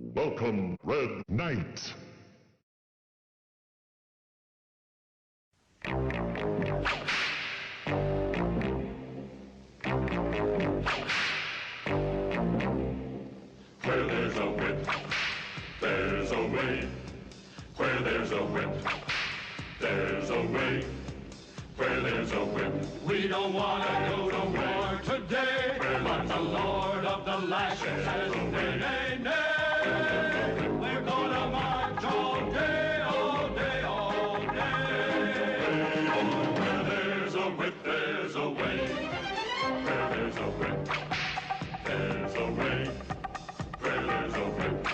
Welcome, Red Knight. Where there's a whip, there's a way. Where there's a whip, there's a way. Where there's a whip, we don't want to go to war today. But the Lord of the Lashes says, nay, nay, nay. We're gonna march all day, all day, all day. Where there's a whip, there's a way. Where there's a whip, there's a way. Where there's a whip,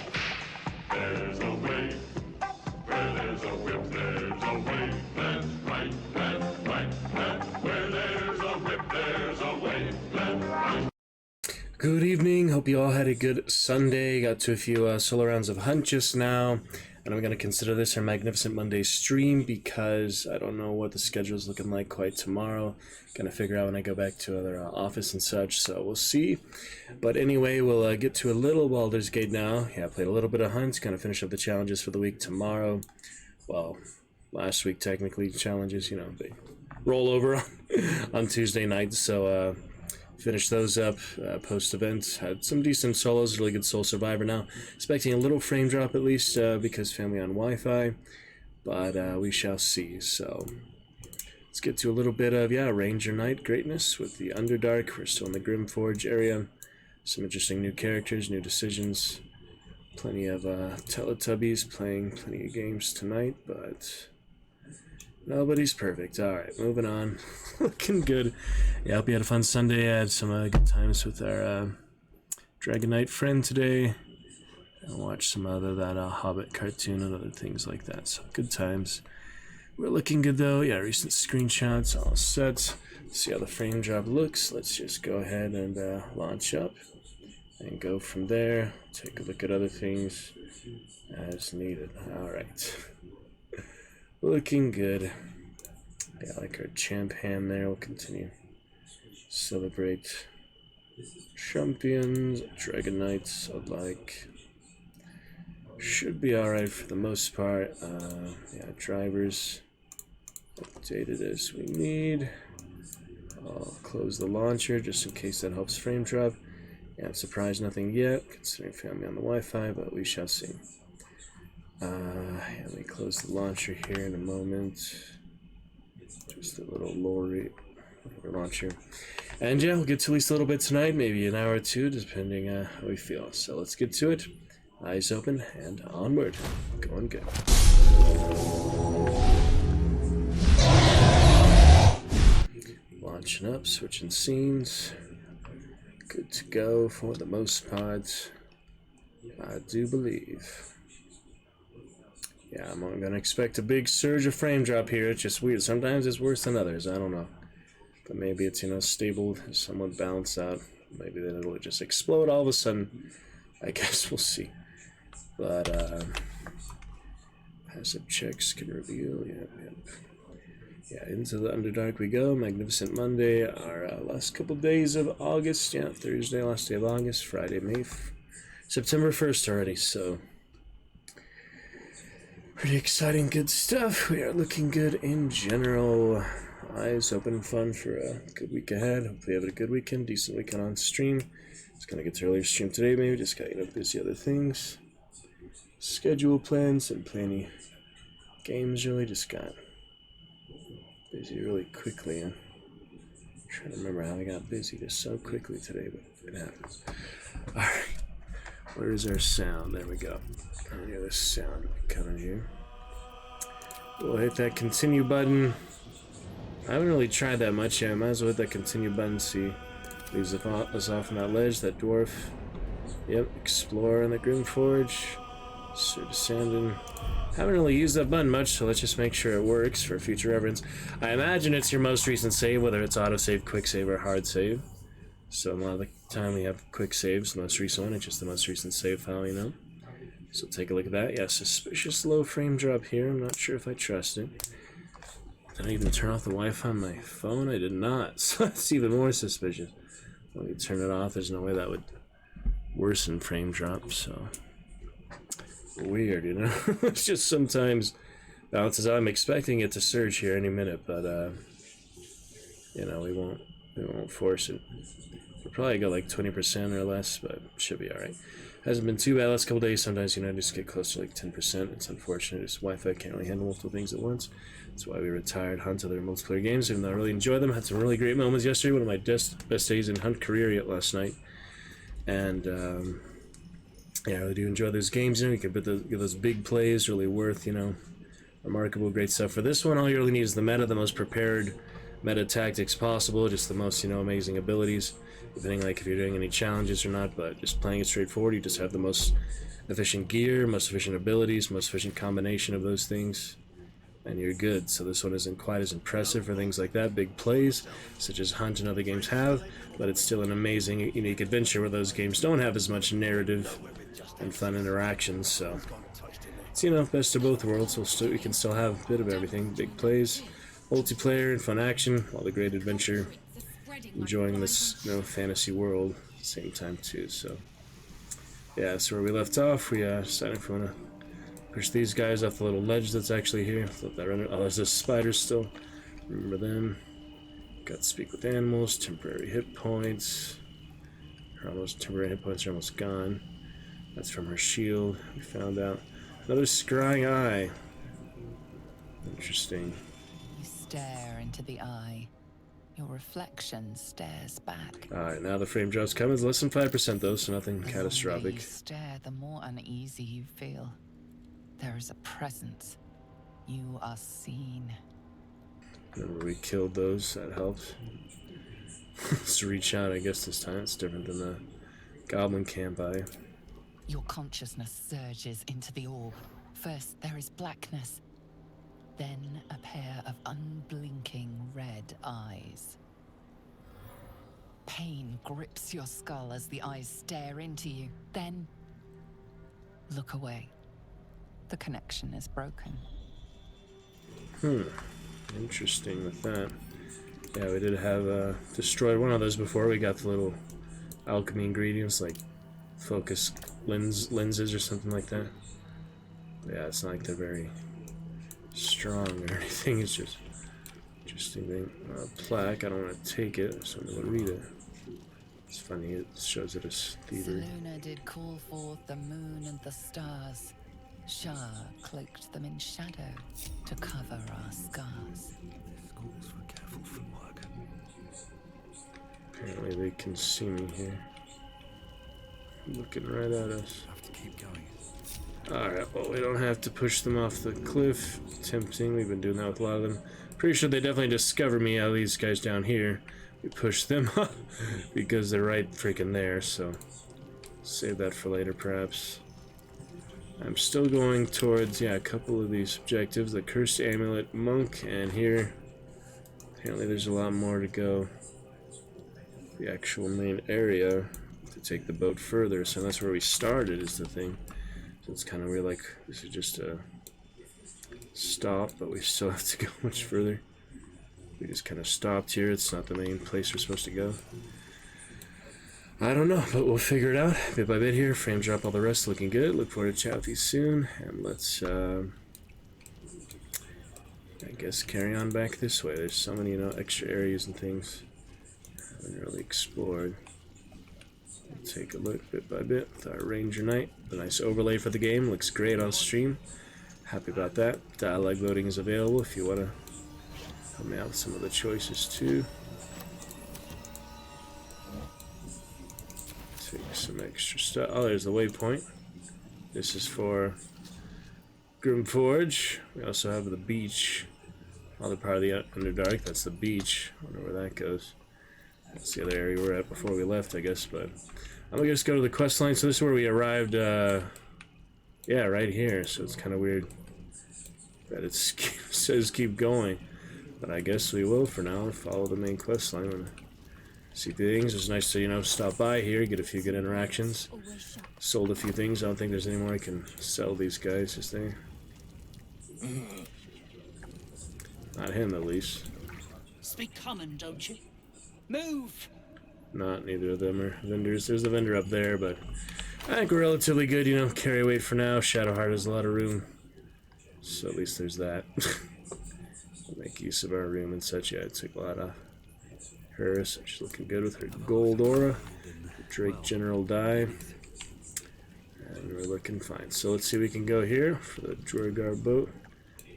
there's a way. Where there's a whip, there's a way. Left, right, left, right, left. Where there's a whip, there's a way. Left, right. Good evening. Hope you all had a good Sunday. Got to a few solo rounds of Hunt just now. And I'm going to consider this our Magnificent Monday stream because I don't know what the schedule is looking like quite tomorrow. Going to figure out when I go back to other office and such, so we'll see. But anyway, we'll get to a little Baldur's Gate now. Yeah, I played a little bit of Hunt. Going to finish up the challenges for the week tomorrow. Well, last week technically challenges, you know, they roll over on Tuesday night, so finish those up post-event. Had some decent solos, really good Soul Survivor now. Expecting a little frame drop at least because family on Wi-Fi, but we shall see. So let's get to a little bit of, Ranger Knight greatness with the Underdark. We're still in the Grimforge area. Some interesting new characters, new decisions. Plenty of Teletubbies playing plenty of games tonight, but nobody's perfect. Alright, moving on. Looking good. Yeah, I hope you had a fun Sunday. I had some good times with our Dragon Knight friend today. I watched some other that Hobbit cartoon and other things like that. So good times. We're looking good though. Yeah, recent screenshots all set. See how the frame drop looks. Let's just go ahead and launch up and go from there. Take a look at other things as needed. Alright. Looking good. Yeah, like our champ hand there. We'll continue. Celebrate champions, Dragon Knights. I'd like. Should be alright for the most part. Drivers updated as we need. I'll close the launcher just in case that helps frame drop. Yeah, I'm surprised nothing yet, considering family on the Wi-Fi, but we shall see. Let me close the launcher here in a moment. Just a little lorry launcher. And yeah, we'll get to at least a little bit tonight, maybe an hour or two, depending how we feel. So let's get to it. Eyes open and onward. Going good. Launching up, switching scenes. Good to go for the most part, I do believe. Yeah, I'm going to expect a big surge of frame drop here. It's just weird. Sometimes it's worse than others. I don't know. But maybe it's, stable, somewhat balanced out. Maybe then it'll just explode all of a sudden. I guess we'll see. But, passive checks can reveal. Yep. Yeah, into the Underdark we go. Magnificent Monday. Our last couple days of August. Yeah, Thursday, last day of August. Friday, September 1st already, so pretty exciting, good stuff. We are looking good in general. Eyes open, fun for a good week ahead. Hopefully have a good weekend, decent weekend on stream. Just gonna get to earlier stream today, maybe. Just got, busy other things. Schedule plans and plenty games, really. Just got busy really quickly. I'm trying to remember how I got busy just so quickly today, but it happens. Alright. Where is our sound? There we go. I hear the sound coming here. We'll hit that continue button. I haven't really tried that much yet. I might as well hit that continue button. See, leaves us off on that ledge, that dwarf. Yep, explore in the Grimforge. Sir Descendant. Haven't really used that button much, so let's just make sure it works for future reference. I imagine it's your most recent save, whether it's autosave, quick save, or hard save. So a lot of the time we have quick saves. The most recent one, it's just the most recent save file, So take a look at that. Yeah, suspicious low frame drop here. I'm not sure if I trust it. Did I even turn off the Wi-Fi on my phone? I did not, so that's even more suspicious. Let me turn it off. There's no way that would worsen frame drop, so weird, you know? It's just sometimes bounces out. I'm expecting it to surge here any minute, but you know, we won't force it. We'll probably go like 20% or less, but should be alright. Hasn't been too bad last couple days. Sometimes, you know, just get close to like 10%. It's unfortunate. Just Wi-Fi can't really handle multiple things at once. That's why we retired Hunt other multiplayer games, even though I really enjoy them. Had some really great moments yesterday. One of my best days in Hunt career yet last night. And yeah, I really do enjoy those games. You know, you can get those big plays, really worth, you know, remarkable, great stuff. For this one, all you really need is the meta, the most prepared meta tactics possible, just the most, you know, amazing abilities, depending like if you're doing any challenges or not. But just playing it straightforward, you just have the most efficient gear, most efficient abilities, most efficient combination of those things, and you're good. So this one isn't quite as impressive for things like that, big plays such as Hunt and other games have, but it's still an amazing, unique adventure where those games don't have as much narrative and fun interactions. So it's, you know, best of both worlds. We can still have a bit of everything, big plays, multiplayer, and fun action, while the great adventure, enjoying this, you know, fantasy world at the same time too. So yeah, that's where we left off. We decided if we want to push these guys off the little ledge that's actually here. Let that run. Oh, there's a spider still. Remember them. Got to speak with animals. Temporary hit points. Her almost temporary hit points are almost gone. That's from her shield. We found out another scrying eye. Interesting. You stare into the eye. Your reflection stares back. Alright, now the frame drop's coming. It's less than 5% though, so nothing The longer catastrophic. you stare, the more uneasy you feel. There is a presence. You are seen. Remember we killed those, that helped. Let's reach out, I guess this time. It's different than the goblin camp eye. Your consciousness surges into the orb. First there is blackness, then a pair of unblinking red eyes. Pain grips your skull as the eyes stare into you. Then look away. The connection is broken. Interesting with that. Yeah, we did have destroyed one of those before. We got the little alchemy ingredients like focus lenses or something like that. But yeah, it's not like they're very strong or anything. It's just interesting thing. Plaque. I don't want to take it, so I'm gonna read it. It's funny. It shows it as thievery. Seluna did call forth the moon and the stars. Shah cloaked them in shadow to cover our scars. Apparently they can see me here. Looking right at us. Alright, well, we don't have to push them off the cliff. Tempting. We've been doing that with a lot of them. Pretty sure they definitely discover me out of these guys down here. We push them up because they're right freaking there, so save that for later perhaps. I'm still going towards, yeah, a couple of these objectives. The Cursed Amulet Monk, and here apparently there's a lot more to go. The actual main area to take the boat further, so that's where we started is the thing. So it's kind of weird, like this is just a stop, but we still have to go much further. We just kind of stopped here. It's not the main place we're supposed to go. I don't know, but we'll figure it out bit by bit here. Frame drop, all the rest looking good. Look forward to chat with you soon, and let's I guess carry on back this way. There's so many, you know, extra areas and things I haven't really explored. We'll take a look bit by bit with our Ranger Knight. The nice overlay for the game looks great on stream. Happy about that. Dialogue loading is available if you want to help me out with some of the choices too. Take some extra stuff. Oh, there's the waypoint. This is for Grimforge. We also have the beach. Other part of the Underdark. That's the beach. I wonder where that goes. That's the other area we were at before we left, I guess. But I'm gonna just go to the quest line. So this is where we arrived. Yeah, right here. So it's kind of weird that it says keep going, but I guess we will for now. Follow the main quest line and see things. It's nice to, you know, stop by here, get a few good interactions. Sold a few things. I don't think there's any more I can sell these guys, is there? Not him, at least. Speak common, don't you? Move! Not neither of them are vendors. There's the vendor up there, but I think we're relatively good, you know, carry weight for now. Shadowheart has a lot of room. So at least there's that. We'll make use of our room and such. Yeah, I took a lot off her, so she's looking good with her gold aura. Drake General die. And we're looking fine. So let's see if we can go here for the Drogar boat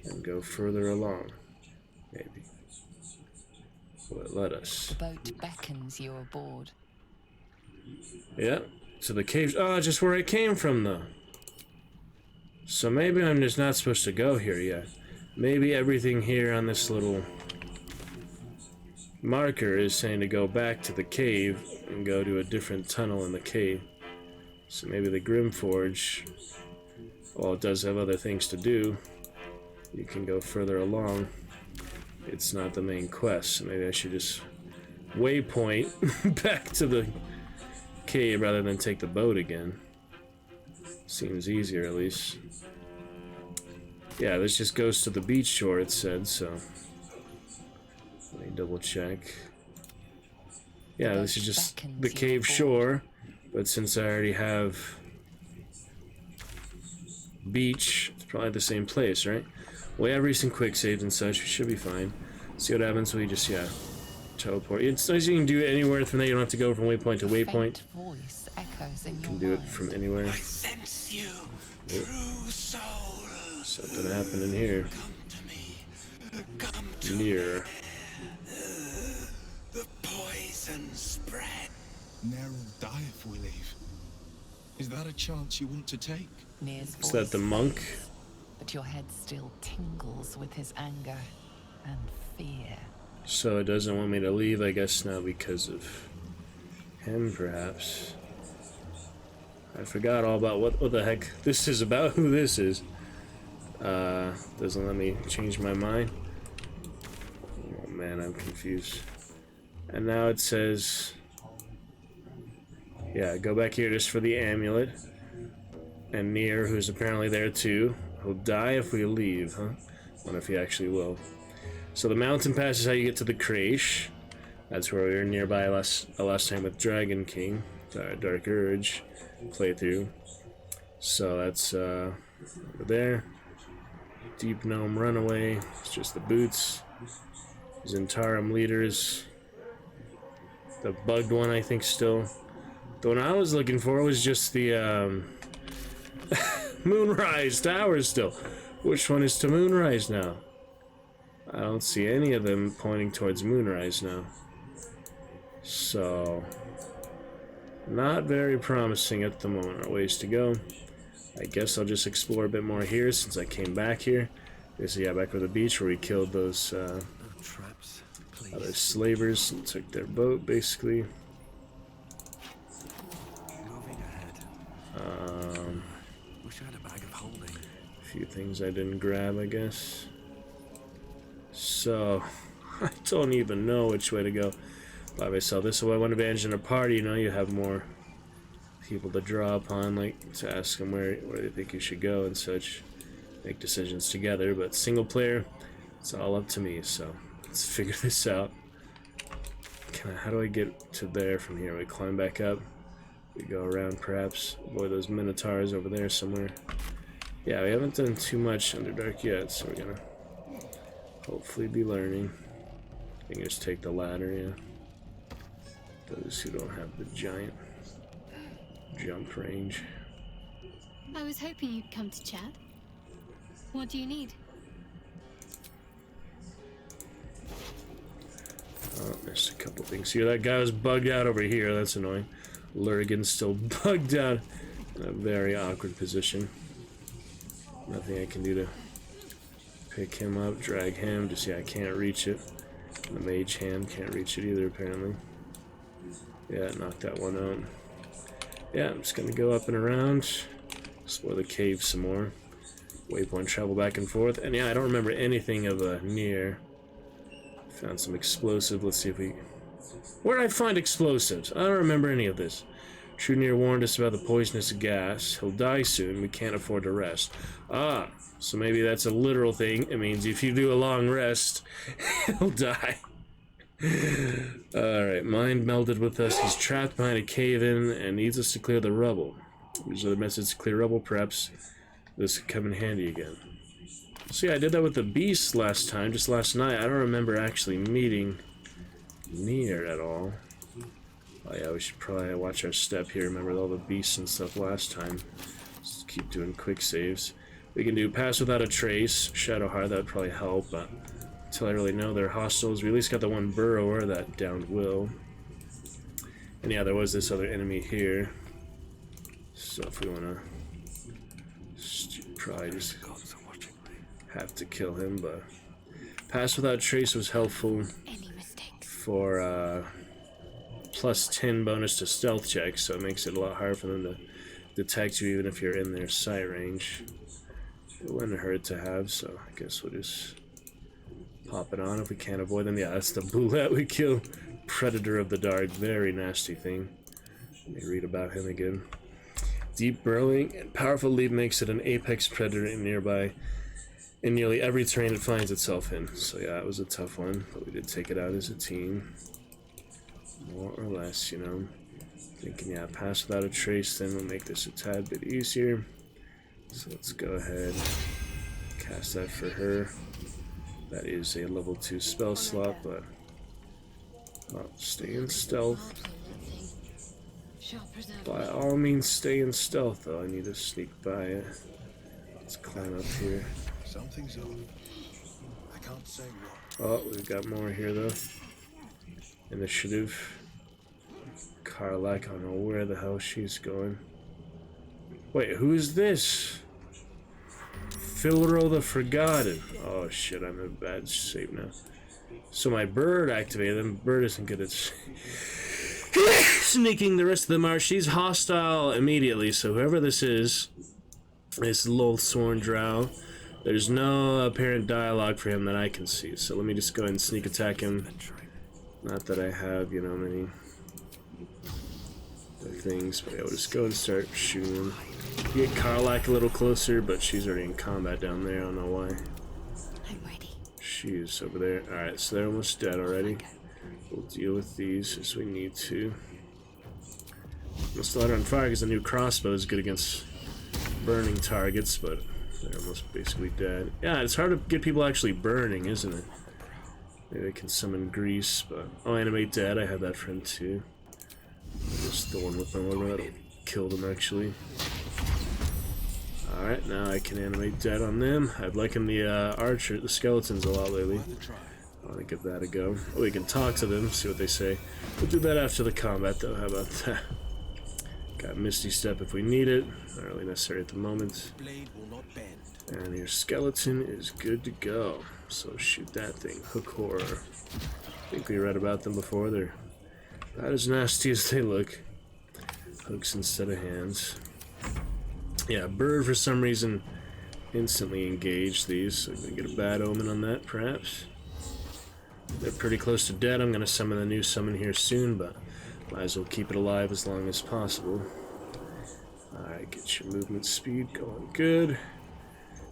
and go further along. Maybe. Will it let us? The boat beckons you aboard. Yeah. So the cave. Oh, just where I came from, though. So maybe I'm just not supposed to go here yet. Maybe everything here on this little marker is saying to go back to the cave and go to a different tunnel in the cave. So maybe the Grimforge, while it does have other things to do, you can go further along. It's not the main quest, so maybe I should just waypoint back to the cave rather than take the boat again. Seems easier, at least. Yeah, this just goes to the beach shore, it said, so let me double check. Yeah, this is just the cave shore, but since I already have beach, it's probably the same place, right? We have recent quick saves and such, we should be fine. See what happens when we just, yeah, teleport. It's nice you can do it anywhere from there, you don't have to go from waypoint to waypoint. Voice echoes in You can your do it mind. from anywhere. I sense you, true soul. Something happening here. Come to me. Come to Near. the poison spread. Ne'er will die if we leave. Is that a chance you want to take? Near's Is that the voice monk? fades, but your head still tingles with his anger and fear. So it doesn't want me to leave, I guess now because of him, perhaps. I forgot all about what the heck this is about, who this is. Doesn't let me change my mind. Oh man, I'm confused. And now it says, yeah, go back here just for the amulet. And Nier, who's apparently there too, he'll die if we leave, huh? Wonder if he actually will. So the mountain pass is how you get to the Craish. That's where we were nearby last time with Dragon King, Dark Urge playthrough. So that's over there. Deep Gnome Runaway. It's just the boots. Zentarum leaders. The bugged one, I think, still. The one I was looking for was just the Moonrise Tower still. Which one is to Moonrise now? I don't see any of them pointing towards Moonrise now. So, not very promising at the moment. Our ways to go. I guess I'll just explore a bit more here since I came back here. This is, yeah, back with the beach where we killed those other slavers and took their boat, basically. A few things I didn't grab, I guess. So, I don't even know which way to go by myself. This is why I want to manage in a party, you know, you have more people to draw upon, like to ask them where they think you should go and such. Make decisions together, but single player, it's all up to me, so let's figure this out. How do I get to there from here? We climb back up, we go around perhaps, avoid those minotaurs over there somewhere. Yeah, we haven't done too much Underdark yet, so we're gonna hopefully be learning. You can just take the ladder, yeah. Those who don't have the giant jump range. I was hoping you'd come to chat. What do you need? Oh, missed a couple things here. That guy was bugged out over here. That's annoying. Lurgan's still bugged out in a very awkward position. Nothing I can do to pick him up, drag him. Just, yeah, I can't reach it. The mage hand can't reach it either, apparently. Yeah, knocked that one out. Yeah, I'm just gonna go up and around, explore the cave some more. Waypoint travel back and forth. And yeah, I don't remember anything of Nier. Found some explosive. Let's see if we... Where did I find explosives? I don't remember any of this. True Nier warned us about the poisonous gas. He'll die soon. We can't afford to rest. Ah, so maybe that's a literal thing. It means if you do a long rest, he'll die. Alright, mind melded with us. He's trapped behind a cave-in and needs us to clear the rubble. Use other methods to clear rubble. Perhaps this could come in handy again. So yeah, I did that with the beast last time, just last night. I don't remember actually meeting near at all. Oh yeah, we should probably watch our step here. Remember all the beasts and stuff last time. Just keep doing quick saves. We can do pass without a trace, Shadowheart, that would probably help, but until I really know they're hostiles. We at least got the one burrower that downed Will. And yeah, there was this other enemy here. So if we wanna probably just have to kill him, but pass without trace was helpful for plus 10 bonus to stealth checks, so it makes it a lot harder for them to detect you even if you're in their sight range. It wouldn't hurt to have, so I guess we'll just pop it on if we can't avoid them. Yeah, that's the bullet we kill. Predator of the Dark, very nasty thing. Let me read about him again. Deep burrowing and powerful leap makes it an apex predator in nearly every terrain it finds itself in. So yeah, it was a tough one, but we did take it out as a team. More or less, you know. Thinking, yeah, pass without a trace, then we'll make this a tad bit easier. So let's go ahead, cast that for her. That is a level 2 spell slot, but well, stay in stealth. By all means, stay in stealth, though. I need to sneak by it. Let's climb up here. Something's off. I can't say what. Oh, we've got more here, though. Initiative. Karlak, I don't know where the hell she's going. Wait, who is this? Philro the Forgotten. Oh shit, I'm in bad shape now. So my bird activated, and bird isn't good at sneaking. The rest of them are. She's hostile immediately, so whoever this is Loathsworn Drow. There's no apparent dialogue for him that I can see, so let me just go ahead and sneak attack him. Not that I have, you know, many things, but I'll just go and start shooting him. Get Karlak a little closer, but she's already in combat down there. I don't know why. I'm ready. She is over there. Alright, so they're almost dead already. We'll deal with these as we need to. I'll still let her on fire because the new crossbow is good against burning targets, but they're almost basically dead. Yeah, it's hard to get people actually burning, isn't it? Maybe I can summon Grease, but... Oh, animate dead. I had that friend too. Just the one with my armor that'll kill them, actually. Alright, now I can animate dead on them. I've likened the archer, the skeletons a lot lately. I want to give that a go. Oh, we can talk to them, see what they say. We'll do that after the combat, though. How about that? Got Misty Step if we need it. Not really necessary at the moment. And your skeleton is good to go. So shoot that thing. Hook Horror. I think we read about them before. They're not as nasty as they look. Hooks instead of hands. Yeah, bird for some reason instantly engaged these. So I'm going to get a bad omen on that, perhaps. They're pretty close to dead. I'm going to summon a new summon here soon, but might as well keep it alive as long as possible. Alright, get your movement speed going good.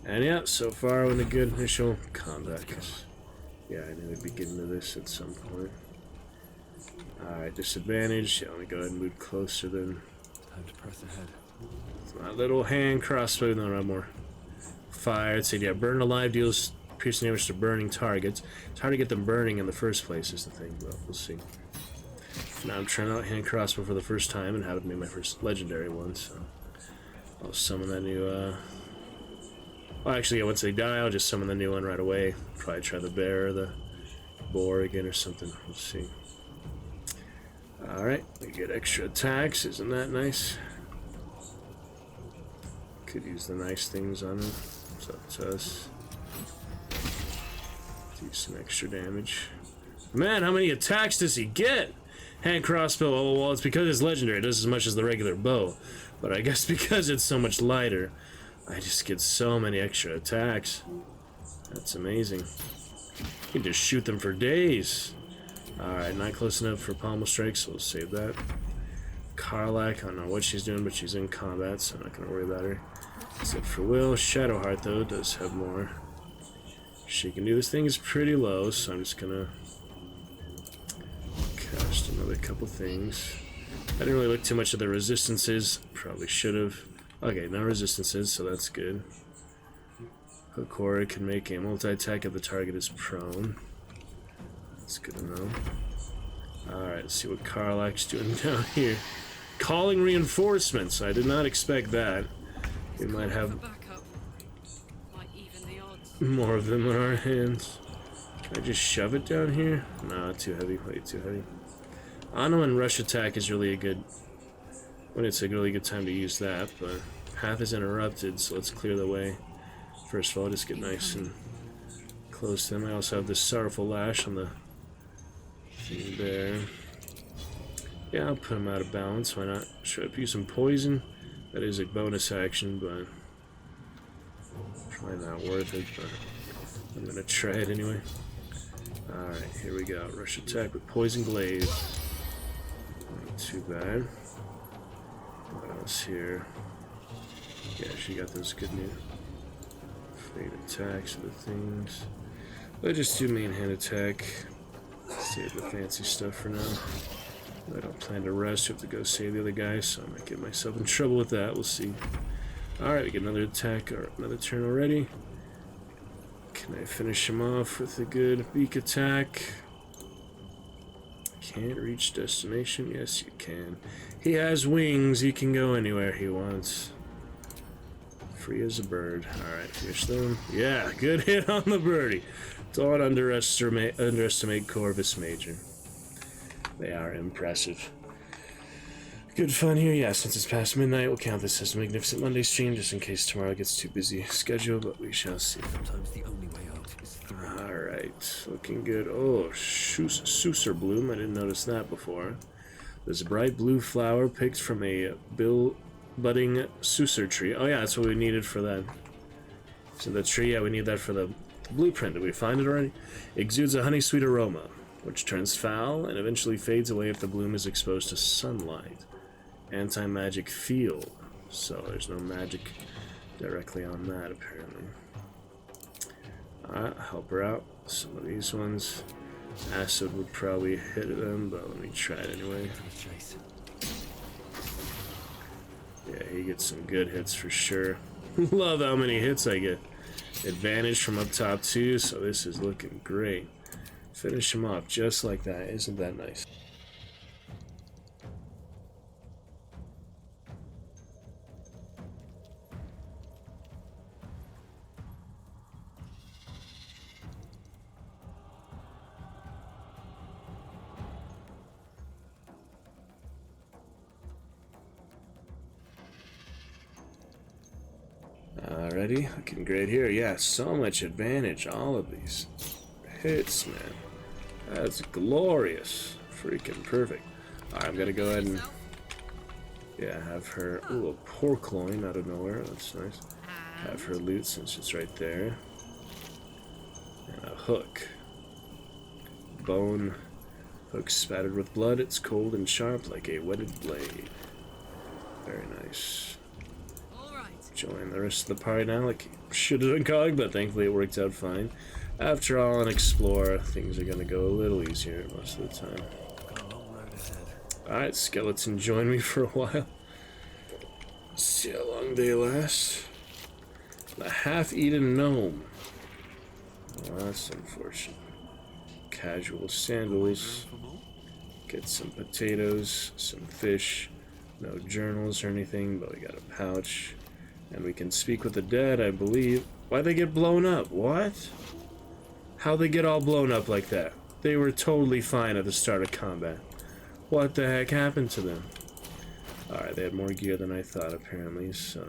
And yeah, so far in a good initial combat. Yeah, I knew we'd be getting to this at some point. Alright, disadvantage. Yeah, let me go ahead and move closer then. Time to press ahead. My little hand crossbow, no, no more. Fire, it said, yeah, burn alive deals piercing damage to burning targets. It's hard to get them burning in the first place is the thing, but we'll see. Now I'm trying out hand crossbow for the first time and having made my first legendary one, so I'll summon that new, well, actually, yeah, once they die, I'll just summon the new one right away. Probably try the bear or the boar again or something. We'll see. Alright, we get extra attacks. Isn't that nice? Could use the nice things on him. It's up to us. Do some extra damage. Man, how many attacks does he get? Hand crossbow, oh, well, it's because it's legendary. It does as much as the regular bow. But I guess because it's so much lighter, I just get so many extra attacks. That's amazing. You can just shoot them for days. Alright, not close enough for pommel strikes, so we'll save that. Karlak, I don't know what she's doing, but she's in combat, so I'm not going to worry about her. Except for Will. Shadowheart, though, does have more. She can do. This thing is pretty low, so I'm just going to cast another couple things. I didn't really look too much at the resistances. Probably should have. Okay, no resistances, so that's good. Hook Aura can make a multi-attack if the target is prone. That's good to know. Alright, let's see what Karlach's doing down here. Calling reinforcements. I did not expect that. We might have more of them in our hands. Can I just shove it down here? Nah, too heavy. Way too heavy. Ano and Rush Attack is really a good... Well, it's a really good time to use that, but path is interrupted, so let's clear the way. First of all, just get nice and close to them. I also have this Sorrowful Lash on the thing there. Yeah, I'll put him out of balance. Why not? Should I use some poison? That is a bonus action, but probably not worth it, but I'm gonna try it anyway. Alright, here we go. Rush Attack with Poison Glaive. Not too bad. What else here? Yeah, she got those good new fate attacks of the things. I'll just do main hand attack. Save the fancy stuff for now. I don't plan to rest. I have to go save the other guy, so I might get myself in trouble with that. We'll see. Alright, we get another attack, or another turn already. Can I finish him off with a good beak attack? Can't reach destination? Yes, you can. He has wings. He can go anywhere he wants. Free as a bird. Alright, finish them. Yeah, good hit on the birdie. Don't underestimate Corvus Major. They are impressive. Good fun here. Yeah, since it's past midnight, we'll count this as a Magnificent Monday stream, just in case tomorrow gets too busy schedule, but we shall see. Sometimes the only way out is through. Alright, looking good. Oh, Suser Bloom. I didn't notice that before. There's a bright blue flower picked from a budding Suser tree. Oh yeah, that's what we needed for that. So the tree, yeah, we need that for the blueprint. Did we find it already? Exudes a honey-sweet aroma, which turns foul and eventually fades away if the bloom is exposed to sunlight. Anti-magic field, so there's no magic directly on that apparently. Alright, help her out. Some of these ones, acid would probably hit them, but let me try it anyway. Yeah, he gets some good hits for sure. Love how many hits I get. Advantage from up top too, so this is looking great. Finish him off just like that. Isn't that nice? Alrighty, looking great here. Yeah, so much advantage. All of these hits, man. That's glorious. Freaking perfect. Alright, I'm gonna go ahead and have her. Ooh, a pork loin out of nowhere. That's nice. Have her loot since it's right there. And a hook. Bone. Hook spattered with blood. It's cold and sharp like a whetted blade. Very nice. Join the rest of the party now, like should have done cog, but thankfully it worked out fine. After all, an explorer, things are gonna go a little easier most of the time. Alright, skeleton, join me for a while. See how long they last. The half-eaten gnome. Oh, that's unfortunate. Casual sandals. Get some potatoes, some fish. No journals or anything, but we got a pouch. And we can speak with the dead, I believe. Why'd they get blown up? What? How'd they get all blown up like that? They were totally fine at the start of combat. What the heck happened to them? Alright, they had more gear than I thought, apparently, so...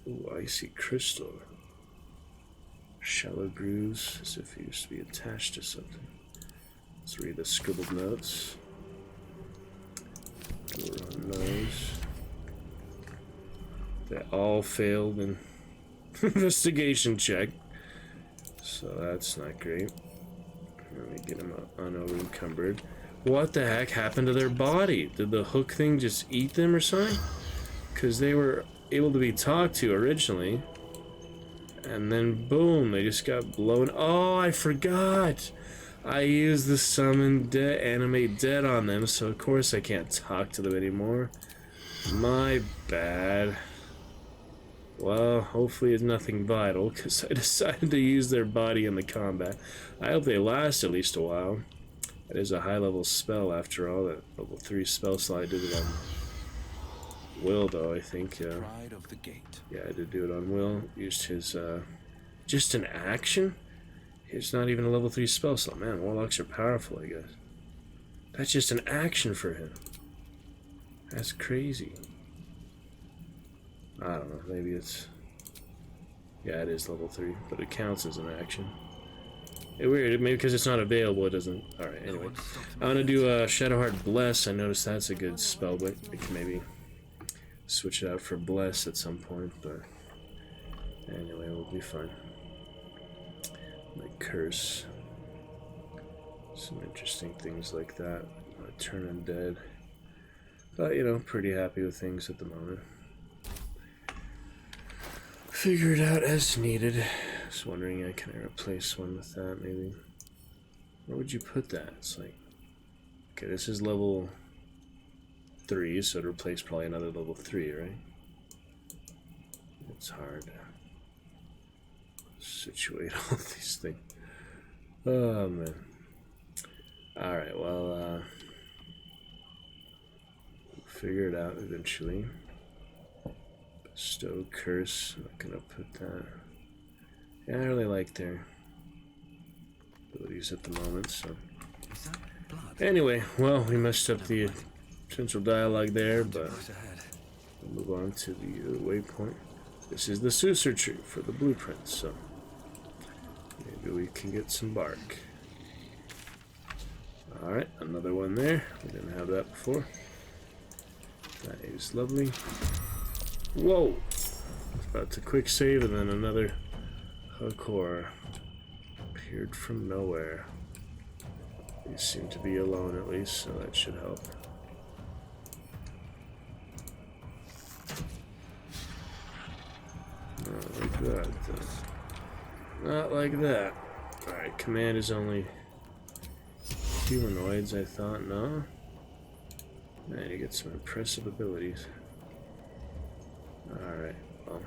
Ooh, icy crystal. Shallow grooves, as if it used to be attached to something. Let's read the scribbled notes. Go on those. They all failed an investigation check, so that's not great. Let me get them unencumbered. What the heck happened to their body? Did the hook thing just eat them or something? Because they were able to be talked to originally, and then boom, they just got blown. Oh, I forgot. I use the summon animate dead on them, so of course I can't talk to them anymore. My bad. Well, hopefully it's nothing vital, because I decided to use their body in the combat. I hope they last at least a while. That is a high-level spell, after all. That level 3 spell slot, I did it on Will, though, I think. Pride of the gate. Yeah, I did do it on Will. Used his, just an action? It's not even a level 3 spell slot. Man, warlocks are powerful, I guess. That's just an action for him. That's crazy. I don't know, maybe it's... Yeah, it is level 3, but it counts as an action. It's weird, maybe because it's not available, it doesn't... Alright, anyway. I'm gonna do Shadowheart Bless. I noticed that's a good spell, but we can maybe switch it out for Bless at some point, but... Anyway, we'll be fine. Like Curse. Some interesting things like that. Turn Undead. But, you know, pretty happy with things at the moment. Figure it out as needed. Just wondering, can I replace one with that, maybe? Where would you put that? It's like... Okay, this is level 3, so it'd replace probably another level 3, right? It's hard to situate all these things. Oh, man. Alright, well, figure it out eventually. Bestow Curse. I'm not gonna put that. Yeah, I really like their abilities at the moment, so. Anyway, well, we messed up the potential dialogue there, but we'll move on to the waypoint. This is the Sucer tree for the blueprints, so maybe we can get some bark. Alright, another one there. We didn't have that before. That is lovely. Whoa! About to quick save, and then another Hakor appeared from nowhere. They seem to be alone at least, so that should help. Not like that, though. Not like that. Alright, command is only humanoids, I thought. No? Man, you get some impressive abilities. Alright, well.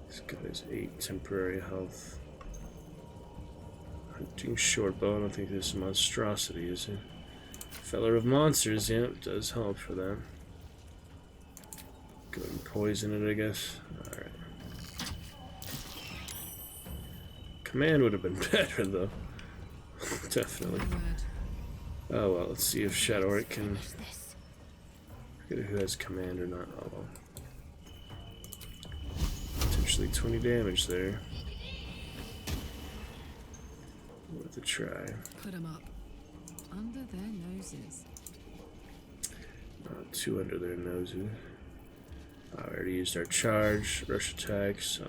This guy's 8 temporary health. Hunting short bow, I don't think there's some monstrosity, is it? Feller of monsters, yeah, it does help for that. Go and poison it, I guess. Alright. Command would have been better, though. Definitely. Oh well, let's see if Shadowheart can... Forget who has command or not. Oh well. Potentially 20 damage there. Worth a try. Put them up. Under their noses. 2 under their noses. I already used our charge, rush attack, so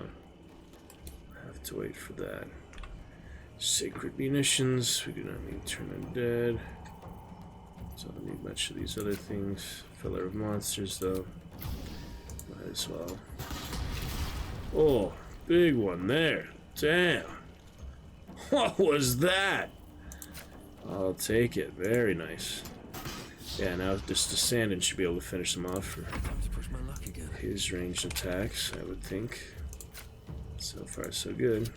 I have to wait for that. Sacred munitions, we do not need turn undead. So I don't need much of these other things. Filler of monsters though. Might as well. Oh, big one there. Damn. What was that? I'll take it. Very nice. Yeah, now just the Sandin should be able to finish him off for his ranged attacks, I would think. So far, so good.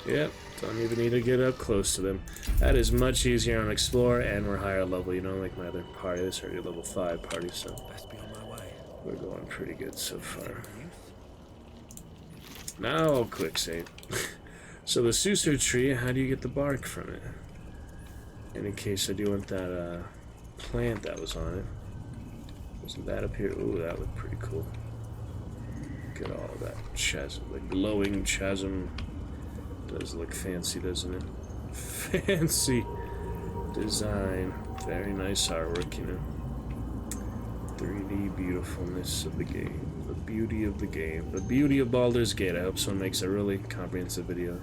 Yep, don't even need to get up close to them. That is much easier on Explorer, and we're higher level, you know, like my other party. This is already a level 5 party, so we're going pretty good so far. Now I'll quick save. So the Sucer tree, how do you get the bark from it? And in case I do want that plant that was on it. Wasn't that up here? Ooh, that looked pretty cool. Look at all that chasm, like glowing chasm. Does look fancy, doesn't it? Fancy design. Very nice artwork, you know. 3D beautifulness of the game. The beauty of the game. The beauty of Baldur's Gate. I hope someone makes a really comprehensive video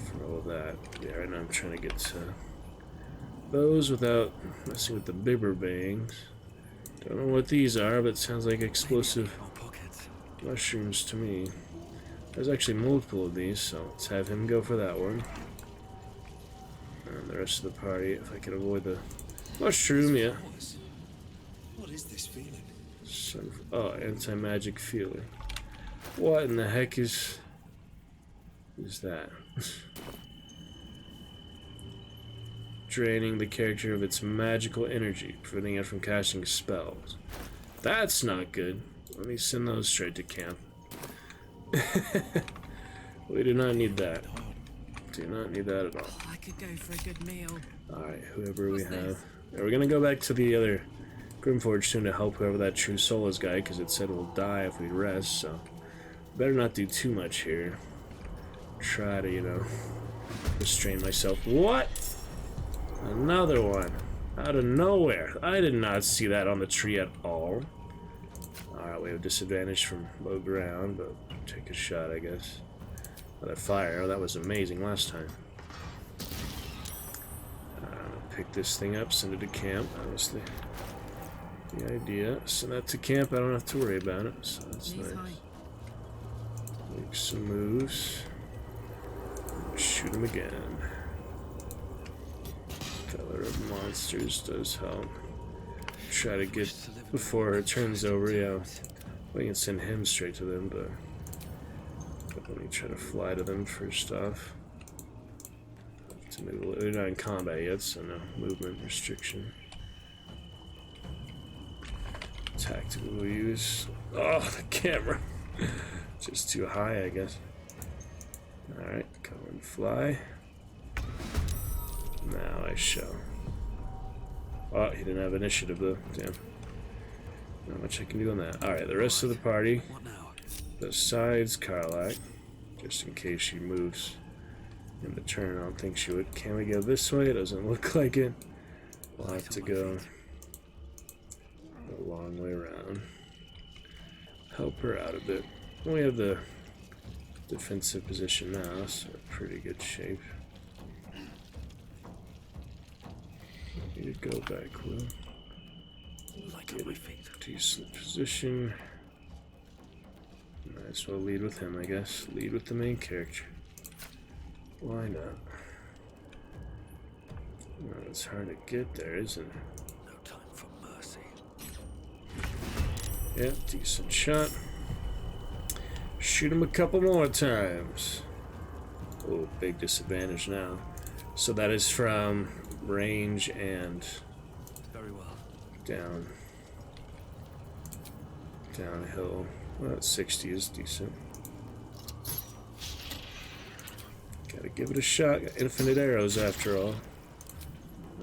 for all of that. Yeah, right now I'm trying to get to those without messing with the bibber bangs. Don't know what these are, but it sounds like explosive mushrooms to me. There's actually multiple of these, so let's have him go for that one. And the rest of the party, if I can avoid the mushroom, yeah. What is this feeling? Oh, anti-magic feeling. What in the heck is that? Draining the character of its magical energy, preventing it from casting spells. That's not good. Let me send those straight to camp. We do not need that. Do not need that at all. I could go for a good meal. Alright, whoever we have. Yeah, we're gonna go back to the other Grimforge soon to help whoever that True Soul is guy, because it said we'll die if we rest, so better not do too much here. Try to, you know, restrain myself. What? Another one. Out of nowhere. I did not see that on the tree at all. Alright, we have disadvantage from low ground, but take a shot, I guess. Oh, that fire. Oh, that was amazing last time. Pick this thing up, send it to camp. That was the idea. Send that to camp, I don't have to worry about it, so that's nice. Make some moves. Shoot him again. Color of monsters does help. Try to get before it turns over, yeah. We can send him straight to them, but let me try to fly to them first off. They're not in combat yet, so no movement restriction. Tactical use. Oh, the camera. Just too high, I guess. Alright, go and fly. Now I shall. Oh, he didn't have initiative though. Damn. Not much I can do on that. Alright, the rest of the party. Besides Karlak, just in case she moves in the turn. I don't think she would. Can we go this way? It doesn't look like it. We'll have to go a long way around. Help her out a bit. We have the defensive position now, so we're pretty good shape. Need to go back, Will. Get a decent position. Might as well lead with him, I guess. Lead with the main character. Why not? Well, it's hard to get there, isn't it? No time for mercy. Yeah, decent shot. Shoot him a couple more times. Oh, big disadvantage now. So that is from range and Very well. downhill. Well, 60 is decent. Gotta give it a shot. Got infinite arrows after all.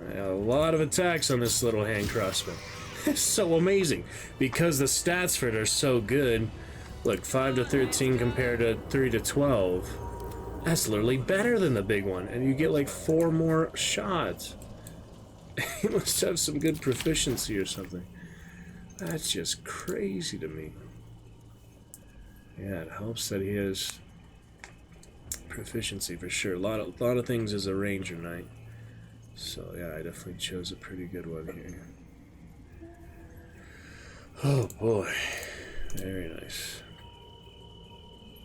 I have a lot of attacks on this little hand crossbow. It's so amazing because the stats for it are so good. Look, 5 to 13 compared to 3 to 12. That's literally better than the big one, and you get like 4 more shots. He must have some good proficiency or something. That's just crazy to me. Yeah, it helps that he has proficiency for sure. A lot of things as a ranger knight. So yeah, I definitely chose a pretty good one here. Oh boy, very nice.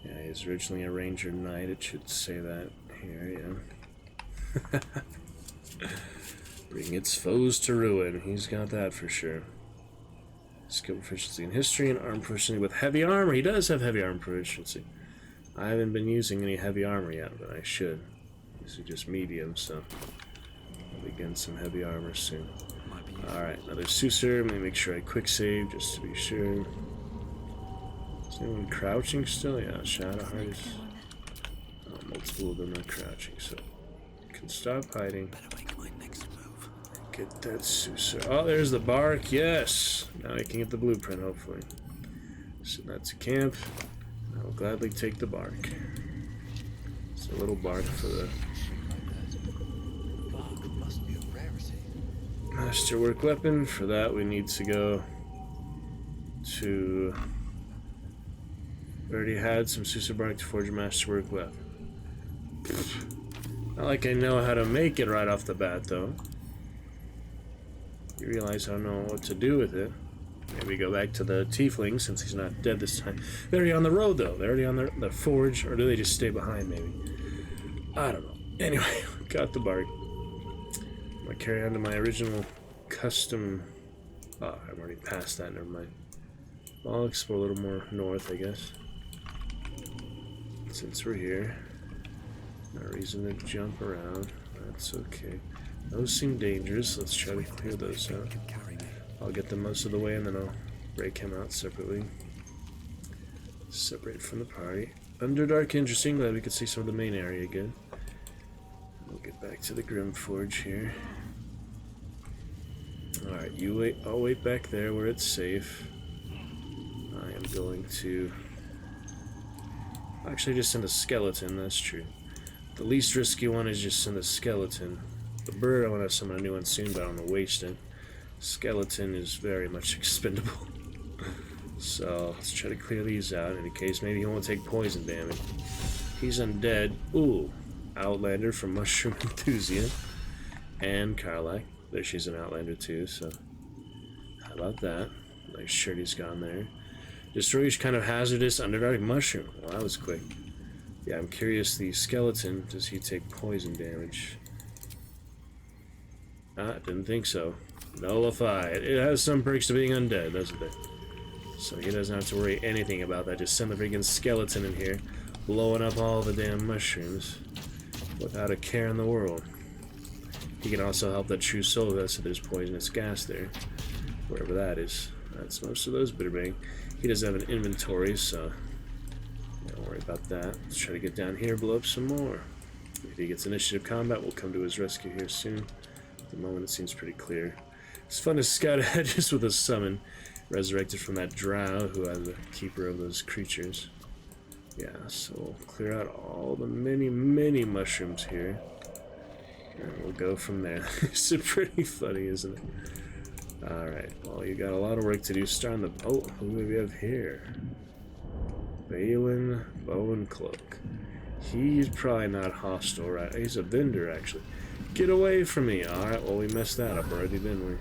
Yeah, he's originally a ranger knight. It should say that here. Yeah. Bring its foes to ruin. He's got that for sure. Skill proficiency in history and arm proficiency with heavy armor. He does have heavy armor proficiency. I haven't been using any heavy armor yet, but I should. This is just medium, so I'll begin some heavy armor soon. Alright, another Susur. Let me make sure I quick save just to be sure. Is anyone crouching still? Yeah, Shadowheart is. Oh, multiple of them are crouching, so can stop hiding. Get that Susur. Oh, there's the bark. Yes! Now I can get the blueprint, hopefully. Send that to camp. I will gladly take the bark. It's a little bark for the masterwork weapon. For that, we need to go to. We already had some Susur bark to forge a masterwork weapon. Not like I know how to make it right off the bat, though. You realize I don't know what to do with it. Maybe go back to the tiefling since he's not dead this time. They're already on the road though. They're already on the forge, or do they just stay behind maybe? I don't know. Anyway, got the bark. I'm gonna carry on to my original custom. Oh, I'm already past that. Never mind. I'll explore a little more north, I guess. Since we're here, no reason to jump around. That's okay. Those seem dangerous. Let's try to clear those out. I'll get them most of the way and then I'll break him out separately. Separate from the party. Underdark, interesting. Glad we could see some of the main area again. We'll get back to the Grim Forge here. Alright, you wait. I'll wait back there where it's safe. I am going to actually just send a skeleton, that's true. The least risky one is just send a skeleton. The bird, I want to summon a new one soon, but I don't want to waste it. Skeleton is very much expendable. So, let's try to clear these out in case maybe he won't take poison damage. He's undead. Ooh, Outlander from Mushroom Enthusiast. And Karlak. There, she's an Outlander too, so how about that? Nice shirt he's got there. Destroyer's kind of hazardous. Underdark Mushroom. Well, that was quick. Yeah, I'm curious, the skeleton, does he take poison damage? Ah, didn't think so. Nullify. It has some perks to being undead, doesn't it? So he doesn't have to worry anything about that. Just send the freaking skeleton in here, blowing up all the damn mushrooms without a care in the world. He can also help that true soul vest if there's poisonous gas there, wherever that is. That's most of those bitterbang. He does have an inventory, so don't worry about that. Let's try to get down here, blow up some more. If he gets initiative combat, we'll come to his rescue here soon. At the moment, it seems pretty clear. It's fun to scout ahead just with a summon, resurrected from that drow who is the keeper of those creatures. Yeah, so we'll clear out all the many mushrooms here. And we'll go from there. It's pretty funny, isn't it? Alright, well, you got a lot of work to do. Starting the... Oh, who do we have here? Balin Bow and Cloak. He's probably not hostile, right? He's a vendor, actually. Get away from me! Alright, well, we messed that up already, didn't we?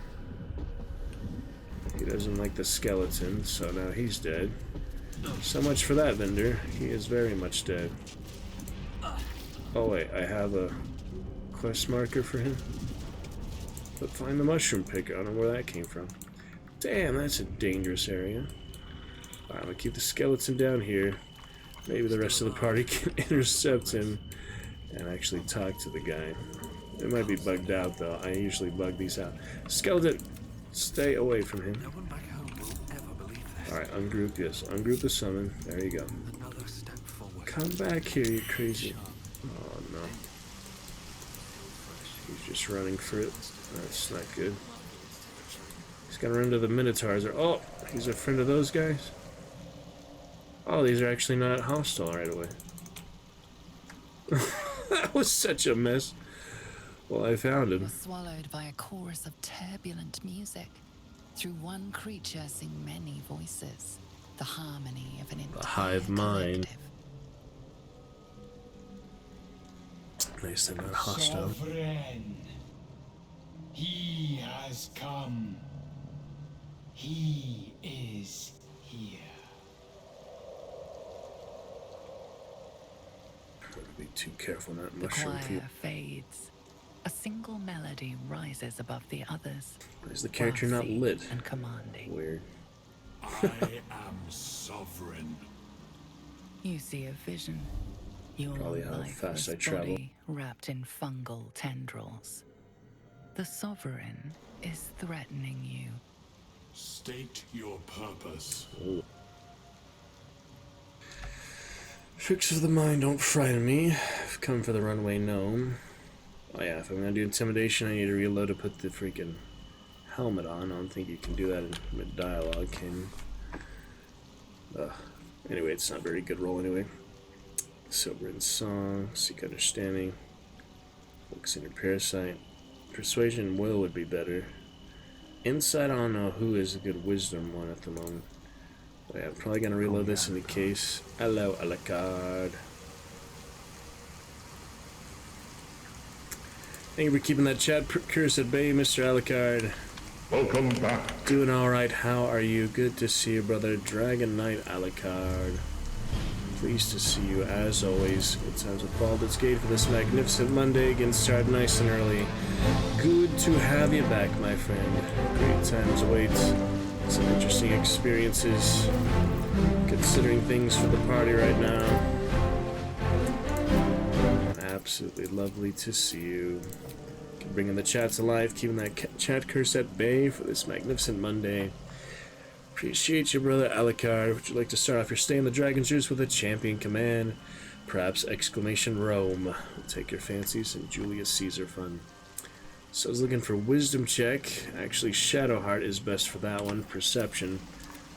He doesn't like the skeleton, so now he's dead. So much for that vendor. He is very much dead. Oh, wait, I have a quest marker for him. But find the mushroom picker. I don't know where that came from. Damn, that's a dangerous area. Alright, I'm gonna keep the skeleton down here. Maybe the rest of the party can intercept him and actually talk to the guy. It might be bugged out though. I usually bug these out. Skeleton! Stay away from him. No one back home will ever believe this. Alright, ungroup, yes. Ungroup the summon. There you go. Another step forward. Come back here, you crazy. Oh no. He's just running for it. That's not good. He's gonna run to the Minotaurs. Oh, he's a friend of those guys? Oh, these are actually not hostile right away. That was such a mess. Well, I found him. You're swallowed by a chorus of turbulent music. Through one creature sing many voices. The harmony of an entire hive mind. collective. Nice, they're not hostile. Sovereign, he has come. He is here. Gotta be too careful, not The mushroom feet. choir fades. A single melody rises above the others. Is the character not wealthy lit? and commanding. Weird. I am sovereign. You see a vision. Your Probably how lifeless fast I travel. body wrapped in fungal tendrils. The sovereign is threatening you. State your purpose. Ooh. Tricks of the mind don't frighten me. I've come for the runaway gnome. Oh yeah, if I'm gonna do intimidation, I need to reload to put the freaking helmet on. I don't think you can do that in mid-dialogue, can you? Anyway, it's not a very good roll anyway. Silver in Song, Seek Understanding, Focus in your Parasite. Persuasion and Will would be better. Insight, I don't know who is a good Wisdom one at the moment. But yeah, I'm probably gonna reload this in the case. Hello, Alucard. Thank you for keeping that chat curse at bay, Mr. Alucard. Welcome back. Doing alright, how are you? Good to see you, brother. Dragon Knight Alucard. Pleased to see you, as always. Good times with Baldur's Gate for this magnificent Monday. Getting started nice and early. Good to have you back, my friend. Great times await. Some interesting experiences. Considering things for the party right now. Absolutely lovely to see you. Bringing the chats alive, keeping that chat curse at bay for this magnificent Monday. Appreciate you, brother Alucard. Would you like to start off your stay in the Dragon's Juice with a champion command? Perhaps exclamation Rome. We'll take your fancies and Julius Caesar fun. So I was looking for wisdom check. Actually, Shadowheart is best for that one. Perception.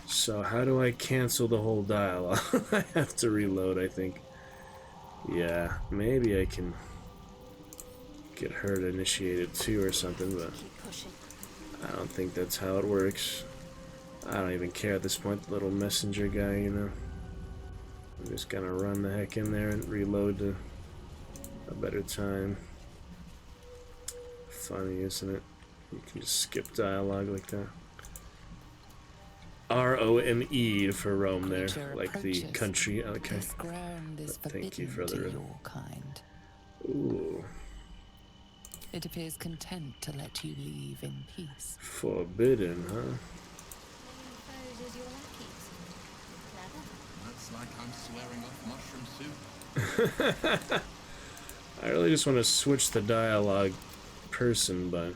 So how do I cancel the whole dialogue? I have to reload, I think. Yeah, maybe I can get her to initiate it too or something, but I don't think that's how it works. I don't even care at this point, the little messenger guy, you know. I'm just gonna run the heck in there and reload to a better time. Funny, isn't it? You can just skip dialogue like that. R-O-M-E for Rome there, like the country. Okay. Thank you for the kind. Ooh. It appears content to let you leave in peace. Forbidden, huh? Looks like I'm swearing off mushroom soup. I really just want to switch the dialogue person, but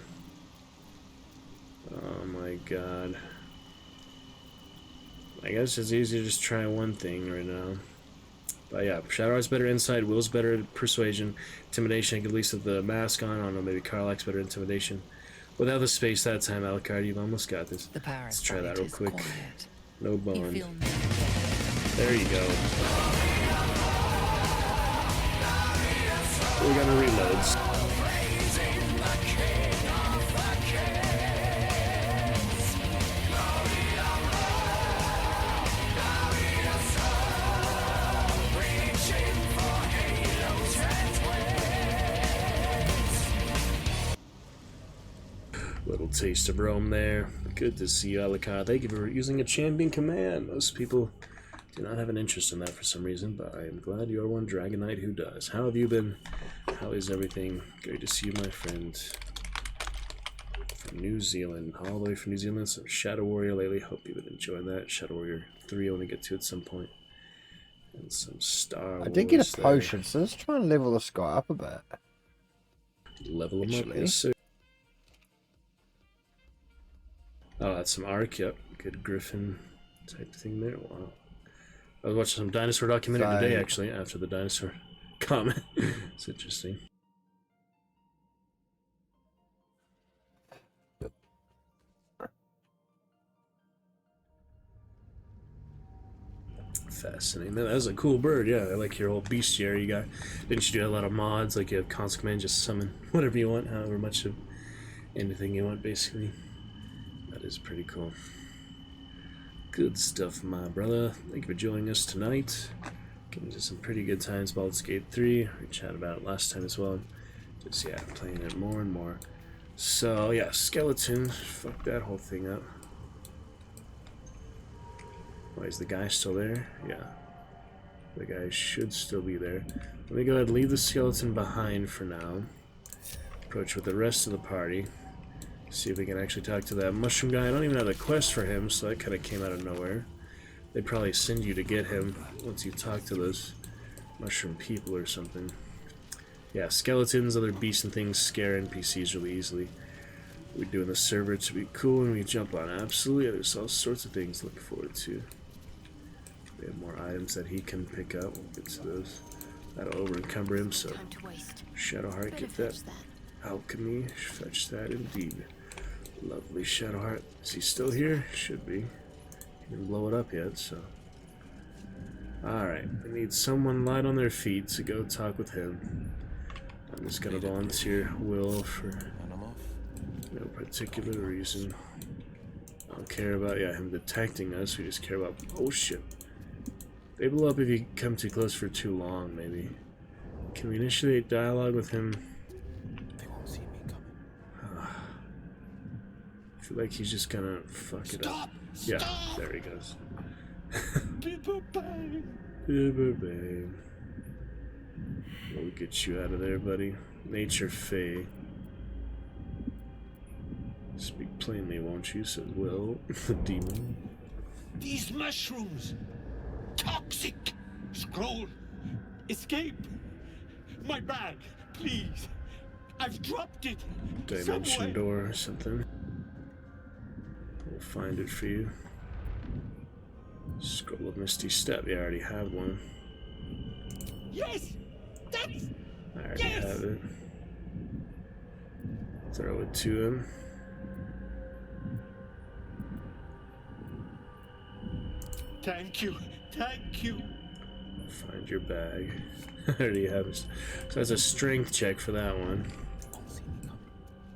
oh my god. I guess it's easy to just try one thing right now. But yeah, Shadowheart's better insight, Will's better persuasion, intimidation. I could at least have the mask on. I don't know, maybe Karlach's better intimidation. Without the space that time, Alucard, you've almost got this. Let's try that real quick. No bond. There you go. We're gonna reload. Little taste of Rome there. Good to see you, Alucard. Thank you for using a champion command. Most people do not have an interest in that for some reason, but I am glad you are one Dragon Knight who does. How have you been? How is everything? Great to see you, my friend. From New Zealand. All the way from New Zealand. Some Shadow Warrior lately. Hope you've been enjoying that. Shadow Warrior 3 I want to get to at some point. And some Star Wars. I did get a potion, so let's try and level this guy up a bit. Level him up, yes, sir. Oh, that's some arc, yep. Good Griffin type thing there. Wow. I was watching some dinosaur documentary today, actually, after the dinosaur comment. It's interesting. Fascinating. That was a cool bird, yeah. I like your whole bestiary you got. Didn't you do a lot of mods, like you have console command, just summon whatever you want, however much of anything you want, basically. That is pretty cool. Good stuff, my brother. Thank you for joining us tonight. Getting to some pretty good times. Baldur's Gate 3. We chatted about it last time as well. Just, yeah, playing it more and more. So, yeah, skeleton. Fuck that whole thing up. Why is the guy still there? Yeah. The guy should still be there. Let me go ahead and leave the skeleton behind for now. Approach with the rest of the party. See if we can actually talk to that mushroom guy. I don't even have a quest for him, so that kind of came out of nowhere. They'd probably send you to get him once you talk to those mushroom people or something. Yeah, skeletons, other beasts and things scare NPCs really easily. We're doing the server to be cool and we jump on. Absolutely, there's all sorts of things to look forward to. We have more items that he can pick up. We'll get to those. That'll over encumber him, so Shadowheart, get that. Alchemy, fetch that indeed. Lovely Shadowheart. Is he still here? Should be. He didn't blow it up yet, so. Alright, we need someone light on their feet to go talk with him. I'm just gonna volunteer Will for no particular reason. I don't care about, yeah, him detecting us. We just care about, oh shit. They blow up if you come too close for too long, maybe. Can we initiate dialogue with him? feel like he's just gonna fuck it up. Yeah, there he goes. People babe. Bibber babe. We'll get you out of there, buddy. Nature Fae. Speak plainly, won't you? Said Will, the demon. These mushrooms. Toxic. Scroll. Escape. My bag, please. I've dropped it. Dimension somewhere. door or something. We'll find it for you. Scroll of Misty Step. Yeah, I already have one. Yes! That's... I already Yes! have it. Throw it to him. Thank you. Thank you. Find your bag. I already have it. So that's a strength check for that one.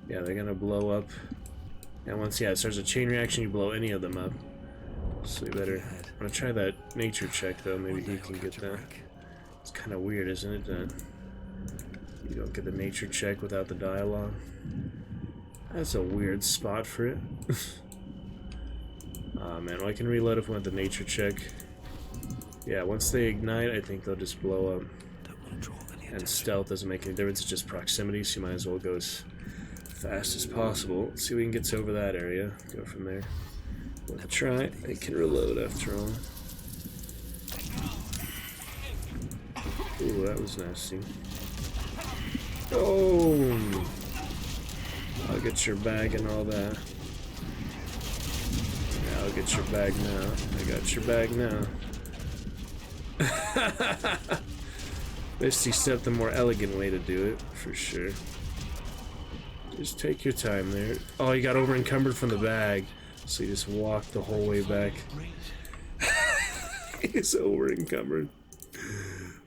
Yeah, they're gonna blow up. And once, yeah, it starts a chain reaction, you blow any of them up. So you better... I'm gonna try that nature check, though. Maybe he can get that. It's kind of weird, isn't it, that you don't get the nature check without the dialogue? That's a weird spot for it. Aw, man. Well, I can reload if I want the nature check. Yeah, once they ignite, I think they'll just blow up. And stealth doesn't make any difference, it's just proximity, so you might as well go as fast as possible. Let's see if we can get over that area. Go from there. Worth a try. I can reload after all. Ooh, that was nasty. Oh! I'll get your bag and all that. Yeah, I'll get your bag now. I got your bag now. Misty Step, the more elegant way to do it, for sure. Just take your time there. Oh, you got over encumbered from the bag, so you just walk the whole way back. He's over encumbered.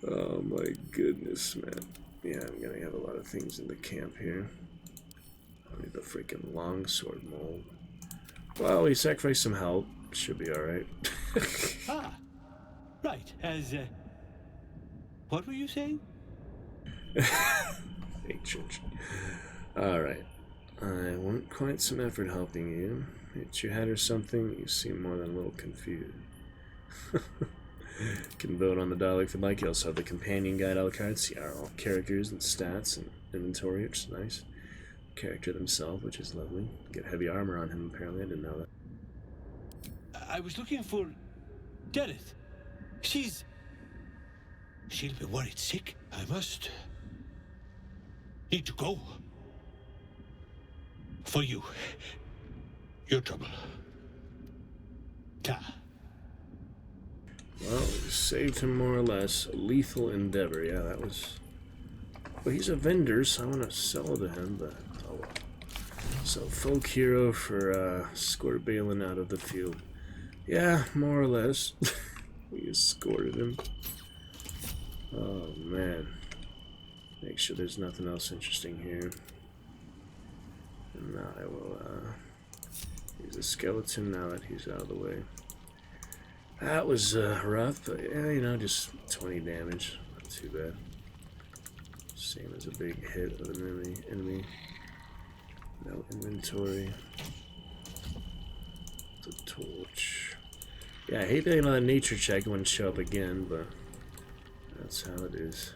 Oh my goodness, man. Yeah, I'm gonna have a lot of things in the camp here. I need the freaking longsword mold. Well, we sacrificed some health. Should be alright. Ah, right. What were you saying? Hey, church. Alright. I want quite some effort helping you. Hit your head or something? You seem more than a little confused. Can vote on the dialogue if you'd like. You also have the companion guide a la carte. See our all characters and stats and inventory, which is nice. Character themselves, which is lovely. Get heavy armor on him, apparently. I didn't know that. I was looking for Dereth. She'll be worried sick. I must need to go. For you. Your trouble. Ta. Well, we saved him more or less. A lethal endeavor. Yeah, that was... Well, he's a vendor, so I want to sell to him, but... Oh well. So, folk hero for escort Balin out of the field. Yeah, more or less. We escorted him. Oh, man. Make sure there's nothing else interesting here. And now I will, use a skeleton now that he's out of the way. That was, rough, but yeah, you know, just 20 damage. Not too bad. Same as a big hit of an enemy. No inventory. The torch. Yeah, I hate that another nature check wouldn't show up again, but that's how it is.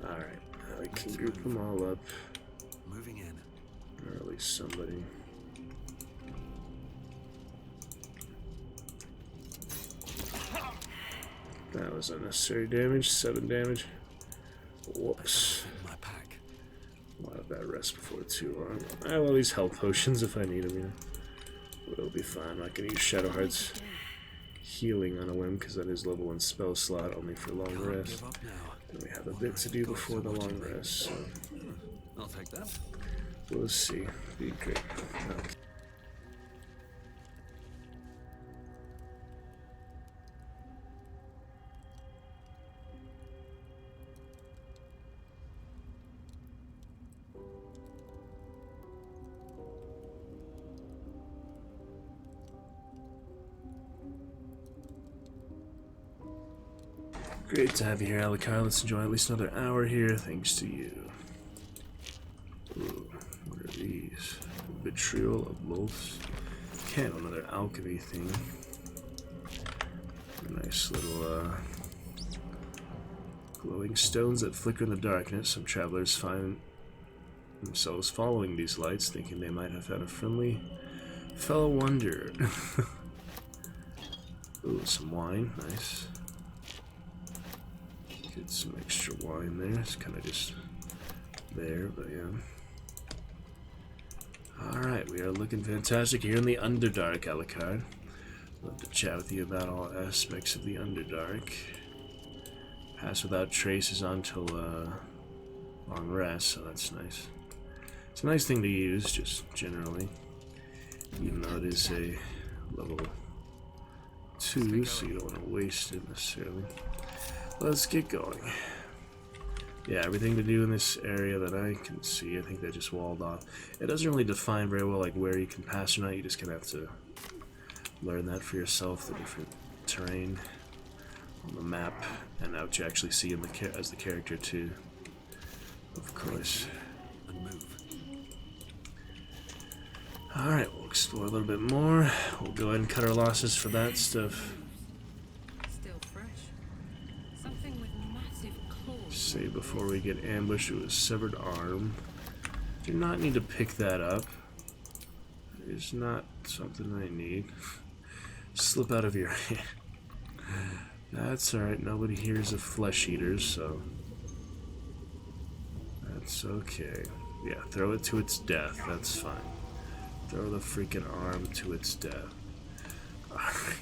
Alright, now we can group them all up. Moving in. Or at least somebody. That was unnecessary damage. 7 damage. Whoops. My pack. I'll have that rest before too long. I have all these health potions if I need them, you know. We'll be fine. I'm not going to use Shadowheart's healing on a whim because that is level 1 spell slot only for long rest. And we have a bit to do before the long rest, so I'll take that. we'll see. Be great. Okay. Great to have you here, Alucard. Let's enjoy at least another hour here, thanks to you. Ooh, what are these? Betrayal. Trio of Wolves. Okay, another alchemy thing. Nice little glowing stones that flicker in the darkness. Some travelers find themselves following these lights, thinking they might have found a friendly fellow wanderer. Ooh, some wine. Nice. Get some extra wine there. It's kind of just there, but yeah. Alright, we are looking fantastic here in the Underdark, Alucard. Love to chat with you about all aspects of the Underdark. Pass without traces until long rest, so that's nice. It's a nice thing to use, just generally. Even though it is a level 2, so you don't want to waste it necessarily. Let's get going. Yeah, everything to do in this area that I can see, I think they just walled off. It doesn't really define very well like where you can pass or not. You just kind of have to learn that for yourself, the different terrain on the map, and what you actually see in the as the character too. Of course. Alright, we'll explore a little bit more. We'll go ahead and cut our losses for that stuff. Still fresh. Something with massive claws. Save before we get ambushed with a severed arm. Do not need to pick that up. It's not something I need. Slip out of your hand. That's alright, nobody here is a flesh eater, so that's okay. Yeah, throw it to its death, that's fine. Throw the freaking arm to its death. Alright.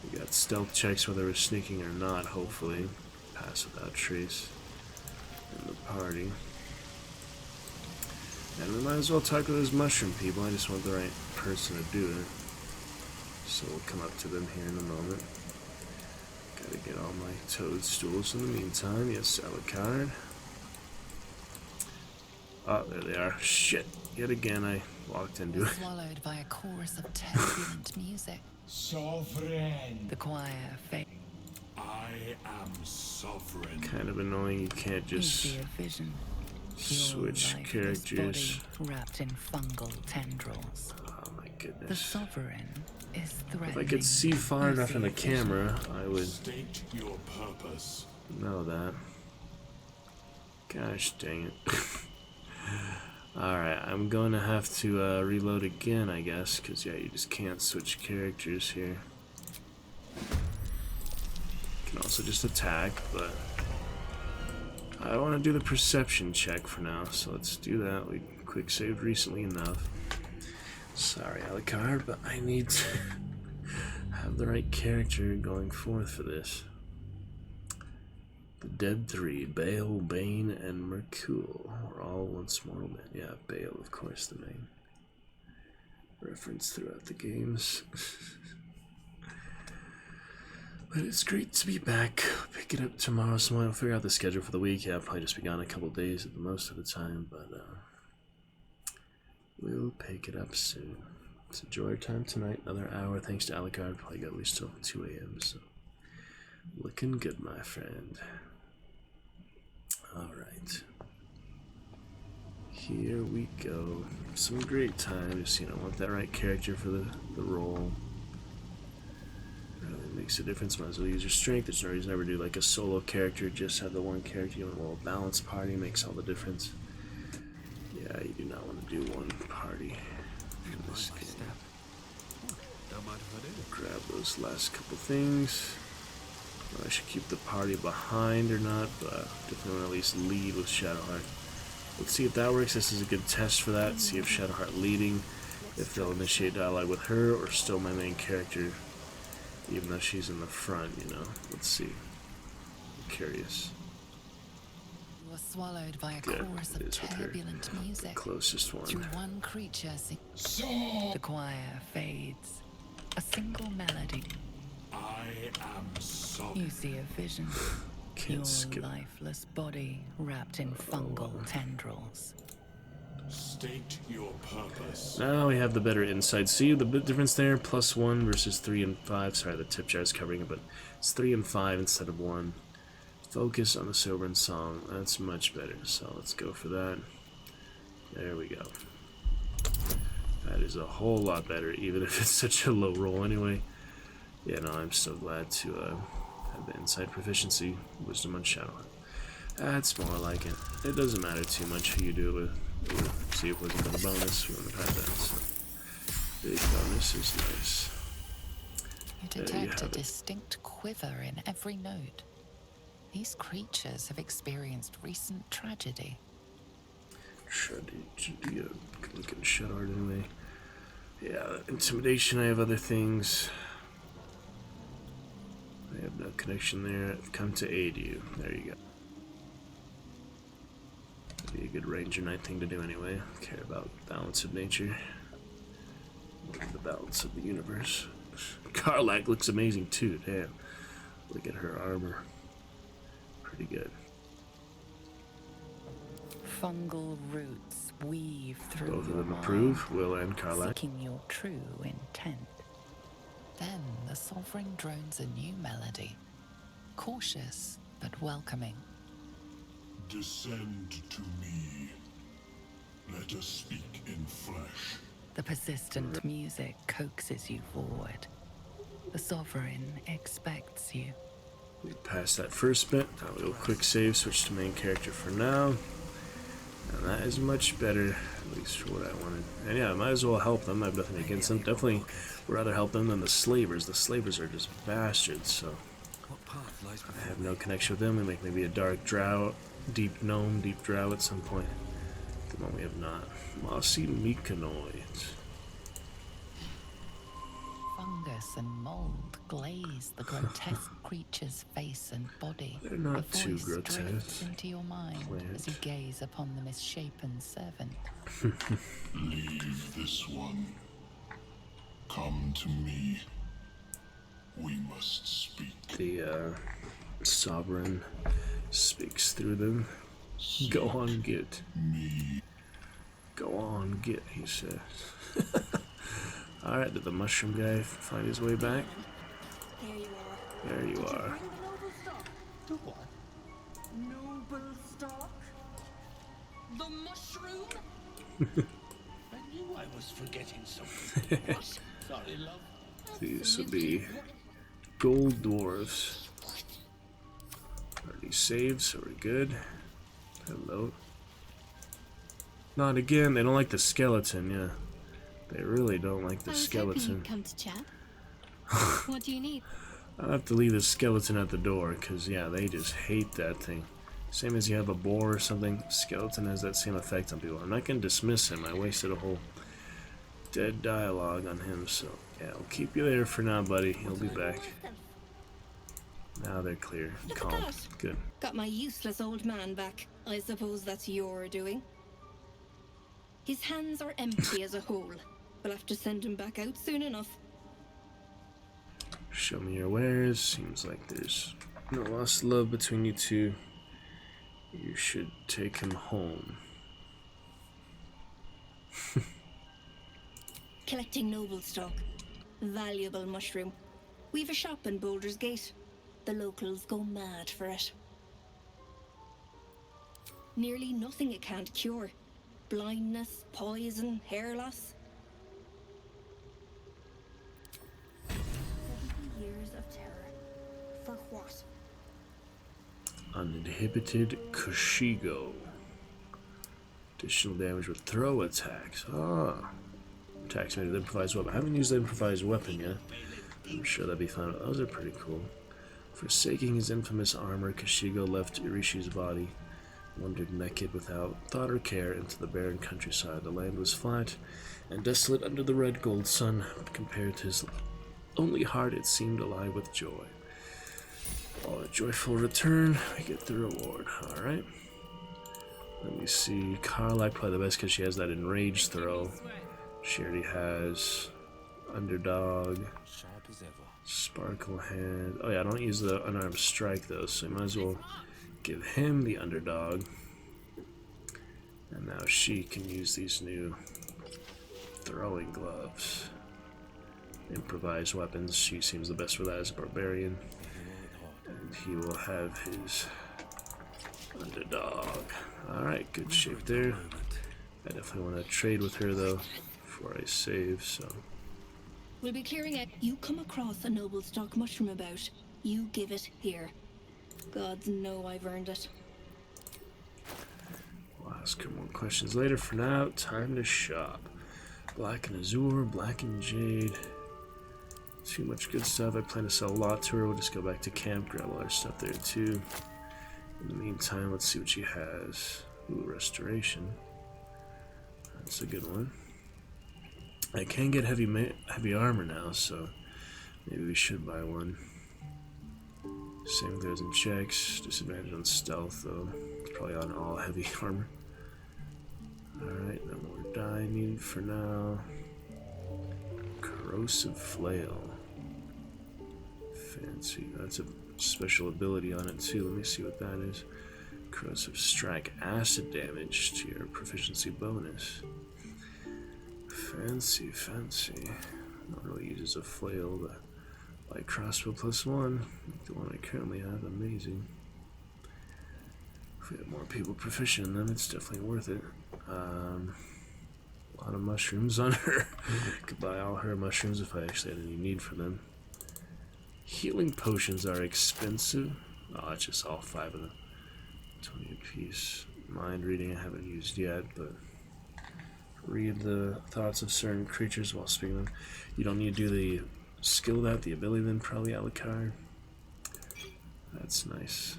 We got stealth checks whether we're sneaking or not, hopefully. Pass without trace in the party. And we might as well talk to those mushroom people. I just want the right person to do it. So we'll come up to them here in a moment. Gotta get all my toadstools in the meantime. Yes, Alucard. Oh, there they are. Shit. Yet again, I walked into it. Swallowed by a chorus of turbulent music. Sovereign. The choir fades. I am sovereign. Kind of annoying. You can't You just see a vision. switch Your lifeless characters. body wrapped in fungal tendrils. Oh my The goodness. sovereign is threatening. If I could see far You enough see in the a vision. camera, I would State your purpose. know that. Gosh dang it. Alright, I'm going to have to reload again, I guess, because yeah, you just can't switch characters here. You can also just attack, but I want to do the perception check for now, so let's do that. We quick saved recently enough. Sorry, Alucard, but I need to have the right character going forth for this. The Dead Three, Bale, Bane, and Mercule are all once mortal men. Yeah, Bale, of course, the main reference throughout the games. But it's great to be back. I'll pick it up tomorrow, so I'll figure out the schedule for the week. Yeah, I'll probably just be gone a couple days at the most of the time, but we'll pick it up soon. Let's enjoy our time tonight. Another hour, thanks to Alucard. Probably got at least till 2 a.m., so looking good, my friend. Alright. Here we go. Some great time. Just, want that right character for the role. Really makes a difference. Might as well use your strength. There's no reason to ever do like a solo character. Just have the one character. You want a little balanced party. Makes all the difference. Yeah, you do not want to do one party in this game. Don't mind if I do. Grab those last couple things. I should keep the party behind or not, but definitely want to at least lead with Shadowheart. Let's see if that works. This is a good test for that. See if Shadowheart leading, if they'll initiate dialogue with her or still my main character, even though she's in the front, Let's see. I'm curious. You are swallowed by a Good, chorus it of is with her. turbulent music. The closest one. Through one creature the choir fades. A single melody. I am sovereign. You see a vision. Can't Your skip. lifeless body wrapped in fungal tendrils. State your purpose. Now we have the better insight. See the bit difference there? +1 versus 3 and 5. Sorry, the tip jar is covering it, but it's 3 and 5 instead of 1. Focus on the sober and song. That's much better. So let's go for that. There we go. That is a whole lot better, even if it's such a low roll anyway. Yeah, no, I'm so glad to have the insight proficiency, wisdom on Shadow. That's more like it. It doesn't matter too much who you do it with. Ooh, see if wisdom got a bonus. We wouldn't have had that. So. Big bonus is nice. You detect a distinct quiver in every note. These creatures have experienced recent tragedy. Tragedy. Look at Shadow anyway. Yeah, intimidation. I have other things. I have no connection there. I've come to aid you. There you go. That'd be a good ranger knight thing to do anyway. Care about balance of nature. The balance of the universe. Karlach looks amazing too. Damn. Look at her armor. Pretty good. Fungal roots weave through Both of your them mind, approve, Will and Karlach. seeking your true intent. Then the Sovereign drones a new melody, cautious but welcoming. Descend to me. Let us speak in flesh. The persistent music coaxes you forward. The Sovereign expects you. We passed that first bit. Now we'll quick save, switch to main character for now. And that is much better, at least for what I wanted. And yeah, I might as well help them. I have nothing against them. Definitely would rather help them than the slavers. The slavers are just bastards, so I have no connection with them. We make maybe a dark drow, deep gnome, deep drow at some point. At the moment we have not. Mossy Mechanoid. Fungus and mold glaze the grotesque creature's face and body. They're not A too voice drifts grotesque. into your mind as you gaze upon the misshapen servant. Leave this one. Come to me. We must speak. The Sovereign speaks through them. Go on, get. Me. Go on, get, he says. Alright, did the mushroom guy find his way back? There you are. There you are. The what? Noble stock? The mushroom? I knew I was forgetting something. What? Sorry, love. These would be gold dwarves. Already saved, so we're good. Hello. Not again, they don't like the skeleton, yeah. They really don't like the I was skeleton. hoping you'd come to chat. What do you need? I'll have to leave the skeleton at the door, because, yeah, they just hate that thing. Same as you have a boar or something, skeleton has that same effect on people. I'm not going to dismiss him. I wasted a whole dead dialogue on him, so, yeah, I'll keep you there for now, buddy. He'll be back. Now they're clear. Look Calm. at that. Good. Got my useless old man back. I suppose that's your doing. His hands are empty as a hole. We'll have to send him back out soon enough. Show me your wares. Seems like there's no lost love between you two. You should take him home. Collecting noble stock. Valuable mushroom. We've a shop in Boulder's Gate. The locals go mad for it. Nearly nothing it can't cure. Blindness, poison, hair loss. 70 years of terror. For what? Uninhibited Kushigo. Additional damage with throw attacks. Ah. Attacks made with improvised weapon. I haven't used the improvised weapon yet. I'm sure that'd be fun. Those are pretty cool. Forsaking his infamous armor, Kushigo left Irishi's body, wandered naked without thought or care into the barren countryside. The land was flat and desolate under the red gold sun, but compared to his lonely heart, it seemed alive with joy. On a joyful return, we get the reward. Alright. Let me see. Karlach probably the best because she has that enraged throw. She already has Underdog, Sparkle Hand. Oh yeah, I don't use the unarmed strike though, so I might as well give him the Underdog. And now she can use these new throwing gloves. Improvised weapons. She seems the best for that as a barbarian. And he will have his Underdog. Alright, good shape there. I definitely want to trade with her though before I save, so. We'll be clearing it. You come across a noble stock mushroom about, you give it here. Gods know I've earned it. We'll ask her more questions later. For now, time to shop. Black and Azure, Black and Jade. Too much good stuff. I plan to sell a lot to her. We'll just go back to camp, grab all our stuff there too. In the meantime, let's see what she has. Ooh, Restoration. That's a good one. I can get heavy armor now, so maybe we should buy one. Same goes in checks. Disadvantage on stealth, though. It's probably on all heavy armor. Alright, no more dye needed for now. Corrosive Flail. Fancy. That's a special ability on it, too. Let me see what that is. Corrosive Strike. Acid damage to your proficiency bonus. Fancy, fancy. Not really uses a flail, but light crossbow +1. The one I currently have, amazing. If we have more people proficient in them, it's definitely worth it. A lot of mushrooms on her. Could buy all her mushrooms if I actually had any need for them. Healing potions are expensive. Oh, it's just all 5 of them. 20 apiece. Mind reading I haven't used yet, but read the thoughts of certain creatures while speaking them. You don't need to do the skill that, the ability then, probably a la carte. That's nice.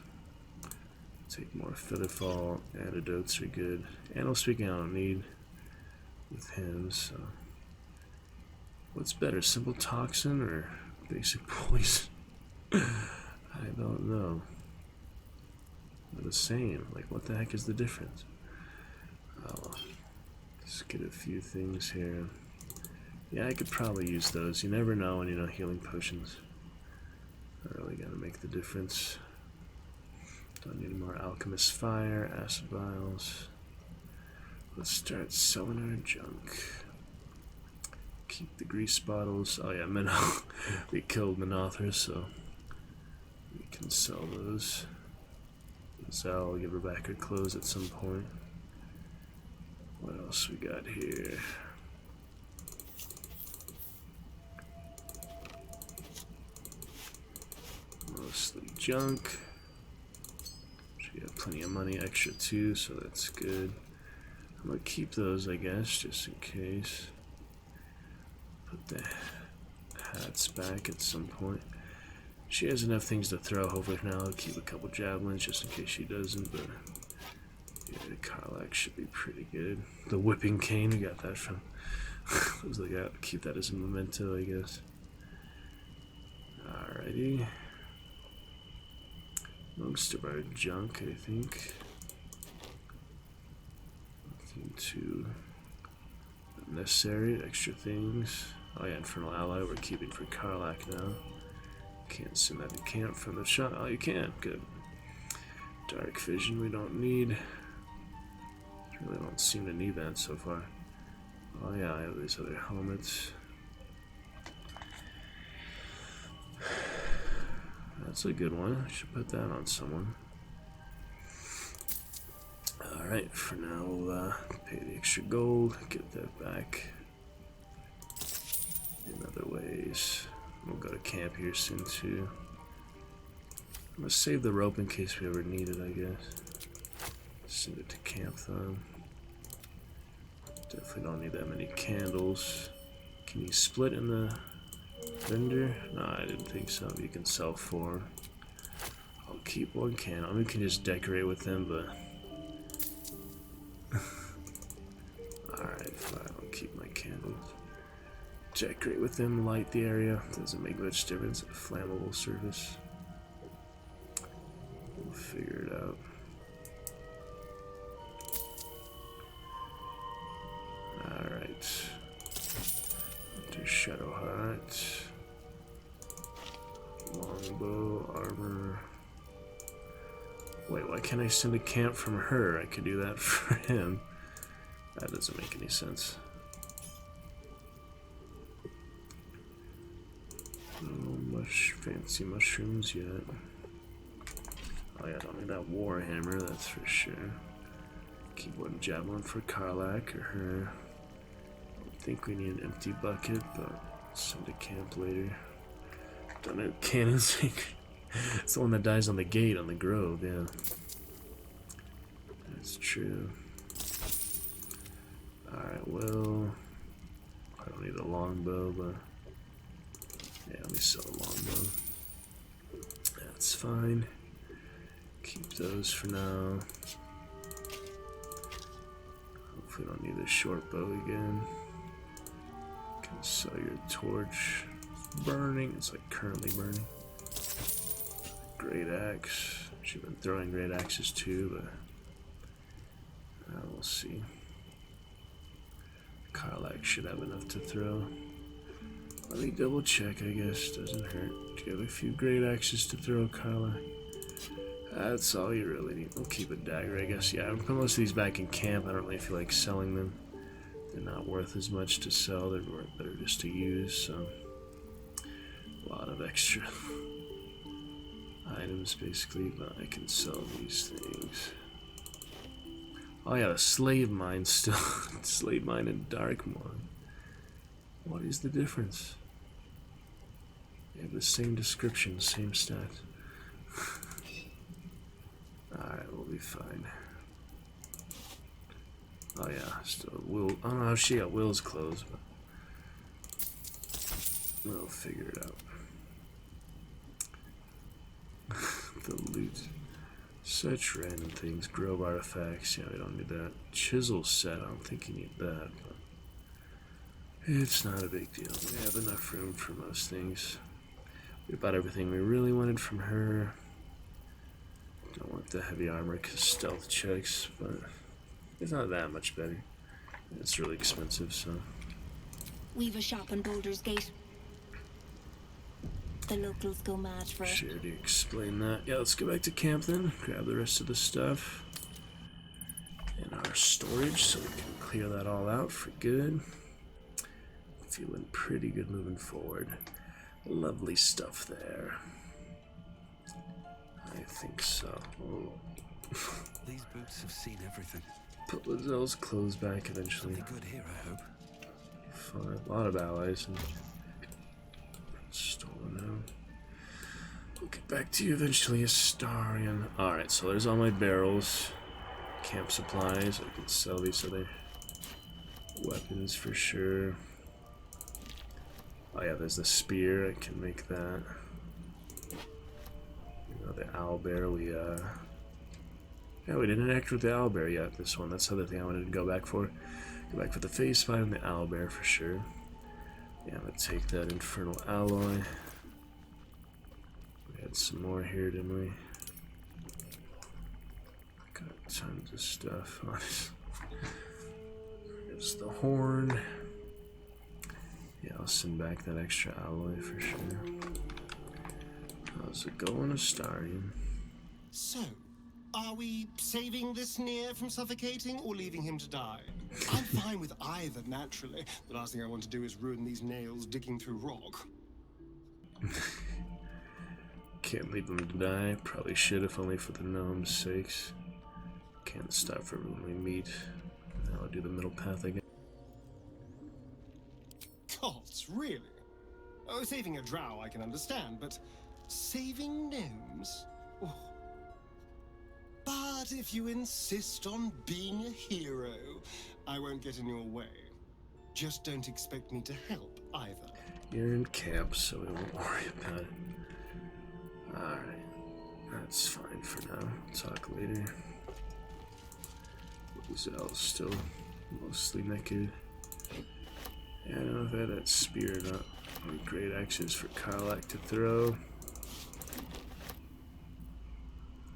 Take more Featherfall. Antidotes are good. Animal speaking I don't need with him, so. What's better, simple toxin or basic poison? I don't know. They're the same. Like, what the heck is the difference? Oh, let's get a few things here. Yeah, I could probably use those. You never know when you know healing potions are really gonna make the difference. Don't need more Alchemist Fire, Acid Vials. Let's start selling our junk. Keep the grease bottles. Oh yeah, we killed Minothra, so we can sell those. Zal will give her back her clothes at some point. What else we got here? Mostly junk. We have plenty of money extra too, so that's good. I'm gonna keep those, I guess, just in case. Put the hats back at some point. She has enough things to throw. Hopefully now I'll keep a couple javelins just in case she doesn't, but yeah, the Karlach should be pretty good. The whipping cane, we got that from looks like I'll keep that as a memento, I guess. Alrighty. Most of our junk, I think. Nothing too unnecessary. Extra things. Oh yeah, Infernal Ally we're keeping for Karlach now. Can't send that to camp from the shot. Oh, you can. Good. Dark Vision we don't need. Really don't seem to need that so far. Oh yeah, I have these other helmets. That's a good one. I should put that on someone. Alright, for now we'll pay the extra gold, get that back in other ways. We'll go to camp here soon too. I'm gonna save the rope in case we ever need it, I guess. Send it to camp though. Definitely don't need that many candles. Can you split in the vendor? No, I didn't think so. You can sell 4. I'll keep 1 candle. I mean, we can just decorate with them, but alright, fine. I'll keep my candles. Decorate with them, light the area. Doesn't make much difference. A flammable surface. We'll figure it out. Alright. Do Shadowheart. Longbow, armor. Wait, why can't I send a camp from her? I could do that for him. That doesn't make any sense. No fancy mushrooms yet. Oh yeah, I don't need that Warhammer, that's for sure. Keep one javelin for Karlak or her. I think we need an empty bucket, but send to camp later. Don't know, cannons. It's the one that dies on the gate on the grove, yeah. That's true. Alright, well, I don't need a longbow, but yeah, let me sell a longbow. That's fine. Keep those for now. Hopefully, don't need a short bow again. Can sell your torch. It's burning. It's like currently burning. Great axe. She's been throwing great axes too, but we'll see. Karlak should have enough to throw. Let me double check, I guess. Doesn't hurt. Do you have a few great axes to throw, Karlak? That's all you really need. We'll keep a dagger, I guess. Yeah, I'll put most of these back in camp. I don't really feel like selling them. They're not worth as much to sell. They're better just to use, so... A lot of extra items, basically, but I can sell these things. Oh yeah, the slave mine still. Slave mine and Darkmoor. What is the difference? They have the same description, same stats. Alright, we'll be fine. Oh yeah, still Will. I don't know how she got Will's clothes, but we'll figure it out. The loot. Such random things. Grove artifacts. Yeah, we don't need that. Chisel set. I don't think you need that. But it's not a big deal. We have enough room for most things. We bought everything we really wanted from her. Don't want the heavy armor because stealth checks, but it's not that much better. It's really expensive, so. We've a shop in Boulder's Gate. The locals go mad for it. Sure, do you explain that? Yeah, let's go back to camp then. Grab the rest of the stuff in our storage so we can clear that all out for good. Feeling pretty good moving forward. Lovely stuff there. I think so. Oh. These boots have seen everything. Put Lazelle's clothes back eventually. Something good here, I hope. Fine. A lot of allies and stolen out. We'll get back to you eventually, Astarion. Alright, so there's all my barrels. Camp supplies. I can sell these other weapons for sure. Oh yeah, there's the spear. I can make that. You know, the owlbear. Yeah, we didn't interact with the owlbear yet. This one. That's the other thing I wanted to go back for. Go back for the face fight and the owlbear for sure. Yeah, I'm gonna take that infernal alloy. We had some more here, didn't we? Got tons of stuff. There's the horn. Yeah, I'll send back that extra alloy for sure. How's it going, Astarion? So, are we saving this Nier from suffocating or leaving him to die? I'm fine with either, naturally. The last thing I want to do is ruin these nails digging through rock. Can't leave them to die. Probably should, if only for the gnome's sakes. Can't stop for when we meet. Now I'll do the middle path again. Gods, really? Oh, saving a drow I can understand, but saving gnomes? Oh. But if you insist on being a hero, I won't get in your way. Just don't expect me to help either. You're in camp, so we won't worry about it. Alright, that's fine for now. Talk later. Lazelle's still mostly naked. Yeah, I don't know if I had that spear or not. Great axes for Karlak to throw.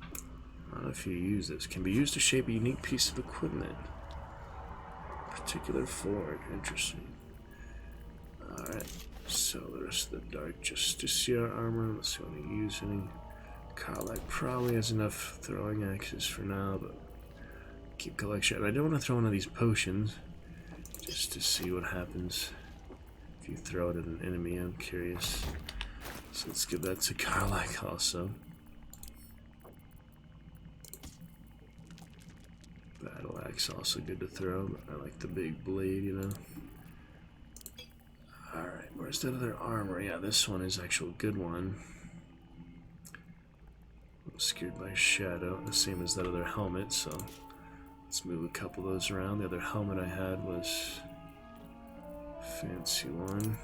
I don't know if you use this. Can be used to shape a unique piece of equipment. Particular forward. Interesting. Alright. So the rest of the Dark Justiciar armor. Let's see if I want to use any. Karlak probably has enough throwing axes for now, but keep collection. And I don't want to throw one of these potions just to see what happens if you throw it at an enemy. I'm curious. So let's give that to Karlak also. Battle axe also good to throw. But I like the big blade, you know. Alright, where's that other armor? Yeah, this one is actually a good one. Obscured by shadow, the same as that other helmet, so let's move a couple of those around. The other helmet I had was a fancy one.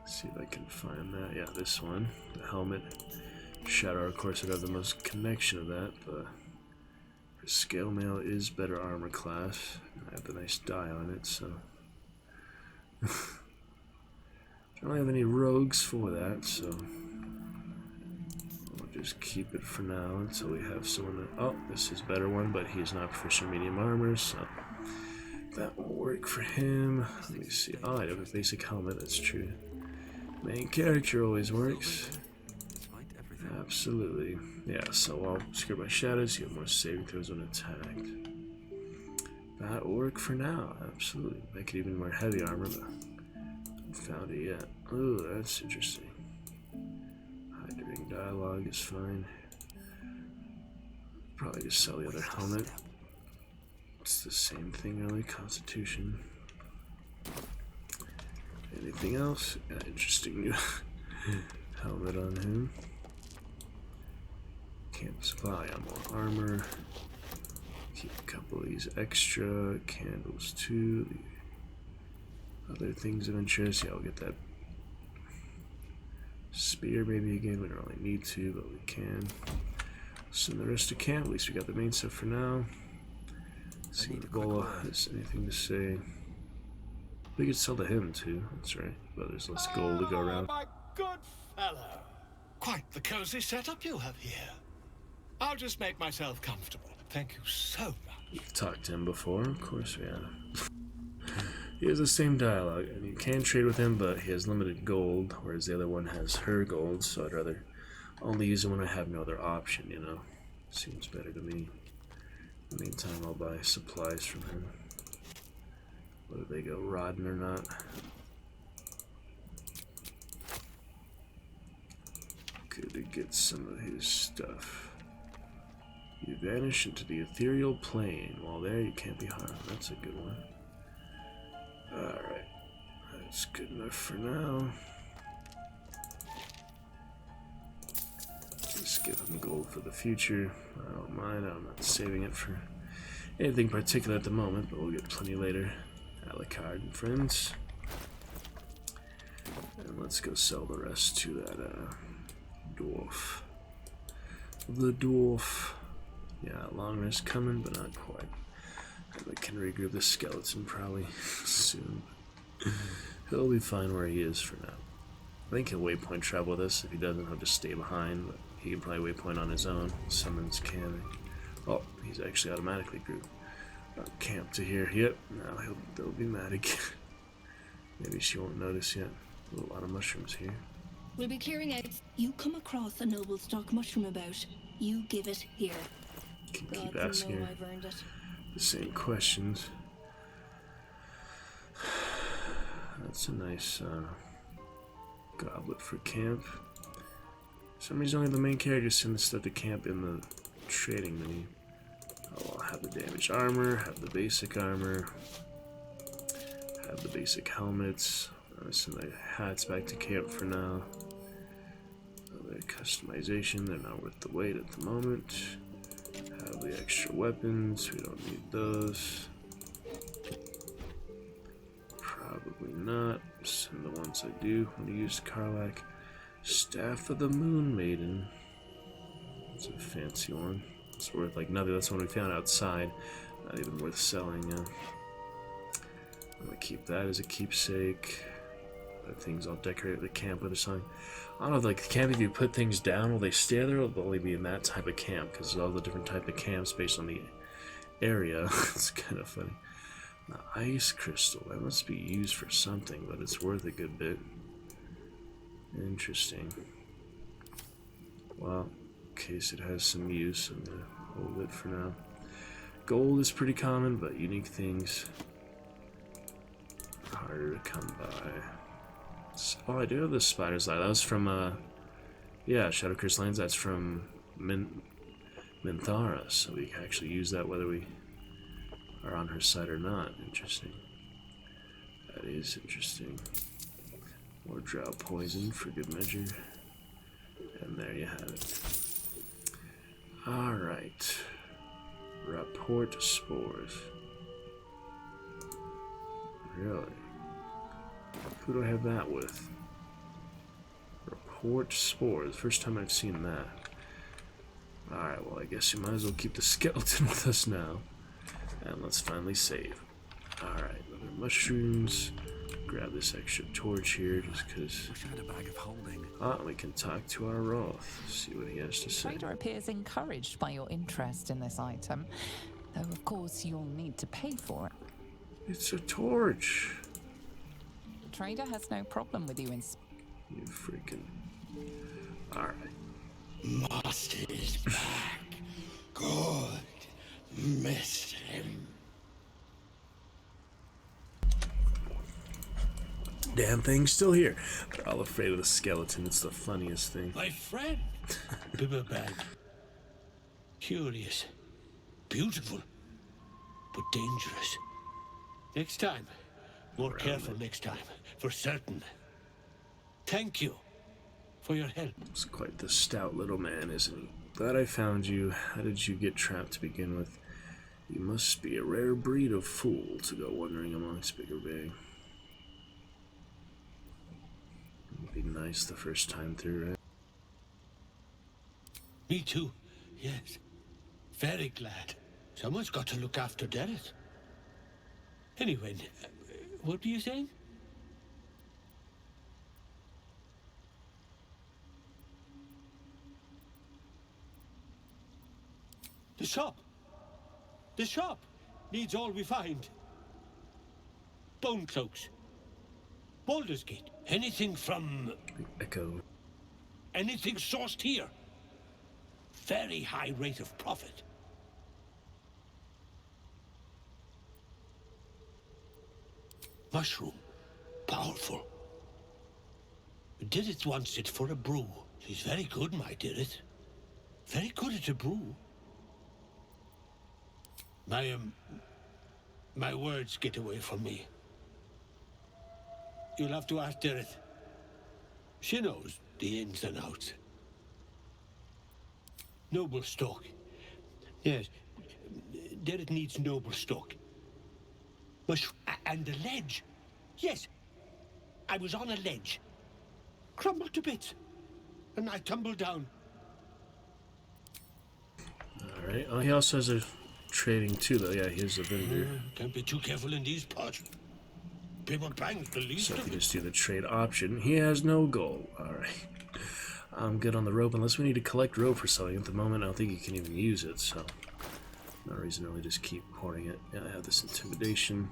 Let's see if I can find that. Yeah, this one, the helmet. Shadow, of course, would have the most connection of that, but scale mail is better armor class. I have the nice die on it, so don't really have any rogues for that, so we'll just keep it for now until we have someone that. Oh, this is a better one, but he is not proficient medium armor, so that will work for him. Let me see. Oh, I have a basic helmet. That's true. Main character always works. Absolutely. Yeah, so while scared by shadows, you have more saving throws when attacked. That will work for now, absolutely. I could even wear heavy armor, but I haven't found it yet. Ooh, that's interesting. Hydering dialogue is fine. Probably just sell the other helmet. It's the same thing, really. Constitution. Anything else? Yeah, interesting new helmet on him. Camp supply, more armor. Keep a couple of these extra candles too. The other things of interest, yeah, I'll get that spear maybe again. We don't really need to, but we can. Send the rest to camp. At least we got the main stuff for now. Let's see if Bola has anything to say. We could sell to him too. That's right. But there's less gold to go around. My good fellow. Quite the cozy setup you have here. I'll just make myself comfortable. Thank you so much. We've talked to him before, of course we have. He has the same dialogue, and you can trade with him, but he has limited gold, whereas the other one has her gold, so I'd rather only use him when I have no other option, you know? Seems better to me. In the meantime, I'll buy supplies from him. Whether they go rotten or not. Good to get some of his stuff. You vanish into the ethereal plane. While there, you can't be harmed. That's a good one. Alright. That's good enough for now. Just give him gold for the future. I don't mind. I'm not saving it for anything particular at the moment, but we'll get plenty later. Alucard and friends. And let's go sell the rest to that dwarf. The dwarf. Yeah, long rest coming, but not quite. And we can regroup the skeleton probably soon. He'll be fine where he is for now. I think he'll waypoint travel with us. If he doesn't, he'll just stay behind. But he can probably waypoint on his own. Summons can. Oh, he's actually automatically grouped. Camp to here. Yep. Now they'll be mad again. Maybe she won't notice yet. A lot of mushrooms here. We'll be clearing out. You come across a noble stock mushroom about. You give it here. Can keep asking her I've earned it. the same questions. That's a nice goblet for camp. For some reason, only the main character sends stuff to camp in the trading menu. Oh, I'll have the damaged armor, have the basic armor, have the basic helmets. Send the hats back to camp for now. Their customization, they're not worth the wait at the moment. Have the extra weapons, we don't need those. Probably not. Send the ones I do want to use. Karlach. Staff of the Moon Maiden. It's a fancy one. It's worth like nothing. That's the one we found outside. Not even worth selling. I'm gonna keep that as a keepsake. Other things I'll decorate the camp with or something. I don't know if like the camp, if you put things down, will they stay there or will they only be in that type of camp? Because all the different type of camps based on the area. It's kind of funny. The ice crystal, that must be used for something, but it's worth a good bit. Interesting. Well, in case it has some use, I'm gonna hold it for now. Gold is pretty common, but unique things harder to come by. Oh, I do have the spider's eye. That was from, yeah, Shadow Curse Lands. That's from Minthara, so we can actually use that whether we are on her side or not. Interesting. That is interesting. More drought poison for good measure. And there you have it. Alright. Rapport spores. Really? Who do I have that with? Rapport spores. First time I've seen that. Alright, well I guess you might as well keep the skeleton with us now. And let's finally save. Alright, another mushrooms. Grab this extra torch here just because. Wish I had a bag of holding. We can talk to our Roth. See what he has to say. Trader appears encouraged by your interest in this item, though of course you'll need to pay for it. It's a torch. The trader has no problem with you in. You freaking. Alright. Master is back. Good. Missed him. Damn thing's still here. They're all afraid of the skeleton. It's the funniest thing. My friend. Bibberbag. Curious. Beautiful. But dangerous. Next time. More careful next time. For certain. Thank you for your help. He's quite the stout little man, isn't he? Glad I found you. How did you get trapped to begin with? You must be a rare breed of fool to go wandering amongst Biggerbag. It'd be nice the first time through, right? Me too. Yes. Very glad. Someone's got to look after Derek. Anyway, what were you saying? The shop. The shop needs all we find. Bone cloaks. Baldur's Gate. Anything from... Echo. Anything sourced here. Very high rate of profit. Mushroom. Powerful. Dirith wants it for a brew. She's very good, my Dirith. Very good at a brew. My words get away from me. You'll have to ask Dirith. She knows the ins and outs. Noble stock. Yes, Dirith needs noble stock. And the ledge. Yes, I was on a ledge. Crumbled to bits. And I tumbled down. Alright, oh, he also has a trading too, though. Yeah, here's a vendor. Can't be too careful in these parts. People bang the least So if of you it. just do the trade option, he has no goal. Alright. I'm good on the rope, unless we need to collect rope for selling. At the moment, I don't think you can even use it, so no reason to really just keep hoarding it. Yeah, I have this intimidation.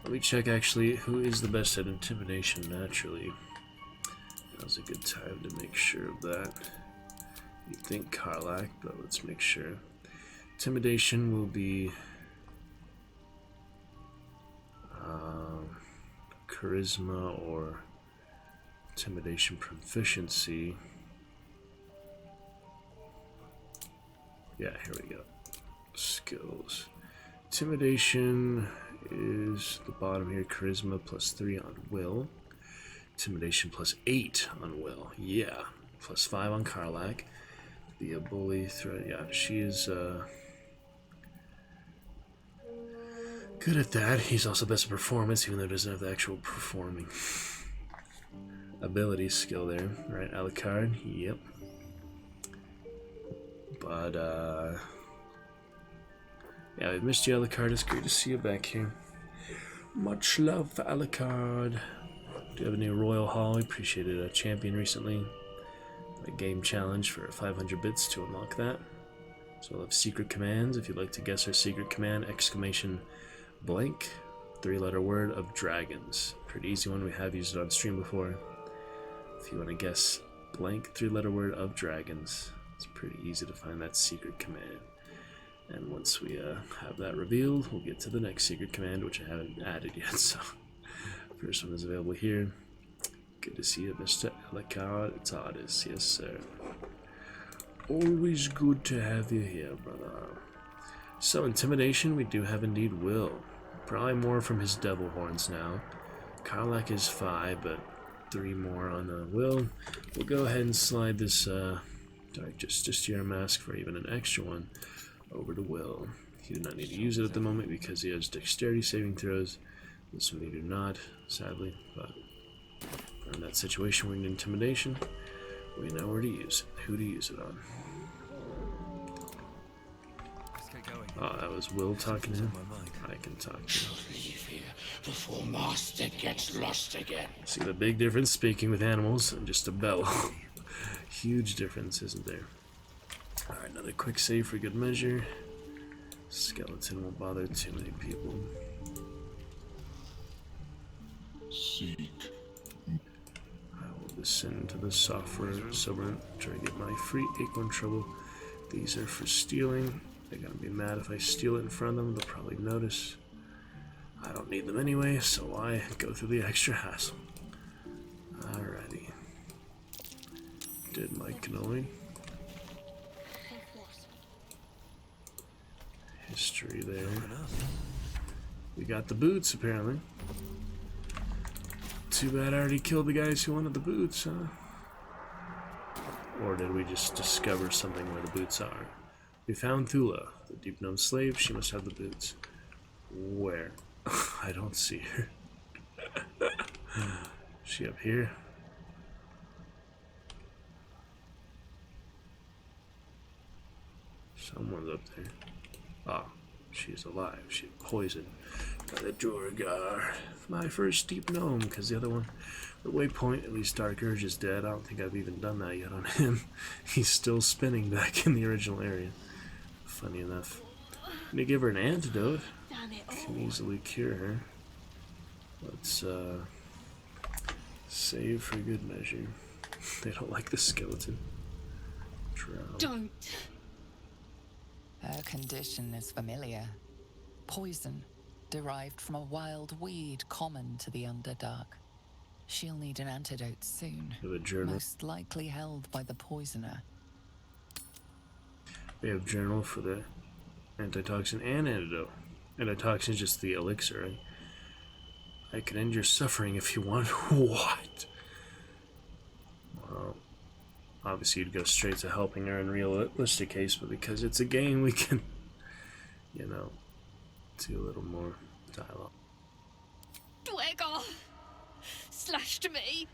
Let me check, actually, who is the best at intimidation, naturally. Now's a good time to make sure of that. You'd think Karlak, but let's make sure. Intimidation will be charisma or intimidation proficiency. Yeah, here we go. Skills. Intimidation is the bottom here. Charisma +3 on will. Intimidation +8 on will. Yeah. +5 on Karlak. Be a bully threat. Yeah, she is good at that. He's also best at performance, even though he doesn't have the actual performing ability skill there. Right, Alucard? Yep. But, yeah, we've missed you, Alucard. It's great to see you back here. Much love for Alucard. Do you have a new Royal Hall? We appreciated a champion recently. A game challenge for 500 bits to unlock that. So we'll have secret commands. If you'd like to guess our secret command, exclamation blank, 3-letter word of dragons. Pretty easy one. We have used it on stream before. If you want to guess blank 3-letter word of dragons, it's pretty easy to find that secret command. And once we have that revealed, we'll get to the next secret command, which I haven't added yet. So first one is available here. Good to see you, Mr. Alucard. It's Otis, yes sir. Always good to have you here, brother. So, intimidation, we do have indeed Will. Probably more from his devil horns now. Karlak is 5, but 3 more on the Will. We'll go ahead and slide this Dark Justiciar mask for even an extra one over to Will. He do not need to use it at the moment because he has dexterity saving throws. This one he do not, sadly, but in that situation we're in intimidation. We know where to use it, who to use it on. Oh, that was Will talking to him. I can talk to him. Before Master gets lost again. See the big difference speaking with animals and just a bellow. Huge difference, isn't there? Alright, another quick save for good measure. Skeleton won't bother too many people. Seek. I will descend to the software suburban, try to get my free acorn trouble. These are for stealing. They're gonna be mad if I steal it in front of them. They'll probably notice. I don't need them anyway, so why go through the extra hassle? Alrighty. Did my canoeing. History there. We got the boots, apparently. Too bad I already killed the guys who wanted the boots, huh? Or did we just discover something where the boots are? We found Thula, the deep gnome slave. She must have the boots. Where? I don't see her. Is she up here? Someone's up there. Ah, she's alive. She's poisoned by the Jorgar. My first deep gnome, because the other one, the waypoint, at least Dark Urge is dead. I don't think I've even done that yet on him. He's still spinning back in the original area. Funny enough. I'm gonna give her an antidote. Can easily cure her. Let's save for good measure. They don't like the skeleton. Drown. Don't. Her condition is familiar. Poison, derived from a wild weed common to the Underdark. She'll need an antidote soon. We have a journal. Most likely held by the poisoner. We have journal for the antitoxin and antidote. Antitoxin is just the elixir, right? I can end your suffering if you want. What? Well, obviously you'd go straight to helping her in realistic case, but because it's a game, we can, you know, do a little more dialogue. Dwagger slashed me.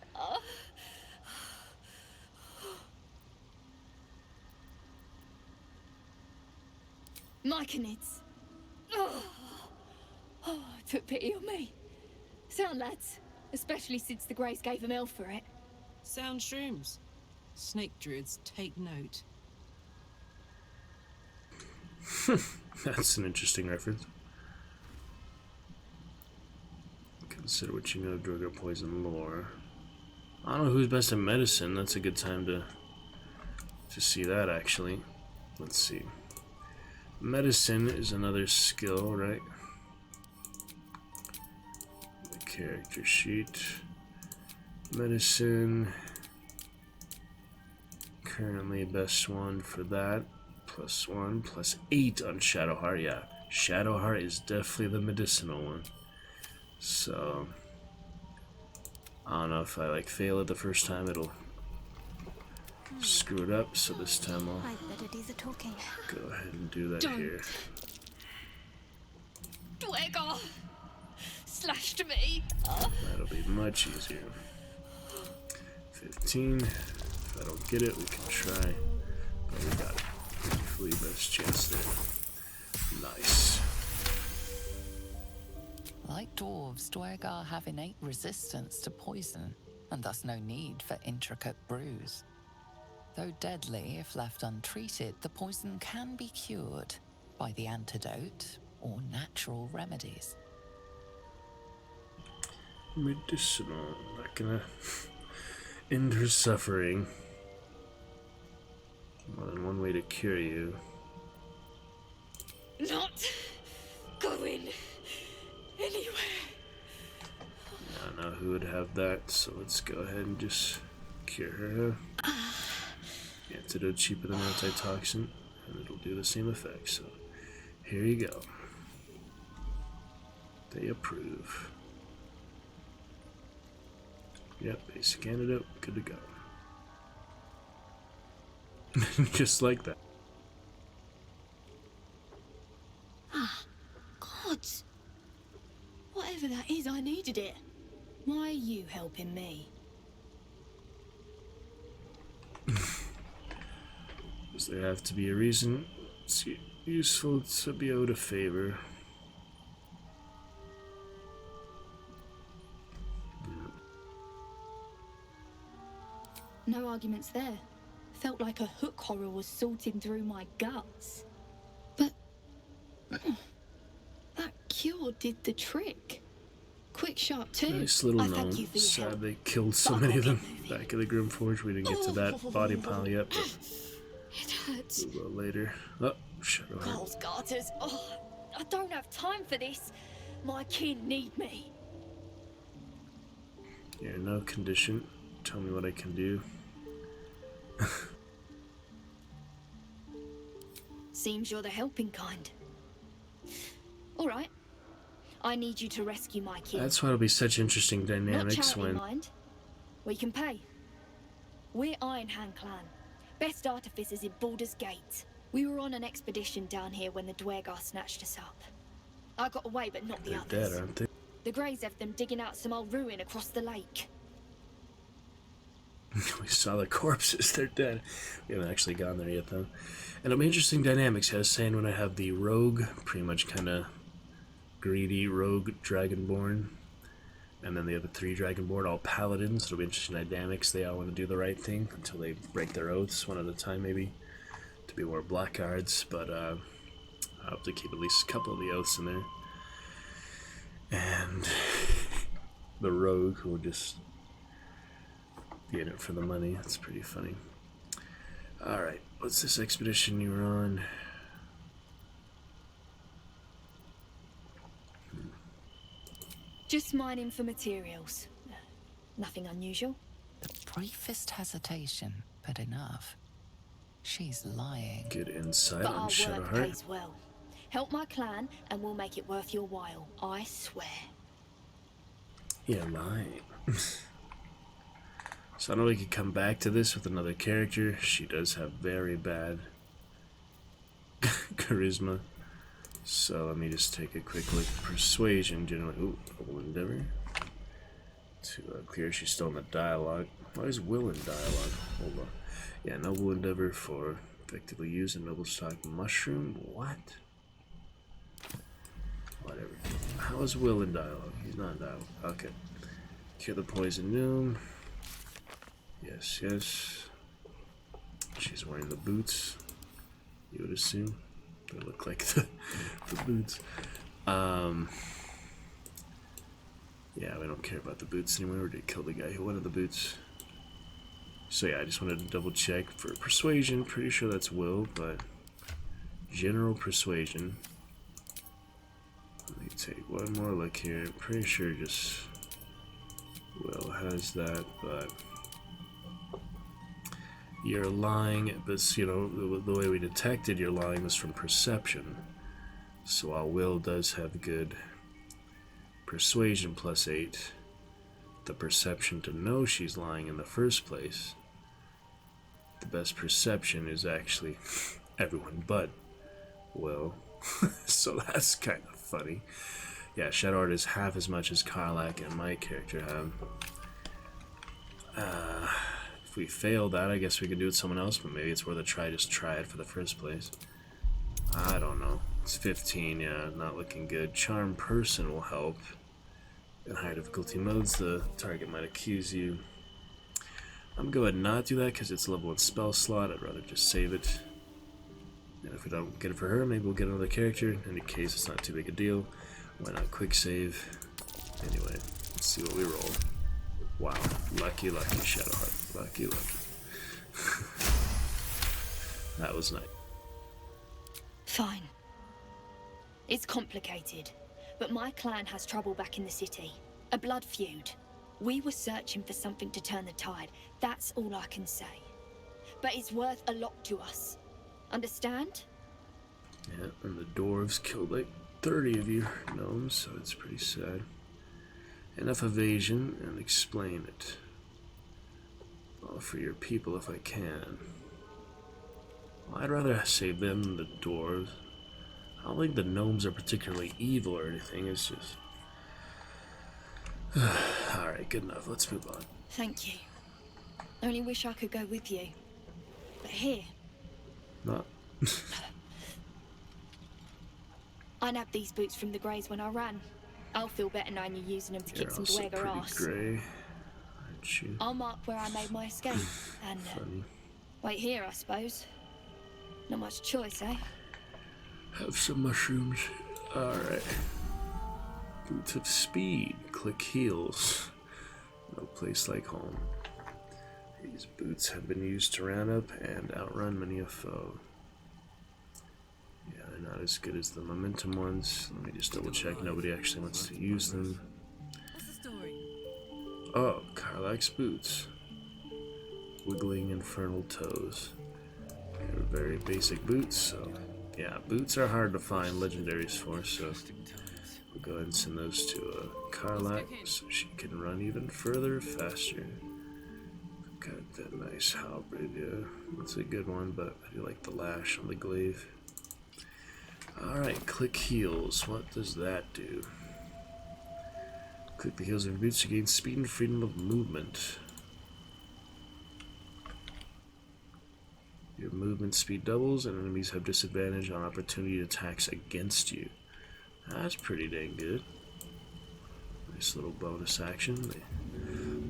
Myconids. Took pity on me. Sound lads, especially since the Greys gave him hell for it. Sound shrooms. Snake druids, take note. That's an interesting reference. Consider what you know of drug or poison lore. I don't know who's best at medicine. That's a good time to see that, actually. Let's see. Medicine is another skill, right? The character sheet. Medicine. Currently best one for that. +1, +8 on Shadowheart. Yeah, Shadowheart is definitely the medicinal one. So I don't know if I like fail it the first time, it'll screw it up. So this time I'll go ahead and do that here. Dwagger slashed me. That'll be much easier. 15. If I don't get it, we can try. But we got it. Hopefully, best chance there. Nice. Like dwarves, Dwagger have innate resistance to poison, and thus no need for intricate brews. Though deadly if left untreated, the poison can be cured by the antidote or natural remedies. Medicinal. Not gonna end her suffering. More than one way to cure you. Not going anywhere. I don't know who would have that, so let's go ahead and just cure her. Antidote cheaper than antitoxin, and it'll do the same effect. So here you go. They approve. Yep, basic antidote, good to go. Just like that. Ah, gods. Whatever that is, I needed it. Why are you helping me? Does there have to be a reason? It's useful to be owed a favor. No arguments there. Felt like a hook horror was sorting through my guts. But that cure did the trick. Quick, sharp too. Nice little I gnome. thank you for your help. Sad they killed so many of them back in the Grimforge. We didn't get to that body pile yet, but It hurts. we'll go later. Oh, Shadowheart. Girls, garters. Oh, I don't have time for this. My kin need me. You're in no condition. Tell me what I can do. Seems you're the helping kind. All right. I need you to rescue my kin. That's why it'll be such interesting Not dynamics charity, when mind. We can pay. We're Iron Hand Clan, best artificers in Baldur's Gate. We were on an expedition down here when the Dwergar snatched us up. I got away, but not the they're others. dead, aren't they? The Greys have them digging out some old ruin across the lake. We saw the corpses. They're dead. We haven't actually gone there yet, though. And it'll be interesting dynamics. I was saying when I have the rogue, pretty much kind of greedy rogue dragonborn, and then the other three dragonborn, all paladins. It'll be interesting dynamics. They all want to do the right thing until they break their oaths one at a time, maybe, to be more blackguards. But I hope to keep at least a couple of the oaths in there. And the rogue who will just be in it for the money. That's pretty funny. Alright, what's this expedition you were on? Just mining for materials. Nothing unusual. The briefest hesitation, but enough. She's lying. Good insight But on our work Shadowheart. pays well. Help my clan and we'll make it worth your while. I swear. Yeah, lying. So I know we could come back to this with another character. She does have very bad charisma. So let me just take a quick look. Persuasion, generally. Ooh, Noble Endeavor. To clear, she's still in the dialogue. Why is Will in dialogue? Hold on. Yeah, Noble Endeavor for effectively use a noble stock mushroom. What? Whatever. How is Will in dialogue? He's not in dialogue. Okay. Cure the poison gnome. Yes, yes. She's wearing the boots. You would assume. They look like the boots. Yeah, we don't care about the boots anymore. We did kill the guy who wanted the boots. So yeah, I just wanted to double check for persuasion. Pretty sure that's Will, but general persuasion. Let me take one more look here. I'm pretty sure just Will has that, but you're lying. But you know, the way we detected you're lying was from perception. So while Will does have good persuasion +8, the perception to know she's lying in the first place, the best perception is actually everyone but Will. So that's kind of funny. Yeah, Shadowheart is half as much as Karlak and my character have. If we fail that, I guess we could do it with someone else, but maybe it's worth a try. Just try it for the first place. I don't know. It's 15, yeah, not looking good. Charm Person will help. In higher difficulty modes, the target might accuse you. I'm going to go ahead and not do that because it's a level 1 spell slot. I'd rather just save it. And if we don't get it for her, maybe we'll get another character. In any case, it's not too big a deal. Why not quick save? Anyway, let's see what we roll. Wow, lucky, lucky Shadowheart. Lucky, lucky. That was nice. Fine. It's complicated, but my clan has trouble back in the city. A blood feud. We were searching for something to turn the tide. That's all I can say. but it's worth a lot to us. Understand? Yeah, and the dwarves killed like 30 of you gnomes, so it's pretty sad. Enough evasion and explain it. Well, for your people if I can. Well, I'd rather save them than the dwarves. I don't think the gnomes are particularly evil or anything, it's just... Alright, good enough, let's move on. Thank you. Only wish I could go with you. But here, Not... I nabbed these boots from the Greys when I ran. I'll feel better knowing you're using them to You're kick some also Dweger pretty ass. grey, aren't you? I'll mark where I made my escape, and Funny. wait here, I suppose. Not much choice, eh? Have some mushrooms. Alright. Boots of speed. Click heels. No place like home. These boots have been used to round up and outrun many a foe. Yeah, they're not as good as the momentum ones. Let me just double check nobody actually wants to use them. What's the story? Oh, Karlach's boots. Wiggling infernal toes. They're very basic boots, so yeah, boots are hard to find legendaries for, so we'll go ahead and send those to Karlach so she can run even further, faster. Got that nice halberd, yeah. That's a good one, but I do like the lash on the glaive. Alright, click heels. What does that do? Click the heels of your boots to gain speed and freedom of movement. Your movement speed doubles, and enemies have disadvantage on opportunity attacks against you. That's pretty dang good. Nice little bonus action. They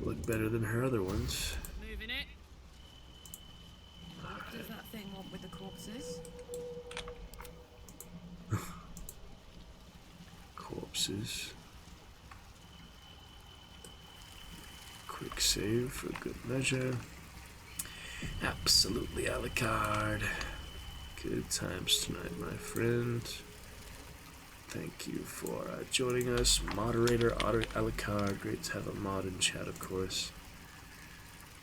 look better than her other ones. Moving it. What does that thing want with the corpses? Corpses. Quick save for good measure. Absolutely a la carte. Good times tonight, my friend. Thank you for joining us. Moderator a la carte. Great to have a mod in chat, of course.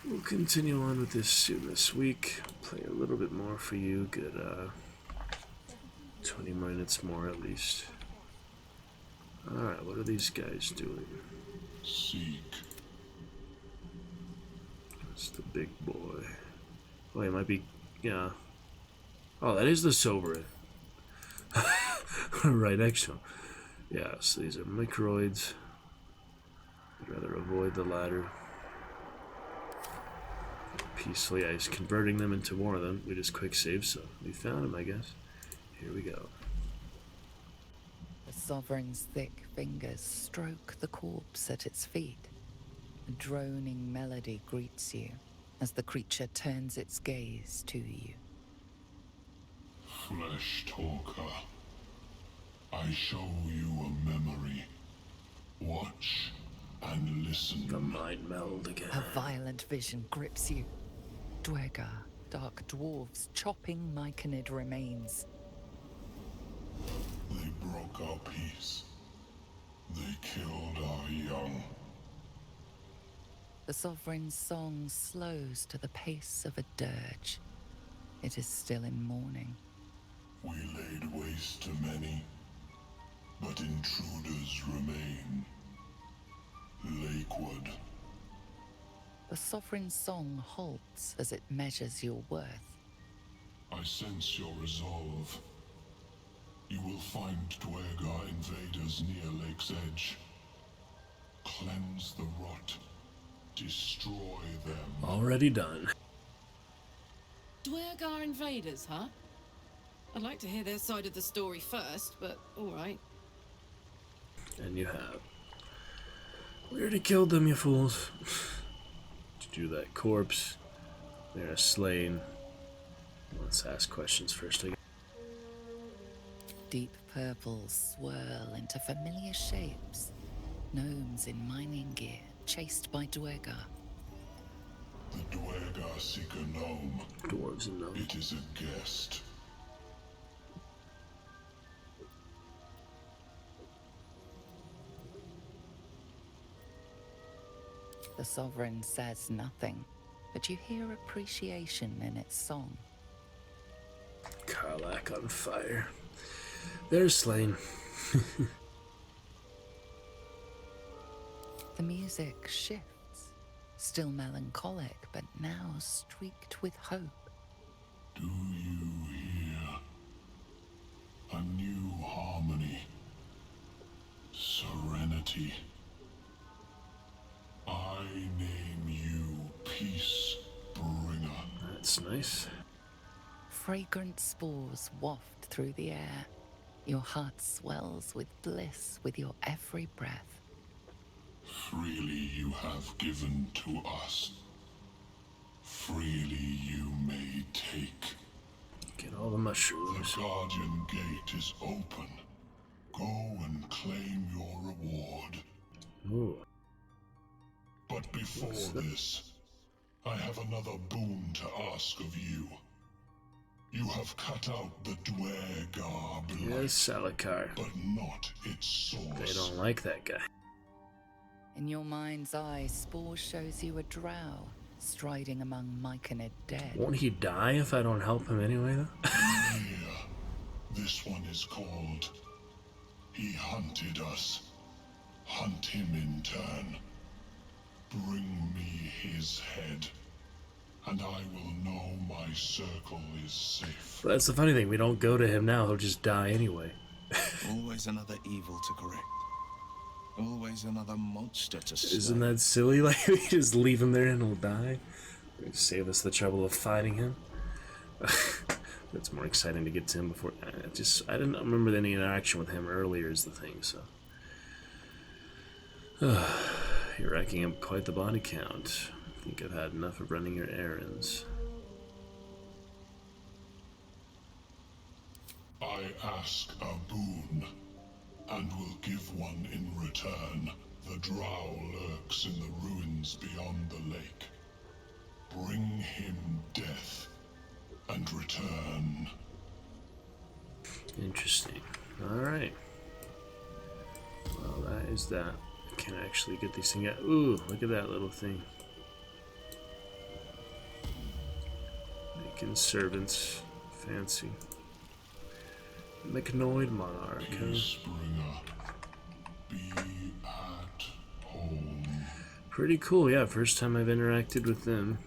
We'll continue on with this soon this week. Play a little bit more for you. Good 20 minutes more at least. Alright, what are these guys doing? Seek. That's the big boy. Oh, it might be, yeah. Oh, that is the Sovereign. Right next to him. Yeah, so these are microids. I'd rather avoid the latter. Peacefully, yeah, he's converting them into more of them. We just quick save, so we found him, I guess. Here we go. The Sovereign's thick fingers stroke the corpse at its feet. A droning melody greets you as the creature turns its gaze to you. Flesh talker. I show you a memory. Watch and listen. The mind meld again. A violent vision grips you. Dweger, dark dwarves chopping myconid remains. They broke our peace. They killed our young. The Sovereign's song slows to the pace of a dirge. It is still in mourning. We laid waste to many, but intruders remain. Lakewood. The Sovereign's song halts as it measures your worth. I sense your resolve. You will find Dweger invaders near Lake's Edge. Cleanse the rot. Destroy them. Already done. Dwegar invaders, huh? I'd like to hear their side of the story first, but alright. And you have. We already killed them, you fools. To do that corpse. They're slain. Let's ask questions first again. Deep purples swirl into familiar shapes. Gnomes in mining gear, chased by Dweger. The Dweger seek a gnome. Dwarves and gnomes. It is a guest. The Sovereign says nothing, but you hear appreciation in its song. Karlach on fire. They're slain. The music shifts, still melancholic, but now streaked with hope. Do you hear? A new harmony. Serenity. I name you Peace Bringer. That's nice. Fragrant spores waft through the air. Your heart swells with bliss with your every breath. Freely you have given to us. Freely you may take. Get all the mushrooms. The Guardian Gate is open. Go and claim your reward. Ooh. But before this, I have another boon to ask of you. You have cut out the Duergar blight, Yes, Alucard. but not its source. They don't like that guy. In your mind's eye, Spore shows you a drow striding among Myconid dead. Won't he die if I don't help him anyway, though? Here, this one is called. He hunted us. Hunt him in turn. Bring me his head, and I will know my circle is safe. But that's the funny thing. We don't go to him now. He'll just die anyway. Always another evil to correct. Always another monster to slay. Isn't that silly? Like, we just leave him there and he'll die? Save us the trouble of fighting him. That's more exciting to get to him before. I didn't remember any interaction with him earlier is the thing, so. You're racking up quite the body count. I think I've had enough of running your errands. I ask a boon, and will give one in return. The drow lurks in the ruins beyond the lake. Bring him death, and return. Interesting. Alright. Well, that is that. I can't actually get these things out. Ooh, look at that little thing. Making servants. Fancy. Myconid monarch, huh? Peacebringer, be at home. Pretty cool, yeah. First time I've interacted with them.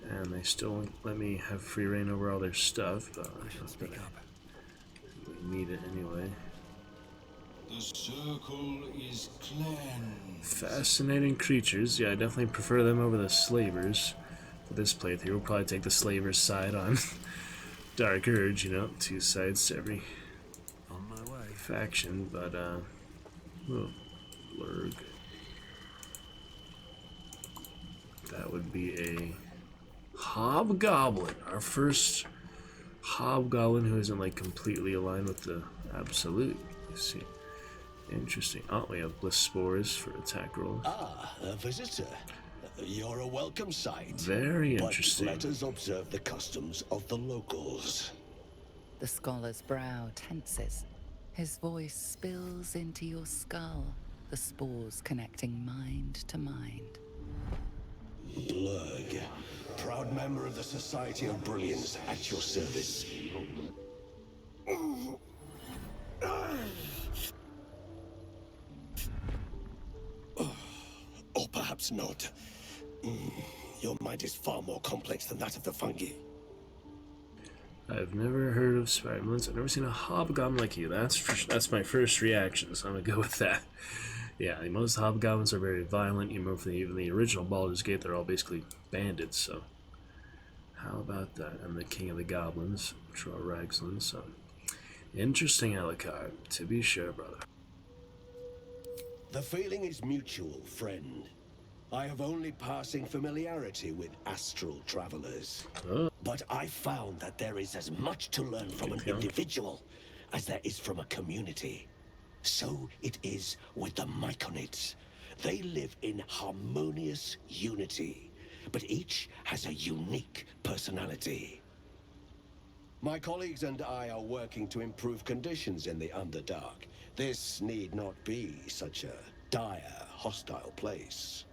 And they still won't let me have free reign over all their stuff, but we need it anyway. The circle is cleansed. Fascinating creatures. Yeah, I definitely prefer them over the slavers. For this playthrough, we'll probably take the slavers side on Dark Urge, you know, 2 sides to every faction, but, oh, Blurg. That would be a Hobgoblin. Our first Hobgoblin who isn't, like, completely aligned with the Absolute. You see. Interesting. Oh, we have Bliss Spores for attack rolls. Ah, a visitor. You're a welcome sight. Very interesting. But let us observe the customs of the locals. The scholar's brow tenses. His voice spills into your skull, the spores connecting mind to mind. Blurg, proud member of the Society of Brilliance, at your service. Or perhaps not. Your mind is far more complex than that of the fungi. I've never heard of spider-mans. I've never seen a hobgoblin like you. That's my first reaction, so I'm gonna go with that. Yeah, most hobgoblins are very violent. You remember from even the original Baldur's Gate, they're all basically bandits, so how about that? I'm the king of the goblins, Troll Ragslin, so interesting, Alucard, to be sure, brother. The feeling is mutual, friend. I have only passing familiarity with astral travelers. Oh. But I found that there is as much to learn from an individual as there is from a community. So it is with the Myconids. They live in harmonious unity, but each has a unique personality. My colleagues and I are working to improve conditions in the Underdark. This need not be such a dire, hostile place.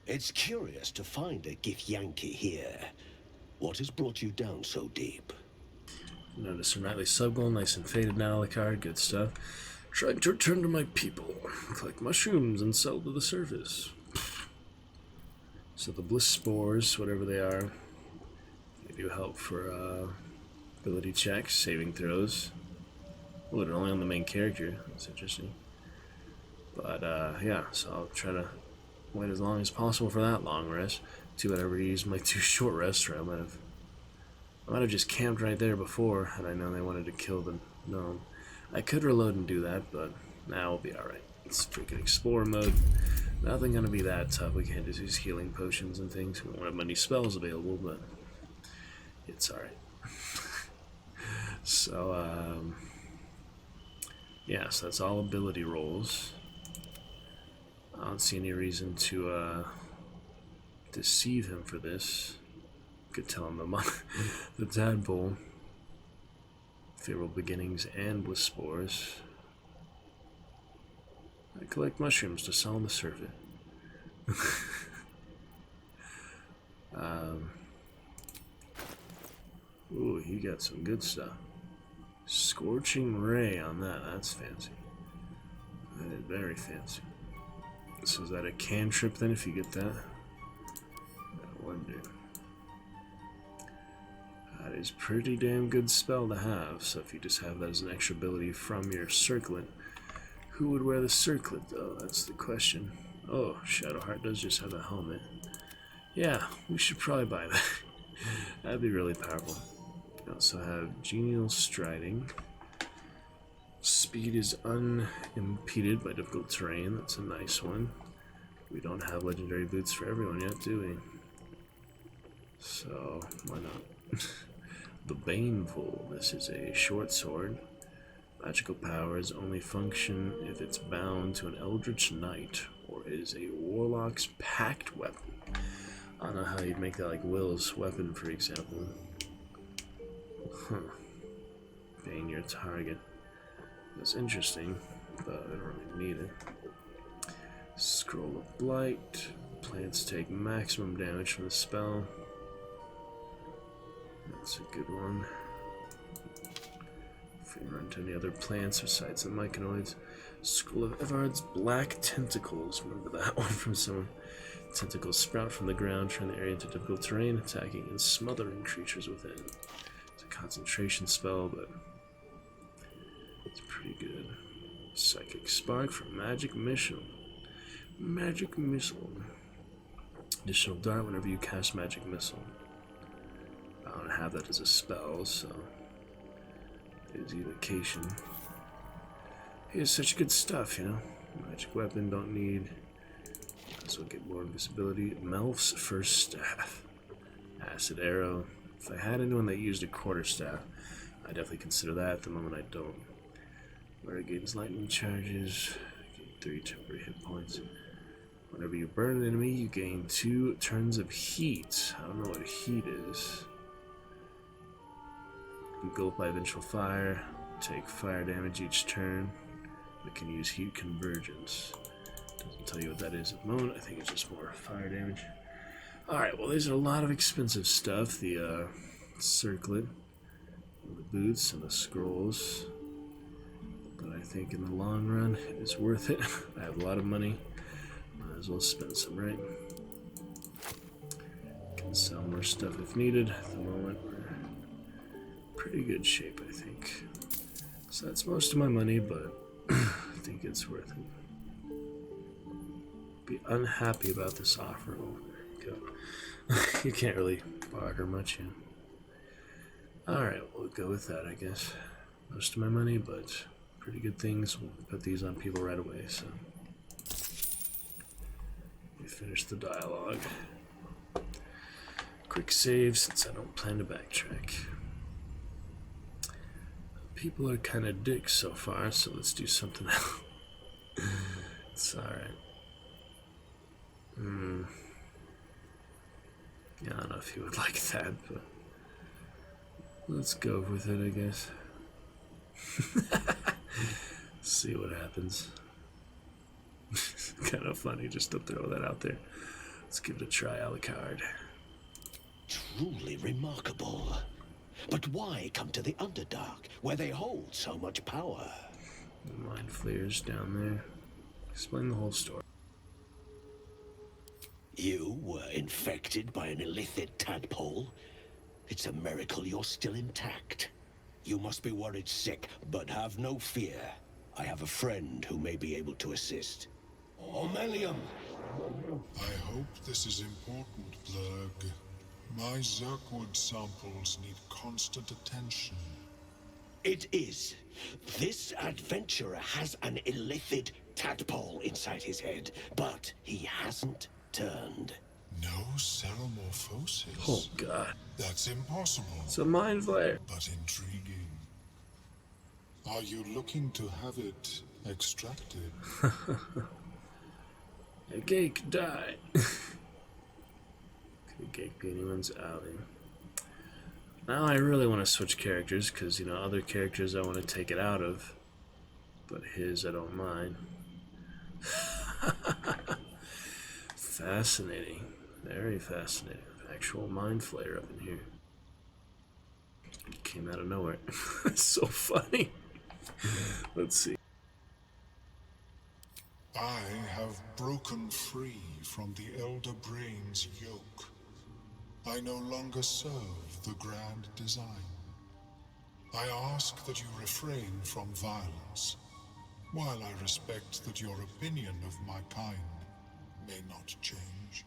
It's curious to find a Githyanki here. What has brought you down so deep? Notice a nightly sub-goal, nice and faded now, Alucard, good stuff. Trying to return to my people, collect mushrooms and sell to the surface. So the bliss spores, whatever they are, they do help for ability checks, saving throws. Oh, they're only on the main character. That's interesting. But yeah, so I'll try to wait as long as possible for that long rest. Too bad I already used my 2 short rests, or I might have just camped right there before, had I known they wanted to kill the gnome. I could reload and do that, but now we'll be alright. It's freaking explorer mode. Nothing gonna be that tough. We can't just use healing potions and things. We won't have many spells available, but it's alright. So, yeah, so that's all ability rolls. I don't see any reason to deceive him for this. Could tell him the tadpole, favorable beginnings, and bliss spores. I collect mushrooms to sell on the surface. Ooh, he got some good stuff. Scorching ray on that. That's fancy. That is very fancy. So is that a cantrip then? If you get that, I wonder. That is pretty damn good spell to have. So if you just have that as an extra ability from your circlet, who would wear the circlet though? That's the question. Oh, Shadowheart does just have a helmet. Yeah, we should probably buy that. That'd be really powerful. We also have genial striding. Speed is unimpeded by difficult terrain. That's a nice one. We don't have legendary boots for everyone yet, do we? So why not? The Baneful. This is a short sword. Magical powers only function if it's bound to an Eldritch Knight or is a Warlock's pact weapon. I don't know how you'd make that like Will's weapon, for example. Huh. Bane your target. That's interesting, but I don't really need it. Scroll of Blight. Plants take maximum damage from the spell. That's a good one. If you run into any other plants besides the myconoids. Scroll of Evard's Black Tentacles. Remember that one from someone. Tentacles sprout from the ground, turn the area into difficult terrain, attacking and smothering creatures within. It's a concentration spell, but it's pretty good. Psychic Spark for Magic Missile. Magic Missile. Additional dart whenever you cast Magic Missile. I don't have that as a spell, so there's evocation. Here's such good stuff, you know. Magic weapon, don't need. So get more invisibility. Melf's First Staff. Acid Arrow. If I had anyone that used a quarterstaff, I'd definitely consider that. At the moment I don't. Where it gains lightning charges. Gain 3 temporary hit points. Whenever you burn an enemy, you gain 2 turns of heat. I don't know what heat is. Engulfed by vengeful fire. Take fire damage each turn. It can use heat convergence. Doesn't tell you what that is at the moment. I think it's just more fire damage. Alright, well, these are a lot of expensive stuff. The circlet, and the boots, and the scrolls. But I think in the long run, it's worth it. I have a lot of money. Might as well spend some, right? Can sell more stuff if needed. At the moment, we're in pretty good shape, I think. So that's most of my money, but I think it's worth it. Be unhappy about this offer. Oh, go. You can't really barter much, yeah. Alright, we'll go with that, I guess. Most of my money, but pretty good things. We'll put these on people right away, so. We finish the dialogue. Quick save, since I don't plan to backtrack. People are kind of dicks so far, so let's do something else. It's alright. Yeah, I don't know if he would like that, but let's go with it, I guess. See what happens. Kind of funny just to throw that out there. Let's give it a try, Alucard. Truly remarkable. But why come to the Underdark, where they hold so much power? The mind flayers down there. Explain the whole story. You were infected by an illicit tadpole? It's a miracle you're still intact. You must be worried sick, but have no fear. I have a friend who may be able to assist. Omelium! I hope this is important, Blurg. My Zerkwood samples need constant attention. It is. This adventurer has an illithid tadpole inside his head, but he hasn't turned. No ceremorphosis? Oh, God. That's impossible. It's a mind flare. But intriguing. Are you looking to have it extracted? A geek die. Could geek be anyone's alley. Now I really want to switch characters, because, you know, other characters I want to take it out of. But his I don't mind. Fascinating. Very fascinating. Actual mind flayer up in here. It came out of nowhere. It's so funny. Let's see. I have broken free from the Elder Brain's yoke. I no longer serve the grand design. I ask that you refrain from violence, while I respect that your opinion of my kind may not change.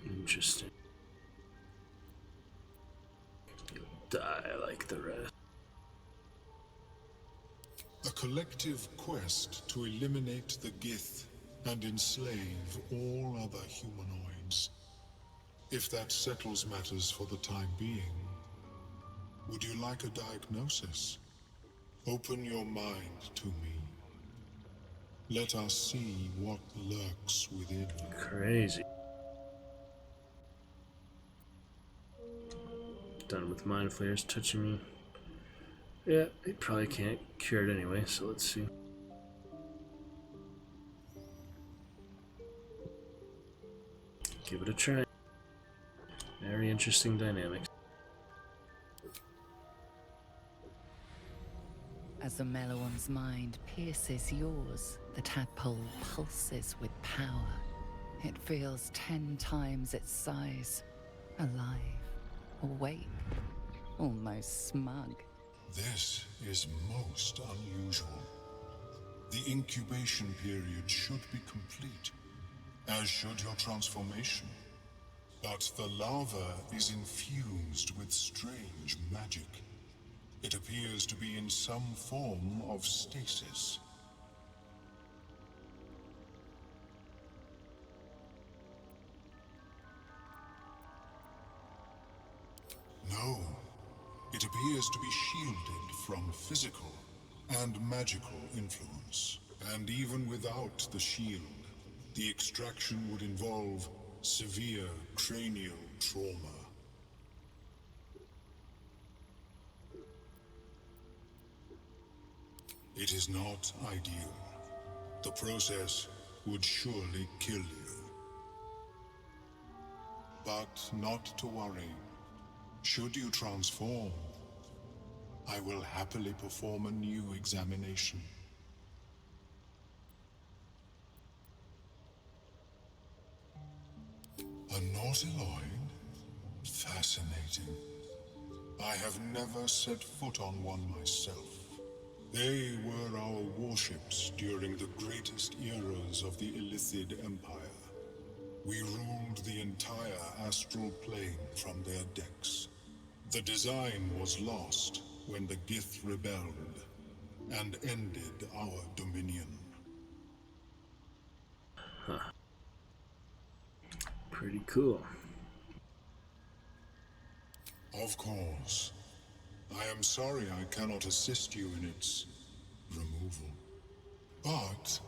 Interesting. You'll die like the rest. A collective quest to eliminate the Gith and enslave all other humanoids. If that settles matters for the time being, would you like a diagnosis? Open your mind to me. Let us see what lurks within. Crazy. Done with mind flares touching me. Yeah, they probably can't cure it anyway, so let's see. Give it a try. Very interesting dynamics. As the Meloan's mind pierces yours, the tadpole pulses with power. It feels 10 times its size. Alive, awake, almost smug. This is most unusual. The incubation period should be complete, as should your transformation. But the larva is infused with strange magic. It appears to be in some form of stasis. No. It appears to be shielded from physical and magical influence. And even without the shield, the extraction would involve severe cranial trauma. It is not ideal. The process would surely kill you. But not to worry. Should you transform, I will happily perform a new examination. A Nautiloid? Fascinating. I have never set foot on one myself. They were our warships during the greatest eras of the Illithid Empire. We ruled the entire astral plane from their decks. The design was lost when the Gith rebelled and ended our dominion. Huh. Pretty cool. Of course. I am sorry I cannot assist you in its removal. But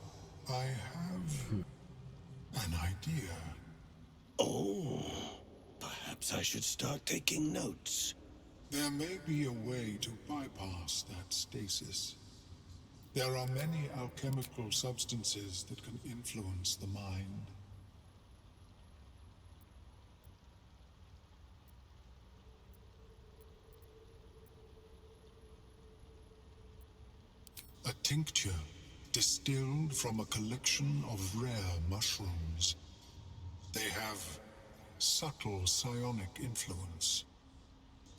I have an idea. Oh, perhaps I should start taking notes. There may be a way to bypass that stasis. There are many alchemical substances that can influence the mind. A tincture distilled from a collection of rare mushrooms. They have subtle psionic influence.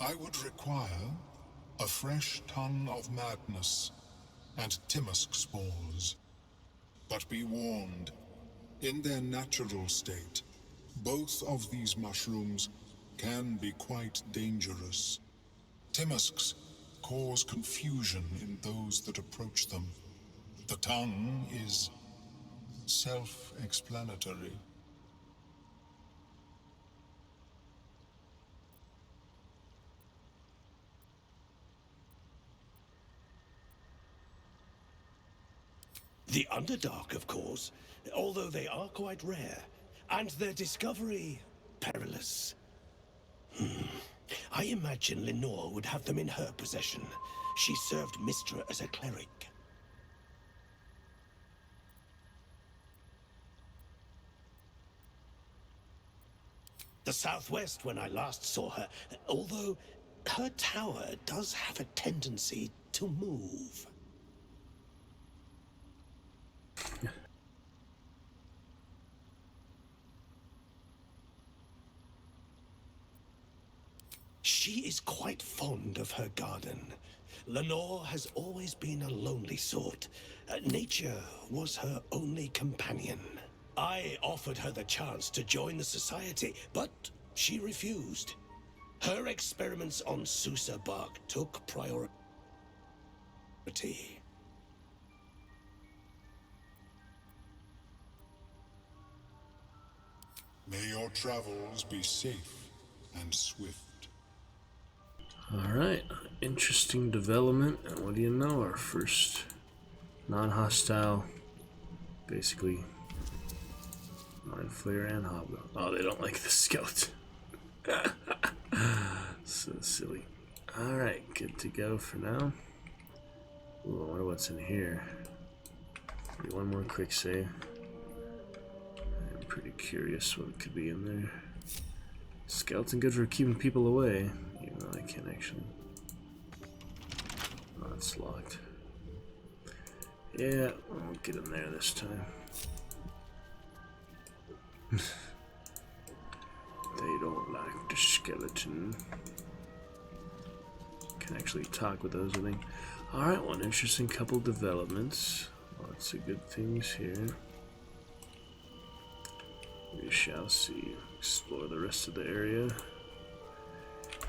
I would require a fresh ton of madness and Timisk spores. But be warned, in their natural state, both of these mushrooms can be quite dangerous. Timisks cause confusion in those that approach them. The tongue is self-explanatory. The Underdark, of course, although they are quite rare, and their discovery perilous. I imagine Lenore would have them in her possession. She served Mistra as a cleric. The southwest when I last saw her, although her tower does have a tendency to move. She is quite fond of her garden. Lenore has always been a lonely sort. Nature was her only companion. I offered her the chance to join the society, but she refused. Her experiments on Susa bark took priority. May your travels be safe and swift. Alright, interesting development. And what do you know? Our first non-hostile, basically, Mind Flayer and Hobgoblin. Oh, they don't like the skeleton. So silly. Alright, good to go for now. Ooh, I wonder what's in here. Maybe one more quick save. I'm pretty curious what could be in there. Skeleton good for keeping people away, even though I can't actually. Oh, it's locked. Yeah, I'll get in there this time. They don't like the skeleton. Can actually talk with those, I think. Alright, one interesting couple developments. Lots of good things here. We shall see. Explore the rest of the area.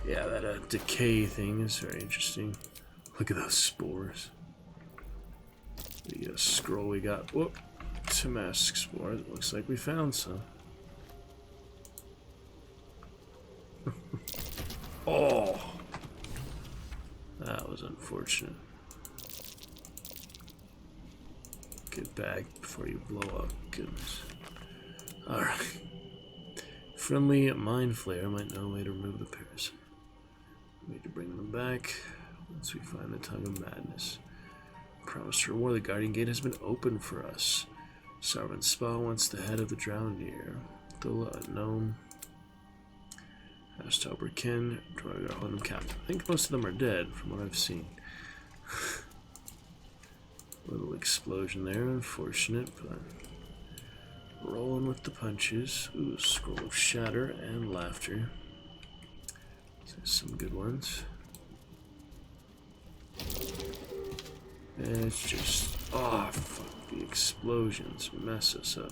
Yeah, that decay thing is very interesting. Look at those spores. The scroll we got. Whoop! Timisk spore. It looks like we found some. Oh! That was unfortunate. Get back before you blow up. Goodness. Alright. Friendly Mind Flayer might know a way to remove the parasite. We need to bring them back once we find the Tongue of Madness. Promise to reward. The Guardian Gate has been opened for us. Sarvan Spa wants the head of the drowned deer. Dula unknown. Ashtober kin. Droider hold them captive. I think most of them are dead from what I've seen. Little explosion there, unfortunate, but rolling with the punches. Ooh, Scroll of Shatter and Laughter. So some good ones. It's just, oh fuck, the explosions mess us up.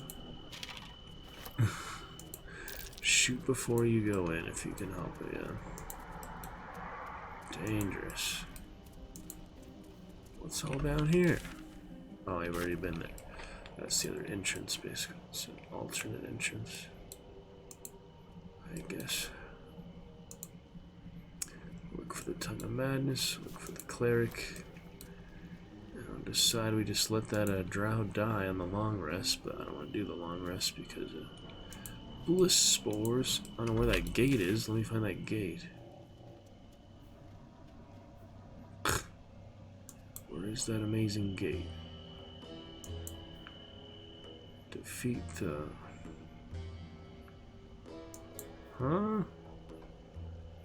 Shoot before you go in if you can help it, yeah. Dangerous. What's all down here? Oh, I've already been there. That's the other entrance, basically. It's an alternate entrance, I guess. Look for the Tongue of Madness, look for the Cleric. And on this side, we just let that drow die on the long rest, but I don't want to do the long rest because of bliss spores. I don't know where that gate is. Let me find that gate. Where is that amazing gate? Defeat the... Huh?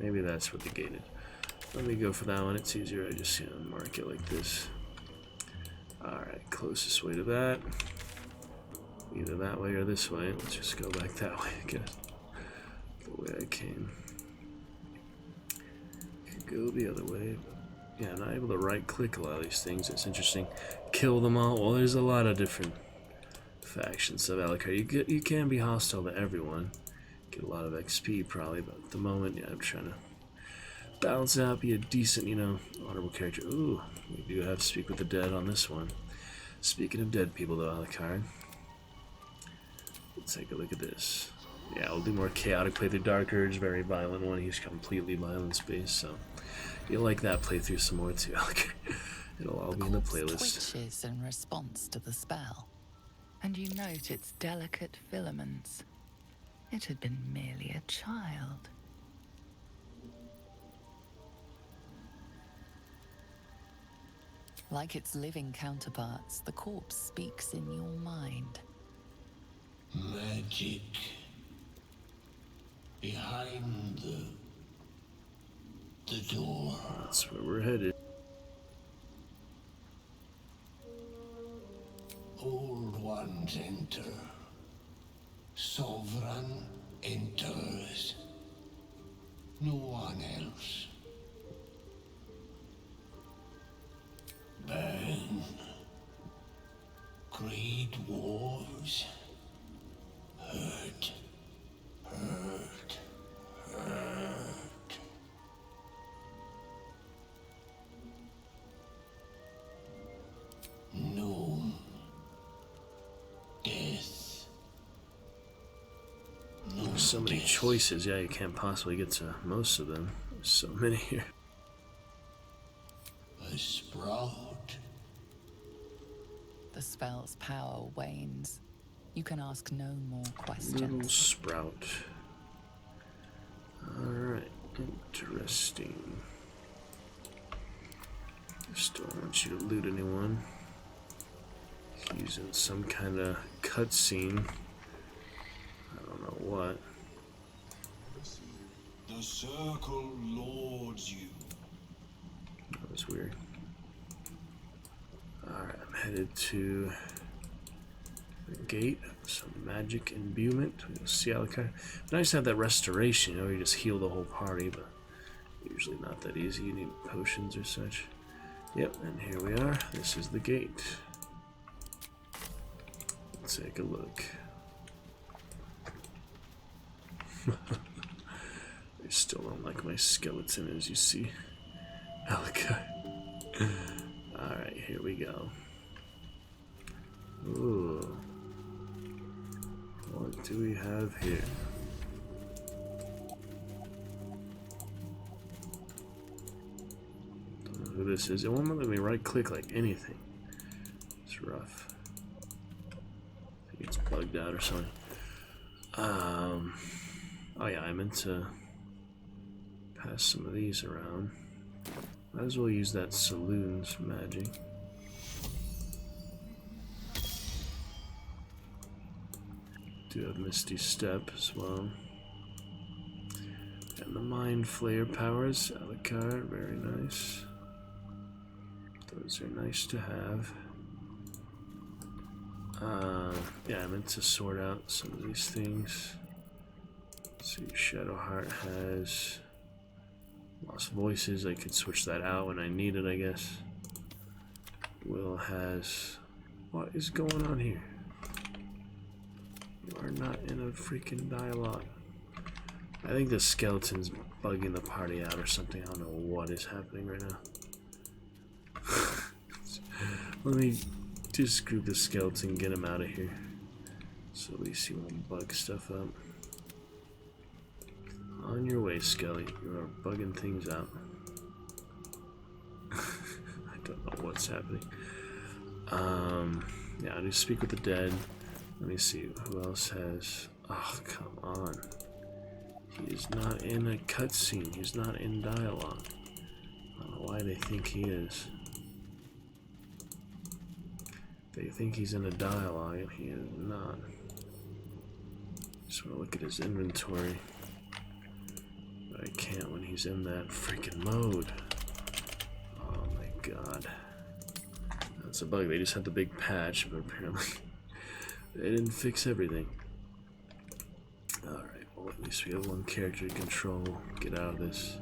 Maybe that's what the gate is. Let me go for that one. It's easier. I just mark it like this. Alright, closest way to that. Either that way or this way. Let's just go back that way, I guess. The way I came. Could go the other way. Yeah, I'm not able to right click a lot of these things. It's interesting. Kill them all. Well, there's a lot of different factions of Alucard. You can be hostile to everyone. Get a lot of XP probably, but at the moment, yeah, I'm trying to balance out, be a decent, you know, honorable character. Ooh, we do have to speak with the dead on this one. Speaking of dead people, though, Alucard. Let's take a look at this. Yeah, we'll do more chaotic playthrough. Dark Urge, very violent one. He's completely violence-based, so you'll like that playthrough some more too, Alucard. It'll all be in the playlist. Twitches in response to the spell, and you note its delicate filaments. It had been merely a child. Like its living counterparts, the corpse speaks in your mind. Magic. Behind the door. That's where we're headed. Old ones enter. Sovereign enters. No one else. Burn. Great wars. Hurt. Hurt. Hurt. No. Death. No. There's so many choices. Yeah, you can't possibly get to most of them. There's so many here. A sprout. The spell's power wanes. You can ask no more questions. Little sprout. Alright, interesting. Still don't want you to loot anyone. He's in some kind of cutscene. I don't know what. The circle lords you. That was weird. Alright, I'm headed to the gate. Some magic imbuement. We'll see Alucard. Nice to have that restoration, you know, you just heal the whole party, but usually not that easy. You need potions or such. Yep, and here we are. This is the gate. Let's take a look. I still don't like my skeleton, as you see. Alucard. Alright, here we go. Ooh. What do we have here? Don't know who this is. It won't let me right click like anything. It's rough. I think it's bugged out or something. Oh yeah, I meant to pass some of these around. Might as well use that saloon's magic. Do have Misty Step as well. And the Mind Flayer powers, Alucard, very nice. Those are nice to have. Yeah, I meant to sort out some of these things. Let's see, Shadowheart has Lost Voices. I could switch that out when I need it, I guess. Will has... What is going on here? You are not in a freaking dialogue. I think the skeleton's bugging the party out or something. I don't know what is happening right now. Let me just group the skeleton, get him out of here. So at least he won't bug stuff up. On your way, Skelly. You are bugging things out. I don't know what's happening. Yeah, I need to speak with the dead. Let me see who else has. Oh, come on. He is not in a cutscene. He's not in dialogue. I don't know why they think he is. They think he's in a dialogue, and he is not. Just want to look at his inventory. But I can't when he's in that freaking mode. Oh my god. That's a bug. They just had the big patch, but apparently they didn't fix everything. Alright, well at least we have one character to control. Get out of this.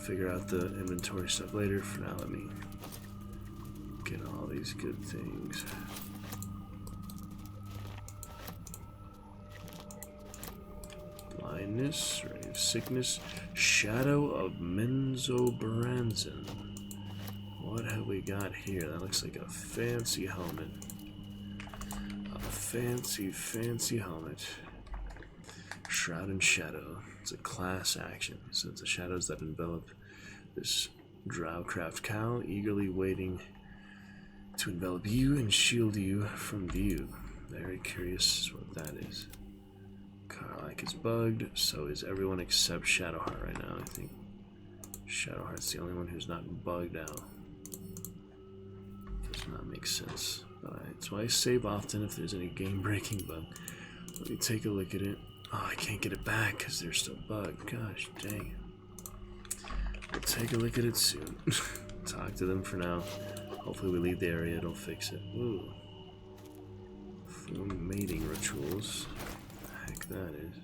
Figure out the inventory stuff later. For now, let me get all these good things. Blindness, ray of sickness, shadow of Menzoberranzan. What have we got here? That looks like a fancy helmet. A fancy helmet. Shroud and Shadow. It's a class action. So it's the shadows that envelop this Drowcraft cow, eagerly waiting to envelop you and shield you from view. Very curious what that is. Karlak is bugged, so is everyone except Shadowheart right now, I think. Shadowheart's the only one who's not bugged out. Does not make sense. Alright, so I save often if there's any game-breaking bug. Let me take a look at it. Oh, I can't get it back because they're still bugged. Gosh, dang it. We'll take a look at it soon. Talk to them for now. Hopefully we leave the area, it'll fix it. Ooh. Full mating rituals. What the heck that is.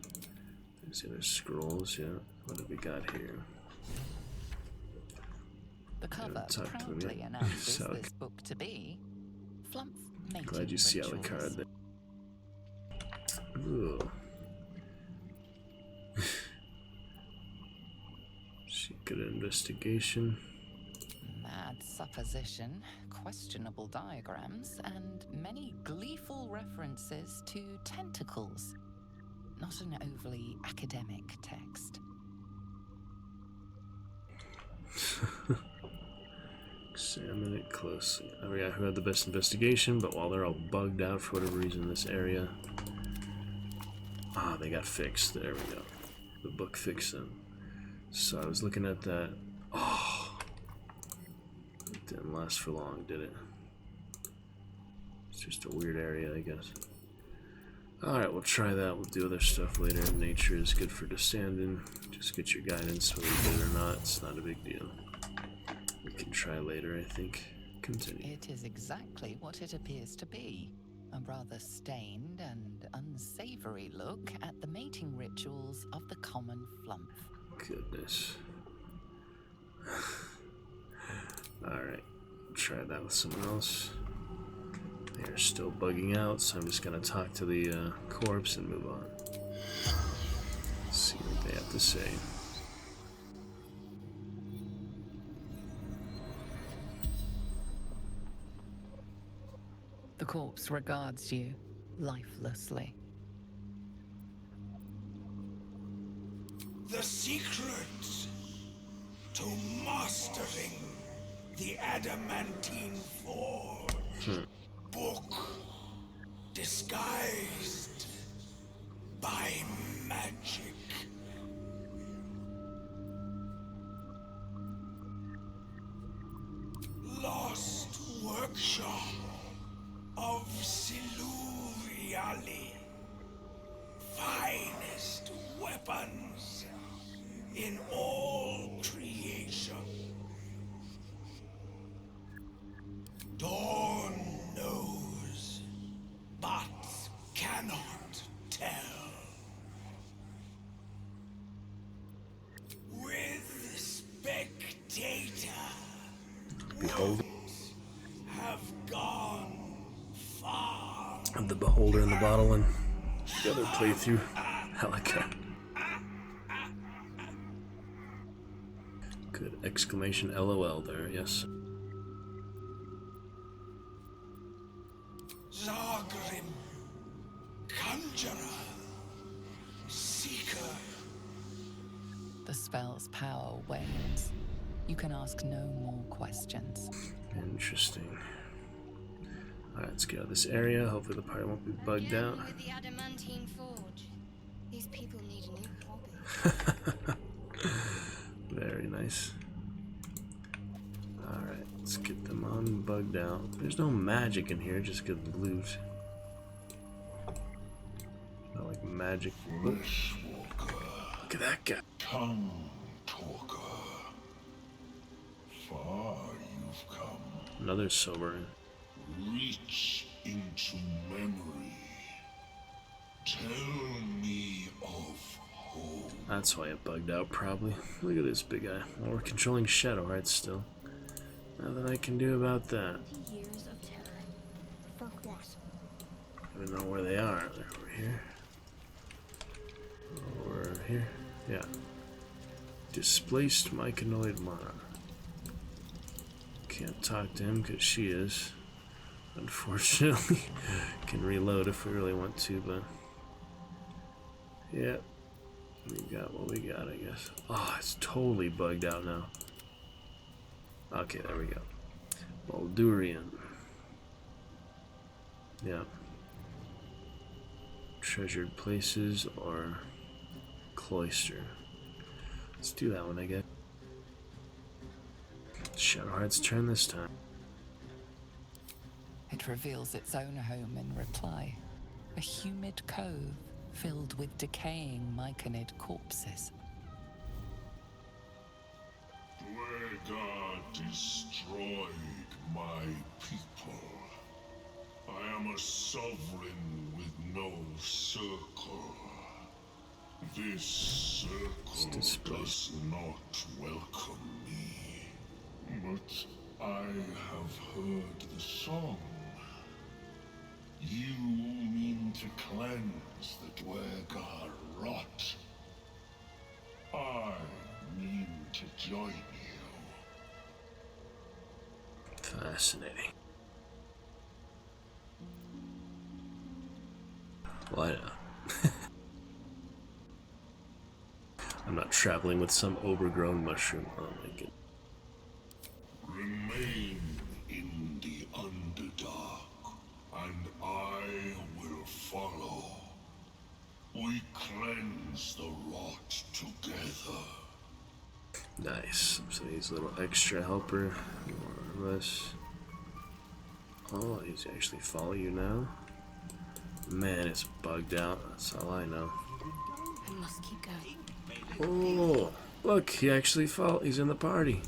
There's the other scrolls, yeah. What have we got here? The cover proudly announces this book to be Flump Mating Glad you see Rituals. Alucard there. Ooh. Secret investigation. Mad supposition, questionable diagrams, and many gleeful references to tentacles. Not an overly academic text. Examine it closely. I forgot who had the best investigation, but while they're all bugged out for whatever reason in this area. Ah, they got fixed. There we go. The book fixed them. So I was looking at that. Oh, it didn't last for long, did it? It's just a weird area, I guess. Alright, we'll try that. We'll do other stuff later. Nature is good for descending. Just get your guidance whether you did it or not. It's not a big deal. We can try later, I think. Continue. It is exactly what it appears to be. A rather stained and unsavory look at the mating rituals of the common flump. Goodness. Alright, try that with someone else. They're still bugging out, so I'm just gonna talk to the corpse and move on. See what they have to say. The corpse regards you lifelessly. The secret to mastering the adamantine forge. Book disguised by magic. Lost workshop of Siluriali. Finest weapons in all creation. Dawn knows, but cannot tell. With spectator, Behold. have gone far. I'm the beholder in the bottle and the other playthrough. Helica. Good exclamation LOL there, yes. Zagrim, conjurer, seeker. The spell's power wanes. You can ask no more questions. Interesting. Alright, let's get out of this area. Hopefully the party won't be bugged out. With the adamantine forge. These people need a new hobby. Very nice. Alright, let's get them unbugged out. There's no magic in here, just good loot. Not like magic. Look at that guy. Tongue talker. Far you've come. Another sobering. Reach into memory. Tell me of home. That's why it bugged out, probably. Look at this big guy. Well, we're controlling Shadow Hearts still. Nothing I can do about that. Years of terror. For what? I don't know where they are. They're over here. Over here. Yeah. Displaced myconoid mana. Can't talk to him because she is. Unfortunately. Can reload if we really want to, but... yeah. We got what we got, I guess. Oh, it's totally bugged out now. Okay, there we go. Baldurian. Yeah. Treasured places or cloister. Let's do that one, I guess. Shadowheart's turn this time. It reveals its own home in reply. A humid cove filled with decaying myconid corpses. Dwegar destroyed my people. I am a sovereign with no circle. This circle does not welcome me. But I have heard the song. You mean to cleanse the Dwegar rot. I mean to join you. Fascinating. Why not? I'm not traveling with some overgrown mushroom. Oh my goodness. Remain in the Underdark, and I will follow. We cleanse the rot together. Nice. So he's a little extra helper, more or less. Oh, he's actually follow you now. Man, it's bugged out. That's all I know. I must keep going. Oh, look, he actually fought. He's in the party.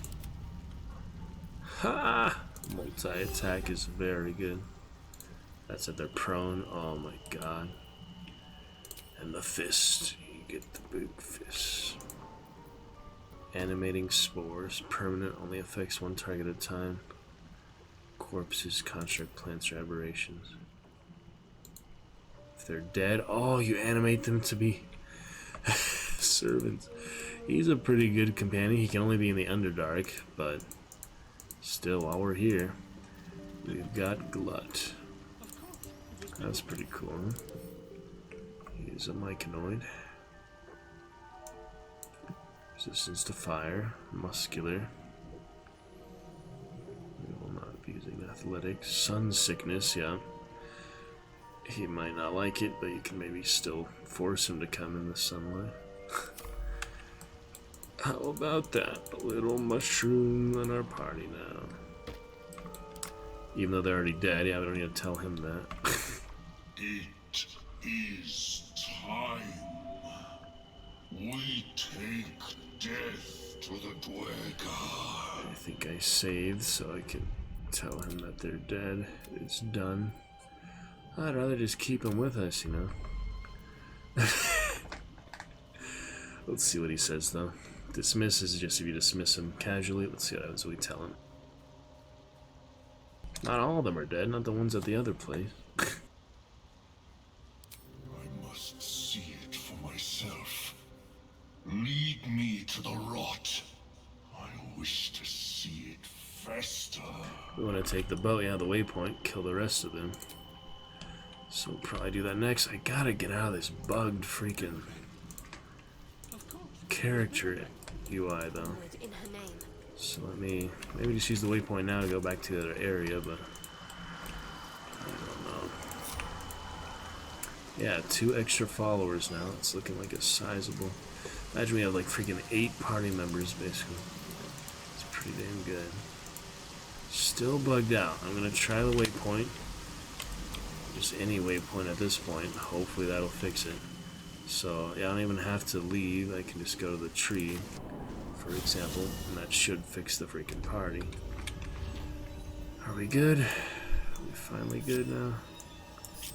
Ha! Multi-attack is very good. That's at their prone. Oh my god. And the fist. You get the big fist. Animating spores. Permanent. Only affects one target at a time. Corpses, construct plants, or aberrations. If they're dead, oh, you animate them to be servants. He's a pretty good companion. He can only be in the Underdark, but still, while we're here, we've got Glut. That's pretty cool, huh? He's a myconoid. Resistance to fire, muscular. We will not be using athletics. Sun sickness, yeah. He might not like it, but you can maybe still force him to come in the sunlight. How about that? A little mushroom in our party now. Even though they're already dead, yeah, we don't need to tell him that. It is time. We take death to the Dwegar. I think I saved so I can tell him that they're dead. It's done. I'd rather just keep him with us, you know. Let's see what he says, though. Dismiss is just if you dismiss him casually. Let's see what happens when we tell him. Not all of them are dead, not the ones at the other place. I must see it for myself. Lead me to the rot. I wish to see it fester. We want to take the boat, yeah, the waypoint, kill the rest of them. So we'll probably do that next. I gotta get out of this bugged freaking character UI though. So let me maybe just use the waypoint now to go back to the other area, but I don't know. Yeah, 2 extra followers now. It's looking like a sizable. Imagine we have like freaking 8 party members basically. It's pretty damn good. Still bugged out. I'm gonna try the waypoint. Just any waypoint at this point. Hopefully that'll fix it. So yeah, I don't even have to leave. I can just go to the tree, for example, and that should fix the freaking party. Are we good? We finally good now?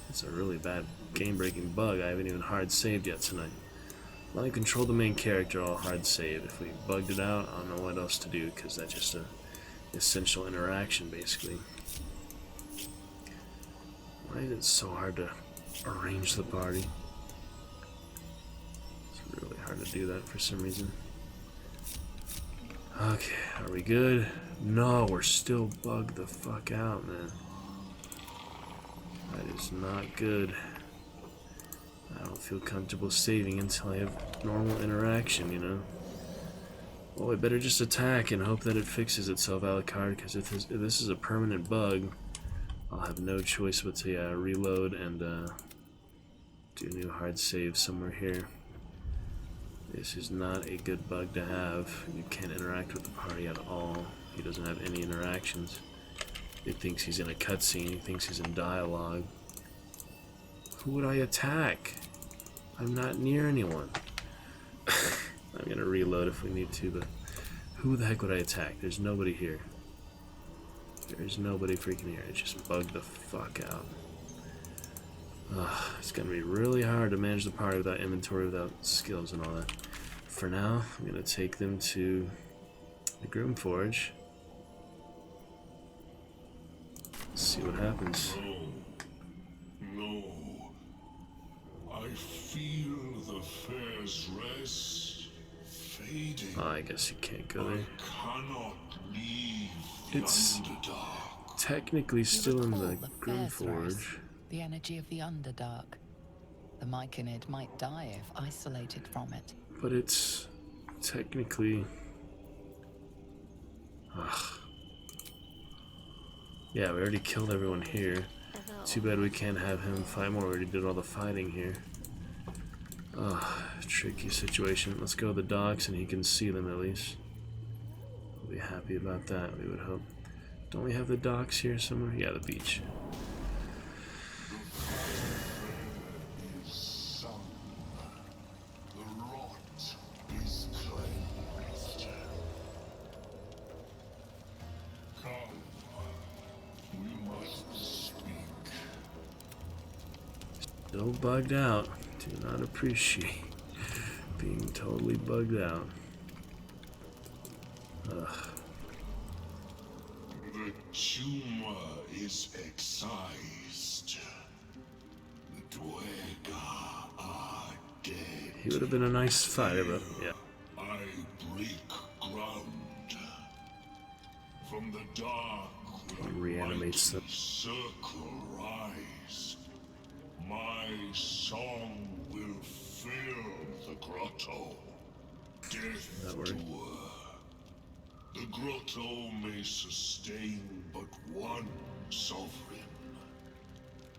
It's a really bad game-breaking bug. I haven't even hard saved yet tonight. Let me control the main character, I'll hard save. If we bugged it out, I don't know what else to do, because that's just an essential interaction, basically. Why is it so hard to arrange the party? It's really hard to do that for some reason. Okay, are we good? No, we're still bugged the fuck out, man. That is not good. I don't feel comfortable saving until I have normal interaction, you know? Well, I better just attack and hope that it fixes itself, Alucard, because if this is a permanent bug, I'll have no choice but to reload and do a new hard save somewhere here. This is not a good bug to have. You can't interact with the party at all. He doesn't have any interactions. He thinks he's in a cutscene. He thinks he's in dialogue. Who would I attack? I'm not near anyone. I'm gonna reload if we need to, but who the heck would I attack? There's nobody here. There's nobody freaking here. It just bugged the fuck out. It's gonna be really hard to manage the party without inventory, without skills and all that. For now, I'm gonna take them to the Groom Forge. See what happens. No. I feel the fair's rest fading. Oh, I guess you can't go there. Cannot leave It's Underdark. technically still in the Groom Fair's Forge. rest, the energy of the Underdark. The Myconid might die if isolated from it. But it's technically... Ugh. Yeah, we already killed everyone here. Too bad we can't have him fight more. We already did all the fighting here. Ugh, tricky situation. Let's go to the docks and he can see them at least. We'll be happy about that, we would hope. Don't we have the docks here somewhere? Yeah, the beach. Still bugged out. Do not appreciate being totally bugged out. Ugh. The tumor is excised. The Dwega are dead. He would have been a nice fighter, but yeah. I break ground. From the dark He reanimates them. circle rise. My song will fill the grotto. Death That work? doer. The grotto may sustain but one sovereign.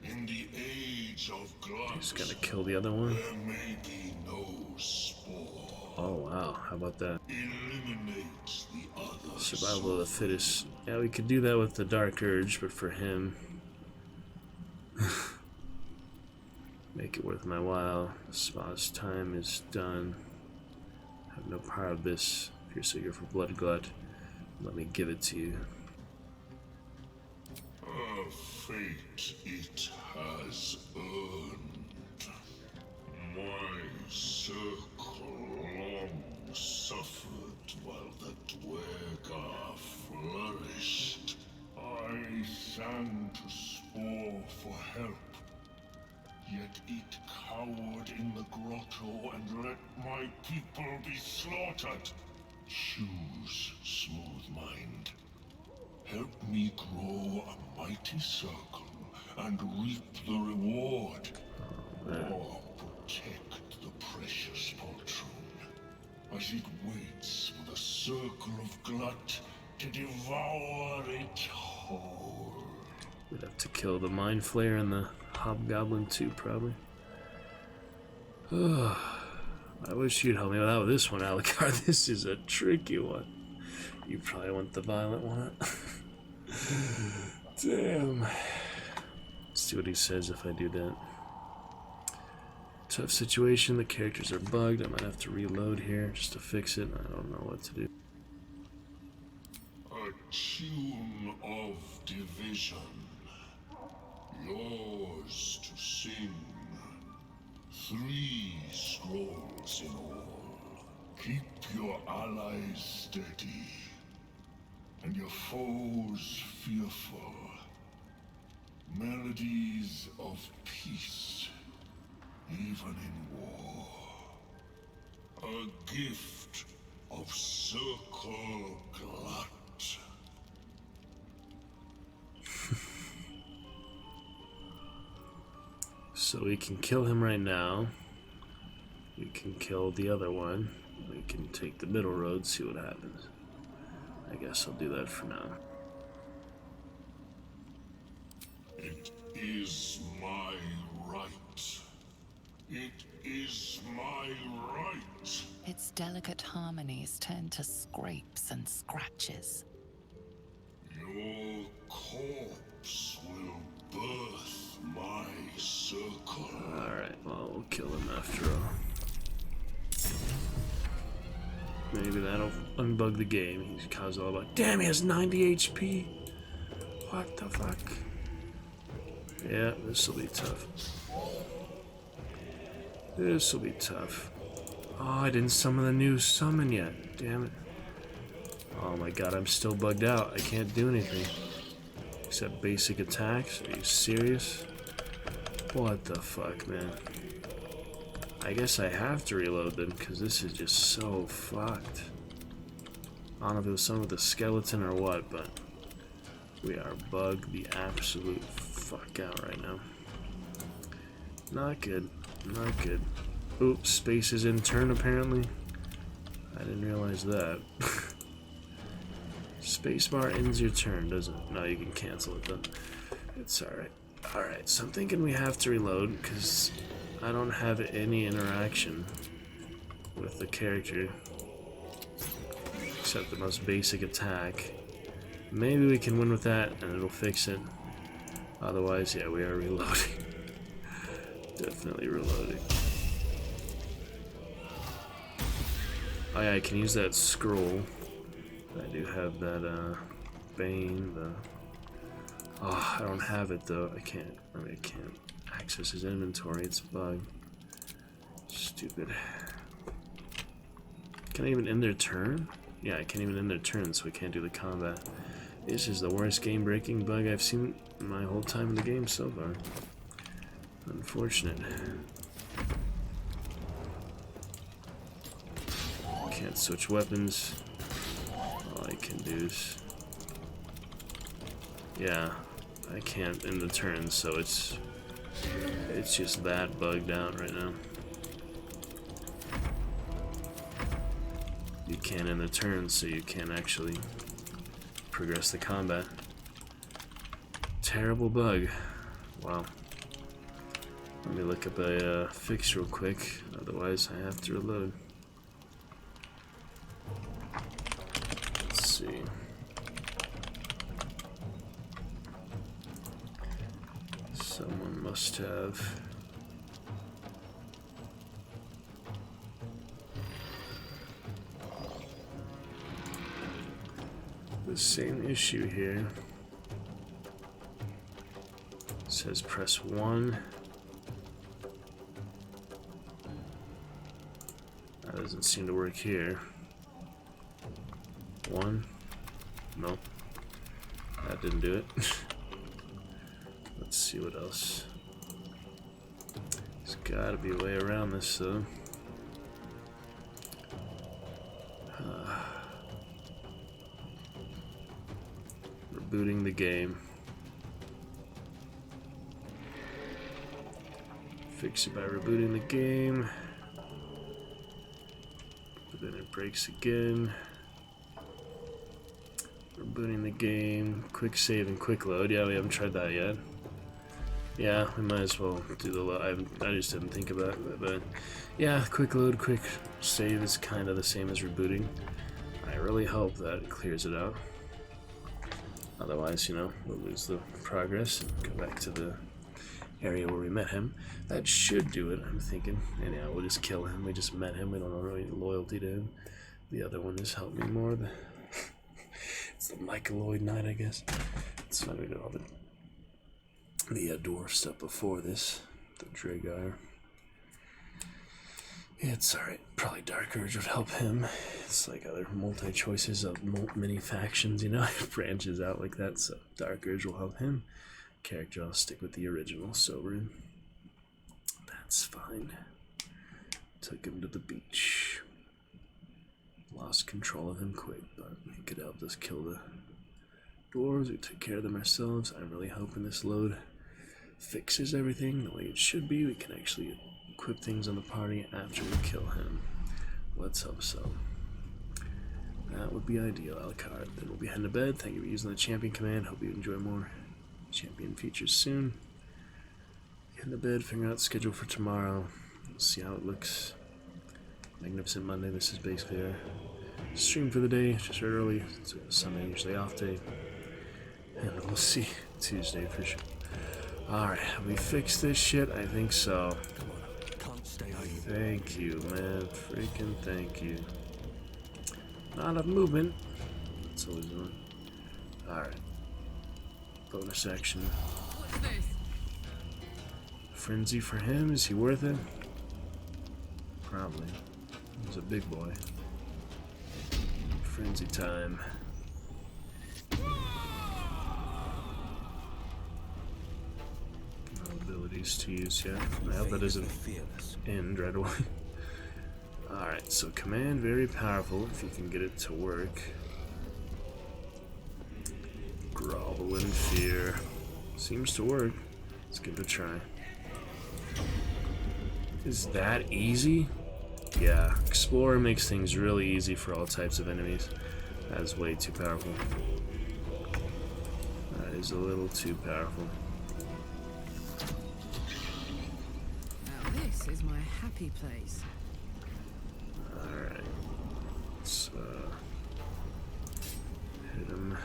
In the age of glut, He's gonna kill the other one. there may be no spore. Oh wow, how about that? Eliminate the others. Survival of the fittest. Yeah, we could do that with the Dark Urge, but for him... make it worth my while. Spa's time is done. I have no power of this. If you're so eager for blood glut, let me give it to you. A fate it has earned. My circle long suffered while the Dwega flourished. I sang to Spore for help. Yet it cowered in the grotto and let my people be slaughtered. Choose, smooth mind. Help me grow a mighty circle and reap the reward. Or protect the precious poltroon as it waits for the circle of glut to devour it whole. We'd have to kill the Mind Flayer and the Hobgoblin too, probably. I wish you'd help me out with this one, Alucard. This is a tricky one. You probably want the violent one. Damn. Let's see what he says if I do that. Tough situation. The characters are bugged. I might have to reload here just to fix it. I don't know what to do. A tune of division. Yours to sing. 3 scrolls in all. Keep your allies steady, and your foes fearful. Melodies of peace, even in war. A gift of Circle Glut. So we can kill him right now. We can kill the other one. We can take the middle road, see what happens. I guess I'll do that for now. It is my right. It is my right. Its delicate harmonies turn to scrapes and scratches. Your corpse will birth my circle. Alright, well, we'll kill him after all. Maybe that'll unbug the game. He's caused all about. Damn, he has 90 HP! What the fuck? Yeah, this'll be tough. This'll be tough. Oh, I didn't summon the new summon yet. Damn it. Oh my god, I'm still bugged out. I can't do anything. Except basic attacks? Are you serious? What the fuck, man? I guess I have to reload then, because this is just so fucked. I don't know if it was some of the skeleton or what, but we are bugged the absolute fuck out right now. Not good. Not good. Oops, space is in turn apparently. I didn't realize that. Spacebar ends your turn, doesn't it? No, you can cancel it though. It's alright. Alright, so I'm thinking we have to reload because I don't have any interaction with the character except the most basic attack. Maybe we can win with that and it'll fix it. Otherwise, yeah, we are reloading. Definitely reloading. Oh yeah, I can use that scroll. I do have that Bane, oh, I don't have it though. I can't access his inventory, it's bugged. Stupid. Can I even end their turn? Yeah, I can't even end their turn, so we can't do the combat. This is the worst game-breaking bug I've seen my whole time in the game so far. Unfortunate. Can't switch weapons. All I can do is... yeah, I can't end the turn, so it's just that bugged out right now. You can't end the turn, so you can't actually progress the combat. Terrible bug. Wow. Let me look up a fix real quick, otherwise I have to reload. Let's see. Someone must have... the same issue here. It says press 1. That doesn't seem to work here. 1. Nope. That didn't do it. Let's see what else. There's gotta be a way around this though. Rebooting the game. Fix it by rebooting the game. But then it breaks again. Rebooting the game. Quick save and quick load. Yeah, we haven't tried that yet. Yeah, we might as well do the load. I just didn't think about it, but yeah, quick load, quick save is kind of the same as rebooting. I really hope that it clears it out. Otherwise, you know, we'll lose the progress and go back to the area where we met him. That should do it, I'm thinking. Anyhow, we'll just kill him. We just met him. We don't have any loyalty to him. The other one has helped me more. It's the Michaeloid Knight, I guess. It's not really all the the dwarf stuff before this. The Dragar. Yeah, it's alright. Probably Dark Urge would help him. It's like other multi-choices of many factions, you know? It branches out like that, so Dark Urge will help him. Character, I'll stick with the original Sovereign. That's fine. Took him to the beach. Lost control of him quick, but he could help us kill the dwarves. We took care of them ourselves. I'm really hoping this load fixes everything the way it should be. We can actually equip things on the party after we kill him. Let's hope so. That would be ideal, Alucard. Then we'll be heading to bed. Thank you for using the champion command. Hope you enjoy more champion features soon. Heading to bed, figure out the schedule for tomorrow. See how it looks. Magnificent Monday. This is basically our stream for the day. Just early. It's a Sunday, usually off day. And we'll see Tuesday for sure. Alright, have we fixed this shit? I think so. Thank you, man. Freaking thank you. Not enough movement. That's always one. Alright. Bonus action. Frenzy for him? Is he worth it? Probably. He's a big boy. Frenzy time. No abilities to use yet. I hope that doesn't end right away. Alright, so command, very powerful if you can get it to work. Grovel in fear. Seems to work. Let's give it a try. Is that easy? Yeah, Explorer makes things really easy for all types of enemies. That's way too powerful. That is a little too powerful. Now this is my happy place. Alright. Let's hit him.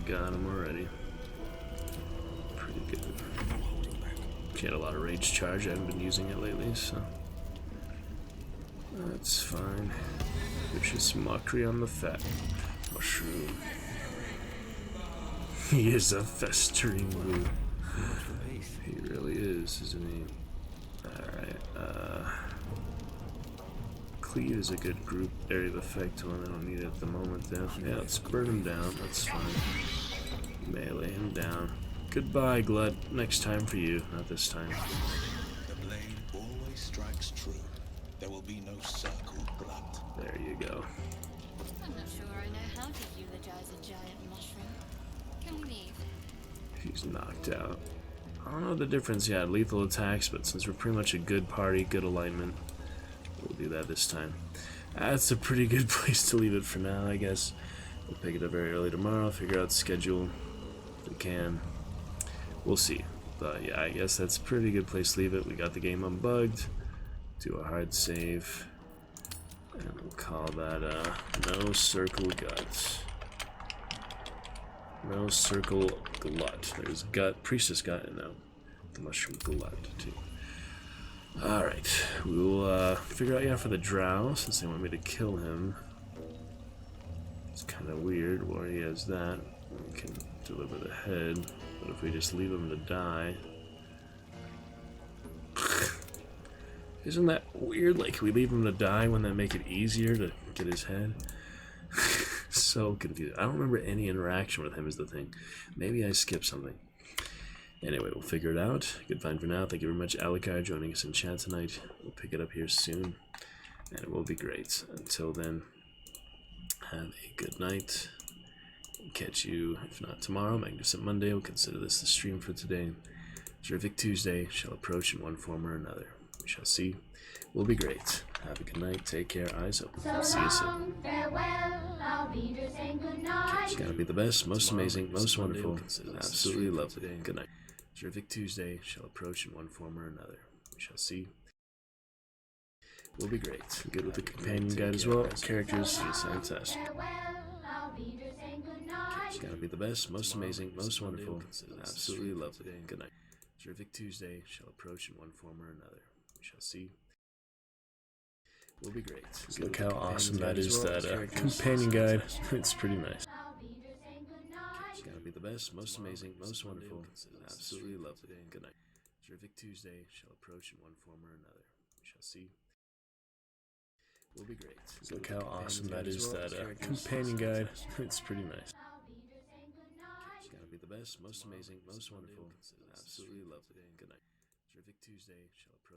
Got him already. Pretty good. She had a lot of rage charge. I haven't been using it lately, so that's fine. Vicious mockery on the fat mushroom. He is a festering woo. He really is, isn't he? Alright, Cleave is a good group area of effect one. I don't need it at the moment though. Yeah, let's burn him down. That's fine. Melee him down. Goodbye, Glut. Next time for you. Not this time. The blade always strikes true. There will be no circle Glut. There you go. I'm not sure I know how to eulogize a giant mushroom. Can we leave? He's knocked out. I don't know the difference yet. Lethal attacks, but since we're pretty much a good party, good alignment, we'll do that this time. That's a pretty good place to leave it for now, I guess. We'll pick it up very early tomorrow, figure out the schedule if we can. We'll see. But yeah, I guess that's a pretty good place to leave it. We got the game unbugged. Do a hard save. And we'll call that no circle guts. No circle glut. There's gut, priestess gut, and now the mushroom glut too. Alright, we'll figure out, yeah, for the drow, since they want me to kill him. It's kind of weird where he has that. We can deliver the head, but if we just leave him to die... Isn't that weird? Like, we leave him to die, wouldn't that make it easier to get his head? So confused. I don't remember any interaction with him is the thing. Maybe I skipped something. Anyway, we'll figure it out. Good find for now. Thank you very much, Alucard, joining us in chat tonight. We'll pick it up here soon, and it will be great. Until then, have a good night. Catch you, if not tomorrow, Magnificent Monday. We'll consider this the stream for today. Terrific Tuesday shall approach in one form or another. We shall see. Will be great. Have a good night. Take care. Eyes open. See you soon. It's gonna be the best, most amazing, most wonderful, absolutely lovely. Good night. Terrific Tuesday shall approach in one form or another. We shall see. Will be great. Good with the companion guide as well. Characters is fantastic. It's gotta be the best, most amazing, most wonderful, absolutely lovely. Good night. Terrific Tuesday shall approach in one form or another. We shall see. Will be great. Look how awesome that is, that companion guide. It's pretty nice. It's gotta be the best, most amazing, most wonderful, absolutely lovely. Good night. Terrific Tuesday shall approach in one form or another. We shall see. Will be great. Look how awesome that is, that companion guide. It's pretty nice. It's gotta be the best, most amazing, most wonderful, absolutely lovely. Good night. Terrific Tuesday shall approach.